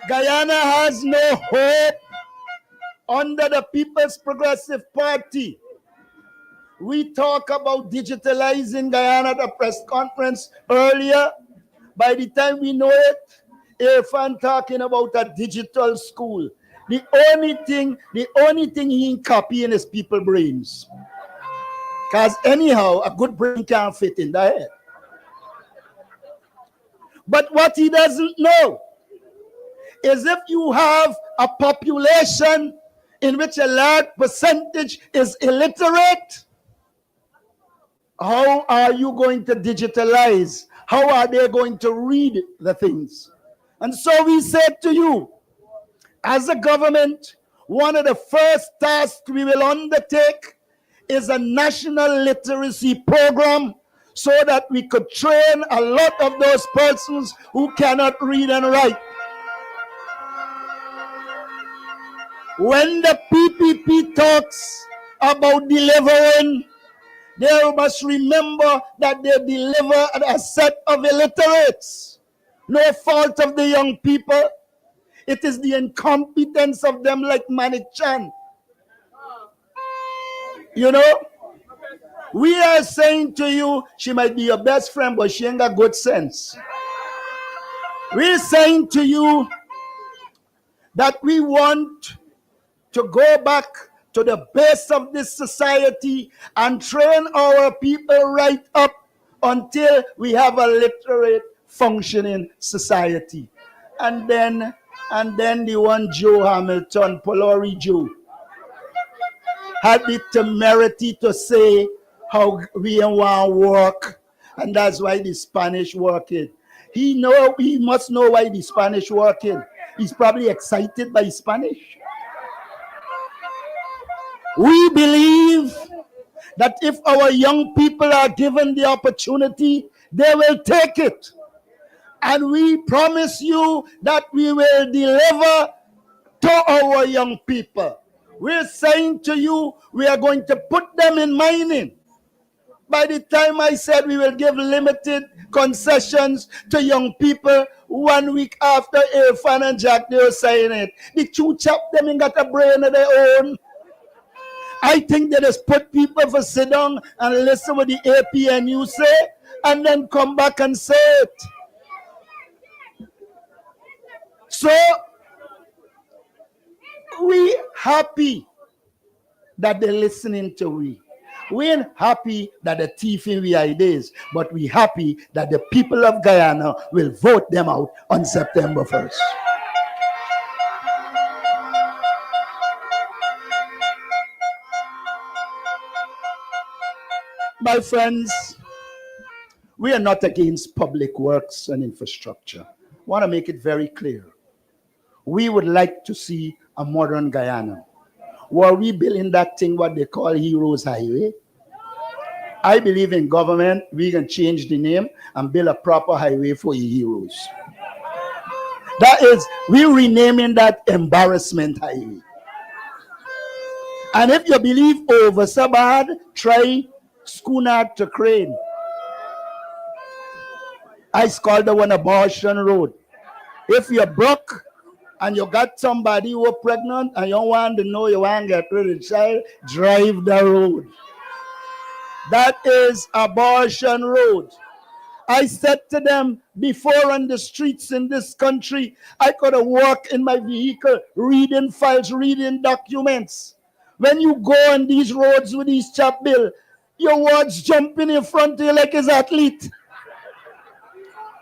Guyana has no hope under the People's Progressive Party. We talk about digitalizing Guyana at a press conference earlier. By the time we know it, Irfan talking about a digital school. The only thing he ain't copying is people's brains. Because anyhow, a good brain can't fit in the head. But what he doesn't know is if you have a population in which a large percentage is illiterate, how are you going to digitalize? How are they going to read the things? And so we said to you, as a government, one of the first tasks we will undertake is a national literacy program so that we could train a lot of those persons who cannot read and write. When the PPP talks about delivering, they must remember that they deliver a set of illiterates. No fault of the young people. It is the incompetence of them like Manik Chan. You know, we are saying to you, she might be your best friend, but she ain't got good sense. We're saying to you that we want to go back to the base of this society and train our people right up until we have a literate functioning society. And then the one Joe Hamilton, Polari Joe, had the temerity to say how we don't want to work, and that's why the Spanish working. He must know why the Spanish working. He's probably excited by Spanish. We believe that if our young people are given the opportunity, they will take it. And we promise you that we will deliver to our young people. We're saying to you, we are going to put them in mining. By the time I said we will give limited concessions to young people, 1 week after Irfan and Jack, they were saying it. The two chap them ain't got a brain of their own. I think they just put people for sit down and listen what the APNU say, and then come back and say it. So, we happy that they're listening to we. We ain't happy that the thief in we ideas, but we happy that the people of Guyana will vote them out on September 1st. My friends, we are not against public works and infrastructure. I want to make it very clear. We would like to see a modern Guyana. Were we building that thing what they call Heroes Highway? I believe in government, we can change the name and build a proper highway for heroes. That is, we're renaming that Embarrassment Highway. And if you believe over so bad, try Schooner to Crane. I call the one Abortion Road. If you're broke and you got somebody who are pregnant and you want to know you want to get rid of the child, drive the road. That is Abortion Road. I said to them before on the streets in this country, I could have walked in my vehicle reading files, reading documents. When you go on these roads with these chap bill, your words jumping in front of you like his athlete.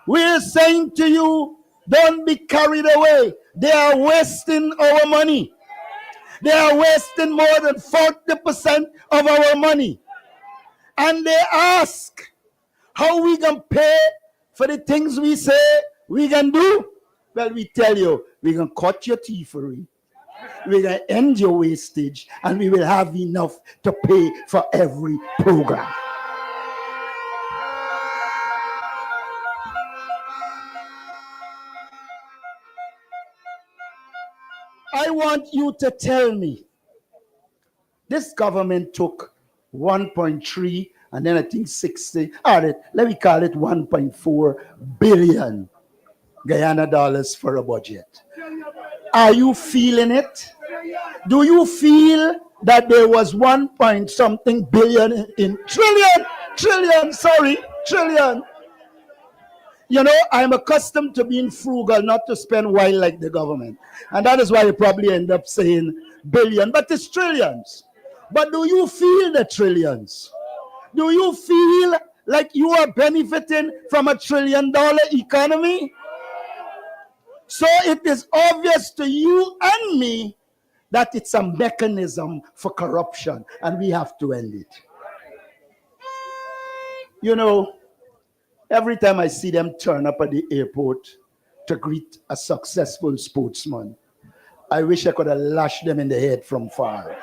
We're saying to you, don't be carried away. They are wasting our money. They are wasting more than 40% of our money. And they ask how we can pay for the things we say we can do. Well, we tell you, we can cut your thievery. We can end your wastage, and we will have enough to pay for every program. I want you to tell me, this government took 1.3 and then I think 60, all right, let me call it 1.4 billion Guyana dollars for a budget. Are you feeling it? Do you feel that there was 1 point something billion in trillion? you know, I'm accustomed to being frugal, not to spend wild like the government. And that is why you probably end up saying billion, but it's trillions. But do you feel the trillions? Do you feel like you are benefiting from a $1 trillion economy? So it is obvious to you and me that it's a mechanism for corruption, and we have to end it. You know, every time I see them turn up at the airport to greet a successful sportsman, I wish I could have lashed them in the head from far.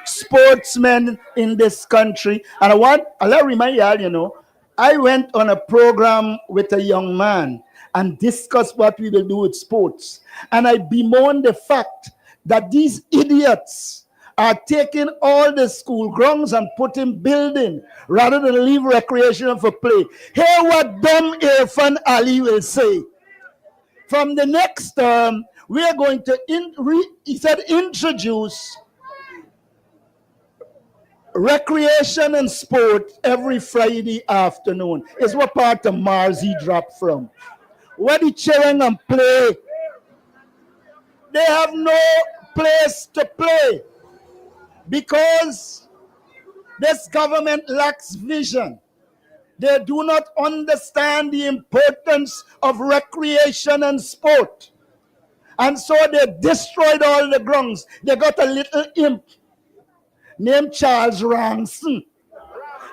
Sportsmen in this country, and I'll remind y'all, you know, I went on a program with a young man and discussed what we will do with sports. And I bemoan the fact that these idiots are taking all the school grounds and putting building rather than leave recreation for play. Hear what dumb Irfan Ali will say. From the next term, we are going to, introduce recreation and sport every Friday afternoon. Is what part of Mars he dropped from. Where the children and play, they have no place to play because this government lacks vision. They do not understand the importance of recreation and sport. And so they destroyed all the grounds. They got a little imp named Charles Ranson.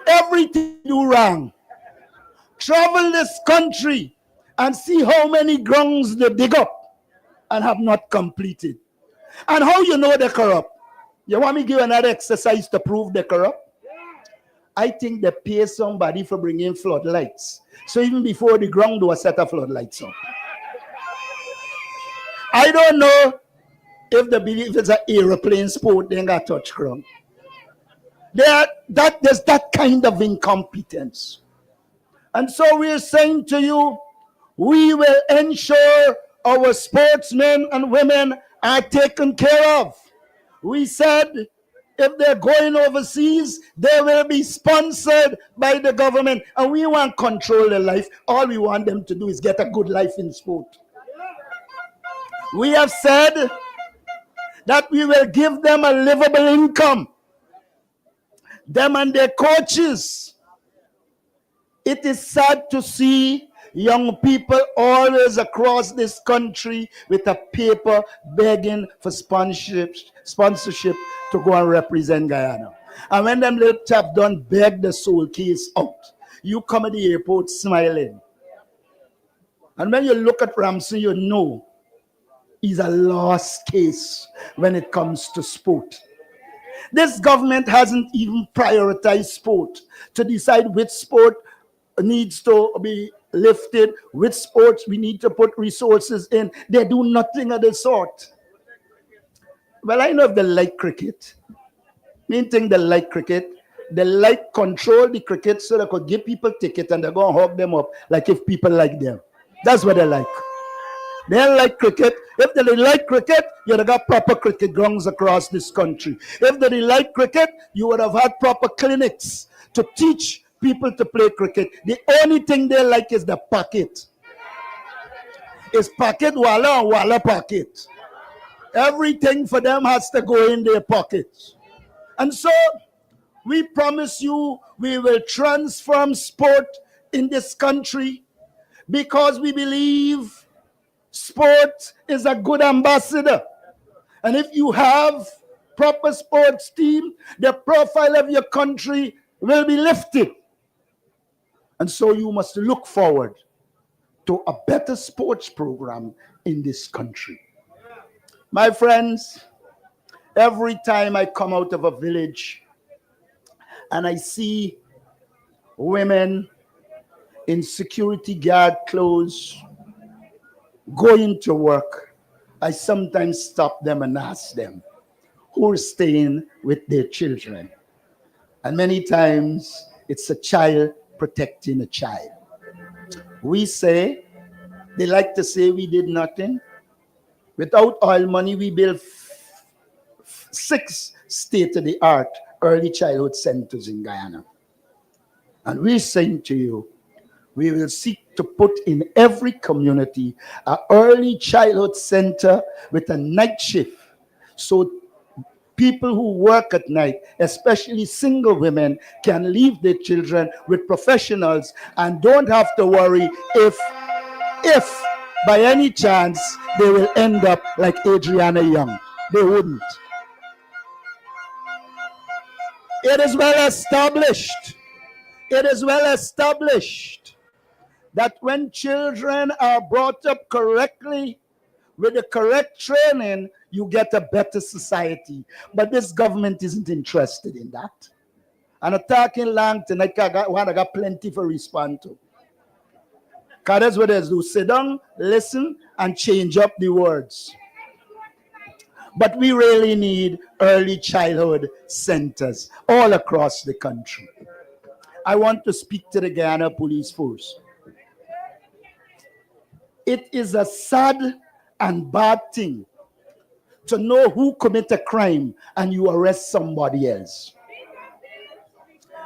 Everything do wrong. Travel this country and see how many grounds they dig up and have not completed. And how you know they're corrupt? You want me to give another exercise to prove they're corrupt? I think they pay somebody for bringing floodlights. So even before the ground was set of floodlights up. I don't know if they believe it's an aeroplane sport, they ain't got touch ground. There's that kind of incompetence. And so we're saying to you, we will ensure our sportsmen and women are taken care of. We said if they're going overseas, they will be sponsored by the government. And we want control their life. All we want them to do is get a good life in sport. We have said that we will give them a livable income. Them and their coaches. It is sad to see young people always across this country with a paper begging for sponsorship to go and represent Guyana. And when them little chap done beg the soul case out, you come at the airport smiling. And when you look at Ramsey, you know he's a lost case when it comes to sport. This government hasn't even prioritized sport to decide which sport needs to be lifted, which sports we need to put resources in. They do nothing of the sort. Well, I know if they like cricket. Main thing they like cricket. They like control the cricket so they could give people tickets and they're going to hog them up like if people like them. That's what they like. They don't like cricket. If they like cricket, you'd have got proper cricket grounds across this country. If they like cricket, you would have had proper clinics to teach people to play cricket. The only thing they like is the pocket. It's pocket walla and walla pocket. Everything for them has to go in their pockets. And so we promise you we will transform sport in this country because we believe sport is a good ambassador. And if you have proper sports team, the profile of your country will be lifted. And so you must look forward to a better sports program in this country. My friends, every time I come out of a village and I see women in security guard clothes going to work, I sometimes stop them and ask them who are staying with their children. And many times it's a child protecting a child. We say, they like to say we did nothing. Without oil money, we built 6 state-of-the-art early childhood centers in Guyana. And we're saying to you, We will seek to put in every community an early childhood center with a night shift, so people who work at night, especially single women, can leave their children with professionals and don't have to worry if by any chance they will end up like Adriana Young. They wouldn't. It is well established. It is well established that when children are brought up correctly with the correct training, you get a better society. But this government isn't interested in that. And attacking long tonight, I got plenty for respond to. Because that's what they do. Sit down, listen, and change up the words. But we really need early childhood centers all across the country. I want to speak to the Guyana Police Force. It is a sad and bad thing to know who commit a crime and you arrest somebody else.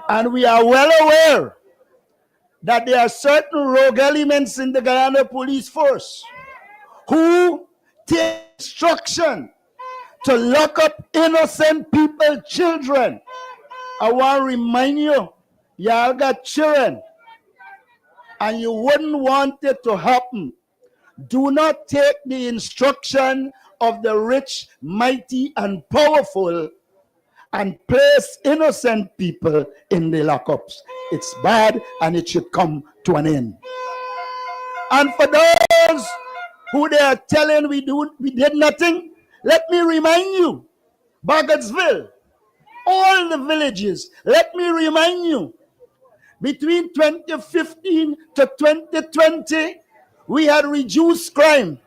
And we are well aware that there are certain rogue elements in the Guyana Police Force who take instruction to lock up innocent people, children. I want to remind you, y'all got children, and you wouldn't want it to happen. Do not take the instruction of the rich, mighty, and powerful and place innocent people in the lockups. It's bad, and it should come to an end. And for those who they are telling we did nothing, let me remind you, Bagotville, all the villages, let me remind you, between 2015 to 2020, we had reduced crime,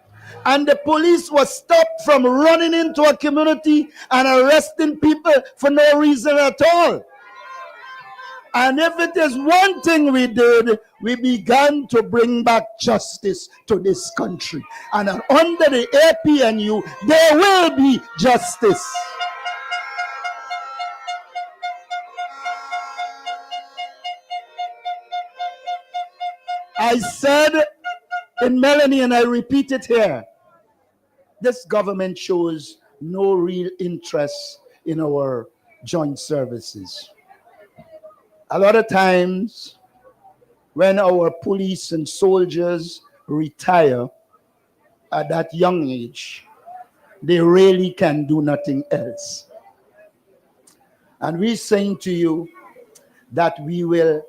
and the police was stopped from running into a community and arresting people for no reason at all. And if it is one thing we did, we began to bring back justice to this country. And under the APNU, there will be justice. I said in Melanie, and I repeat it here, this government shows no real interest in our joint services. A lot of times, when our police and soldiers retire at that young age, they really can do nothing else. And we're saying to you that we will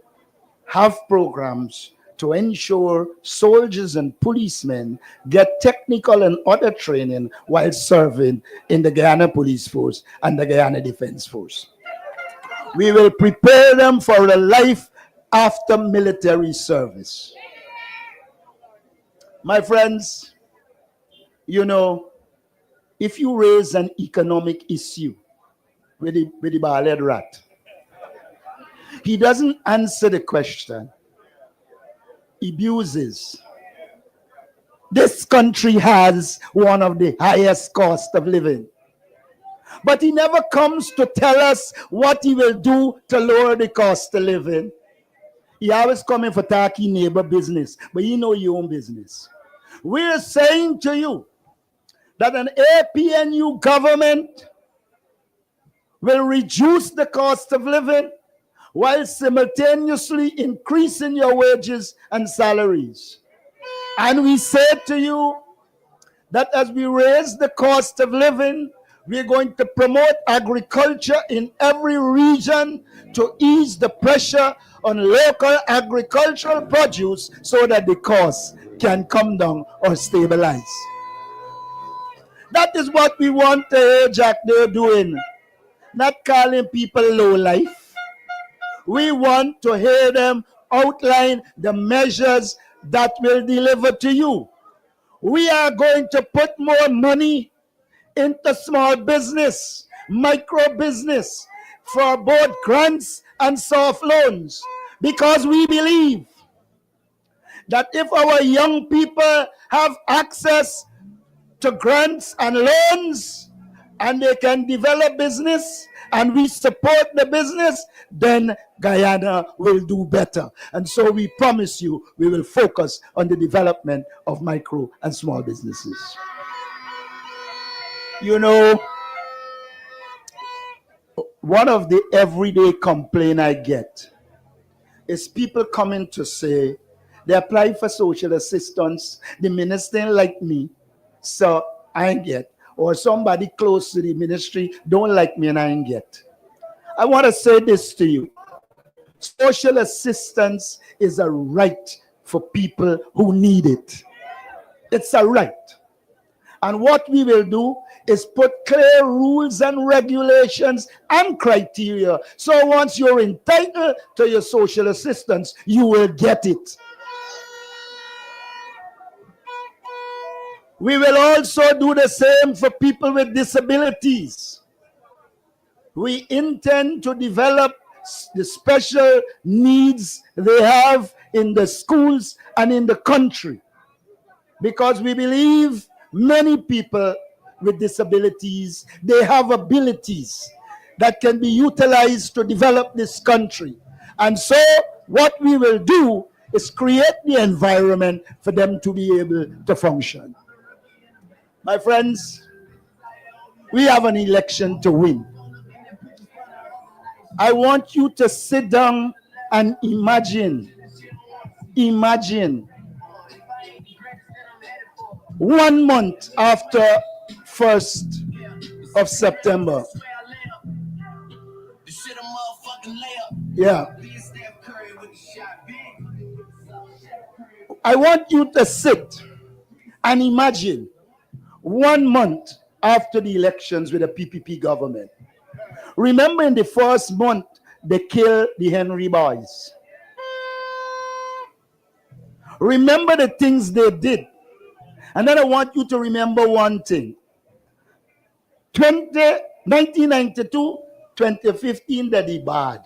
have programs to ensure soldiers and policemen get technical and other training while serving in the Guyana Police Force and the Guyana Defense Force. We will prepare them for a life after military service. My friends, you know, if you raise an economic issue with the bald rat, he doesn't answer the question. He abuses. This country has one of the highest cost of living. But he never comes to tell us what he will do to lower the cost of living. He always coming for talking neighbor business, but you know your own business. We're saying to you that an APNU government will reduce the cost of living while simultaneously increasing your wages and salaries. And we say to you that as we raise the cost of living, we're going to promote agriculture in every region to ease the pressure on local agricultural produce so that the cost can come down or stabilize. That is what we want to hear Jack there doing, not calling people low life. We want to hear them outline the measures that will deliver to you. We are going to put more money into small business, micro business, for both grants and soft loans, because we believe that if our young people have access to grants and loans and they can develop business and we support the business, then Guyana will do better. And so we promise you, we will focus on the development of micro and small businesses. You know, one of the everyday complaints I get is people coming to say they apply for social assistance, the minister ain't like me, so I ain't get. Or somebody close to the ministry don't like me and I ain't get. I want to say this to you. Social assistance is a right for people who need it. It's a right. And what we will do is put clear rules and regulations and criteria. So once you're entitled to your social assistance, you will get it. We will also do the same for people with disabilities. We intend to develop the special needs they have in the schools and in the country, because we believe many people with disabilities, they have abilities that can be utilized to develop this country. And so what we will do is create the environment for them to be able to function. My friends, we have an election to win. I want you to sit down and imagine 1 month after 1st of September. Yeah. I want you to sit and imagine 1 month after the elections with the PPP government. Remember, in the first month, they killed the Henry boys. Remember the things they did. And then I want you to remember one thing. 1992, 2015, they did bad.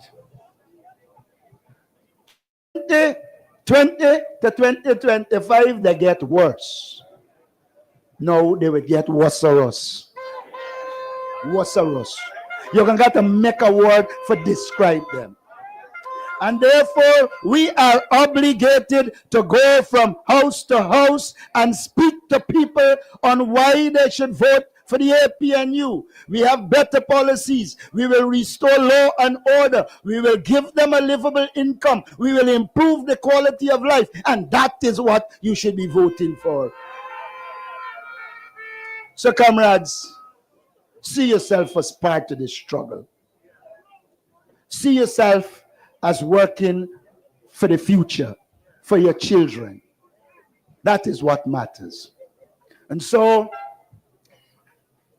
2020 to 2025, they get worse. No, they will get worse. You're going to have to make a word for describe them. And therefore, we are obligated to go from house to house and speak to people on why they should vote for the APNU. We have better policies. We will restore law and order. We will give them a livable income. We will improve the quality of life. And that is what you should be voting for. So, comrades, see yourself as part of this struggle. See yourself as working for the future, for your children. That is what matters. And so,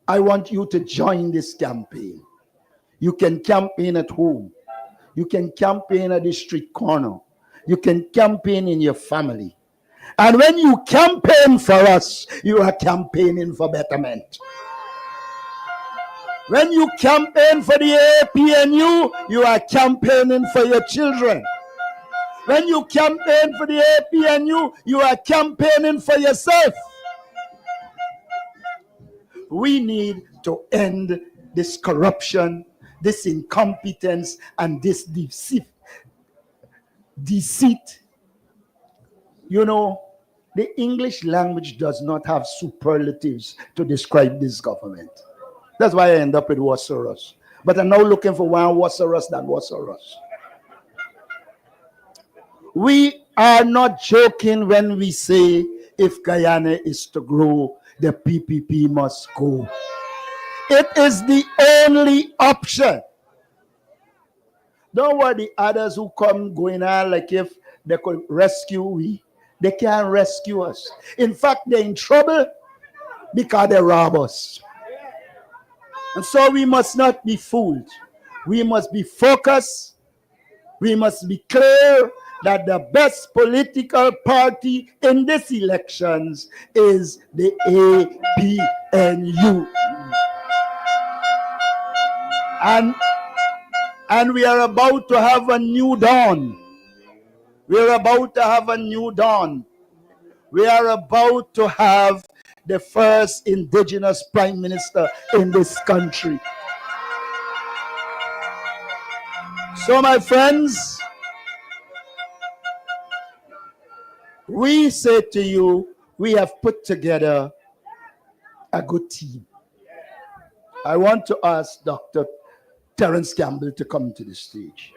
I want you to join this campaign. You can campaign at home. You can campaign at the street corner. You can campaign in your family. And when you campaign for us, you are campaigning for betterment. When you campaign for the APNU, you are campaigning for your children. When you campaign for the APNU, you are campaigning for yourself. We need to end this corruption, this incompetence, and this deceit. You know, the English language does not have superlatives to describe this government. That's why I end up with Wasaurus. But I'm now looking for one Wasaurus than Wasaurus. We are not joking when we say if Guyana is to grow, the PPP must go. It is the only option. Don't worry, the others who come going on like if they could rescue we. They can't rescue us. In fact, they're in trouble because they rob us. And so we must not be fooled. We must be focused. We must be clear that the best political party in these elections is the APNU. And we are about to have a new dawn. We are about to have a new dawn. We are about to have the first indigenous prime minister in this country. So, my friends, we say to you, we have put together a good team. I want to ask Dr. Terence Campbell to come to the stage.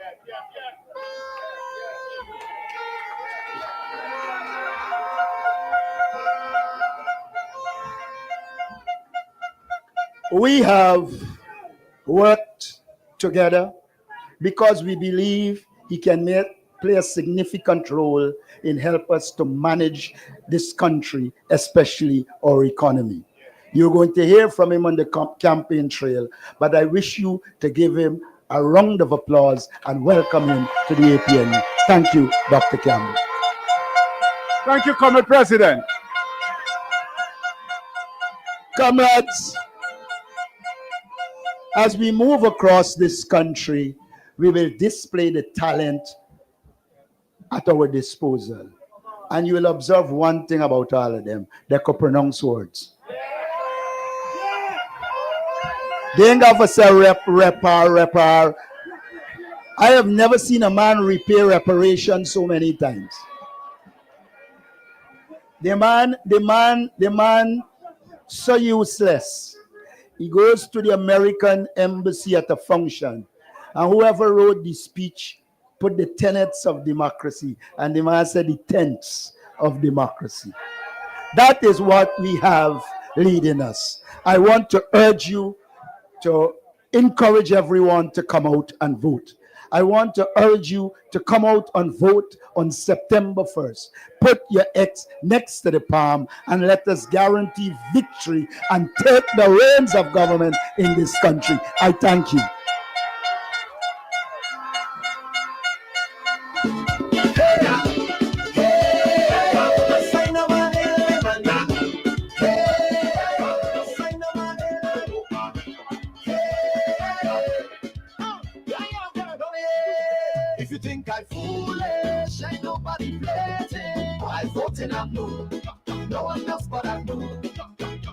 We have worked together because we believe he can play a significant role in help us to manage this country, especially our economy. You're going to hear from him on the campaign trail, but I wish you to give him a round of applause and welcome him to the APNU. Thank you, Dr. Campbell. Thank you, Comrade President. Comrades, as we move across this country, we will display the talent at our disposal. And you will observe one thing about all of them: they could pronounce words. They ain't got to say repair. I have never seen a man repair reparation so many times. The man, so useless. He goes to the American embassy at a function, and whoever wrote the speech put the tenets of democracy, and the man said the tenets of democracy. That is what we have leading us. I want to urge you to encourage everyone to come out and vote. I want to urge you to come out and vote on September 1st. Put your X next to the palm and let us guarantee victory and take the reins of government in this country. I thank you. If you think I'm foolish, ain't nobody playing. Why voting I'm new? No one else but I knew.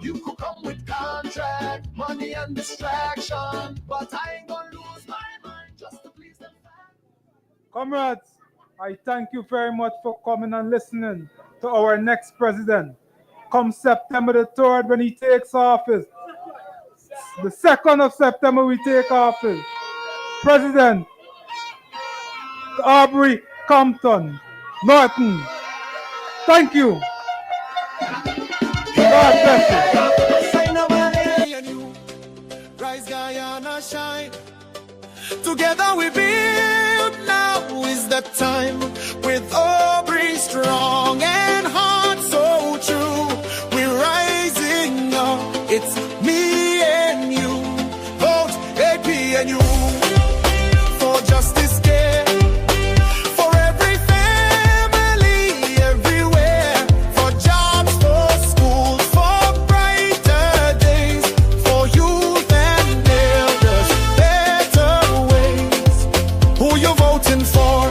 You could come with contract, money and distraction, but I ain't gonna lose my mind just to please them. Comrades, I thank you very much for coming and listening to our next president. Come September the 3rd when he takes office. The 2nd of September we take office. President Aubrey Compton Norton. Thank you. God bless you. Rise, Guyana, shine. Together we build. Now is the time. With Aubrey strong and heart so true. We're rising up. It's me and you. Vote APNU for justice. Who you voting for?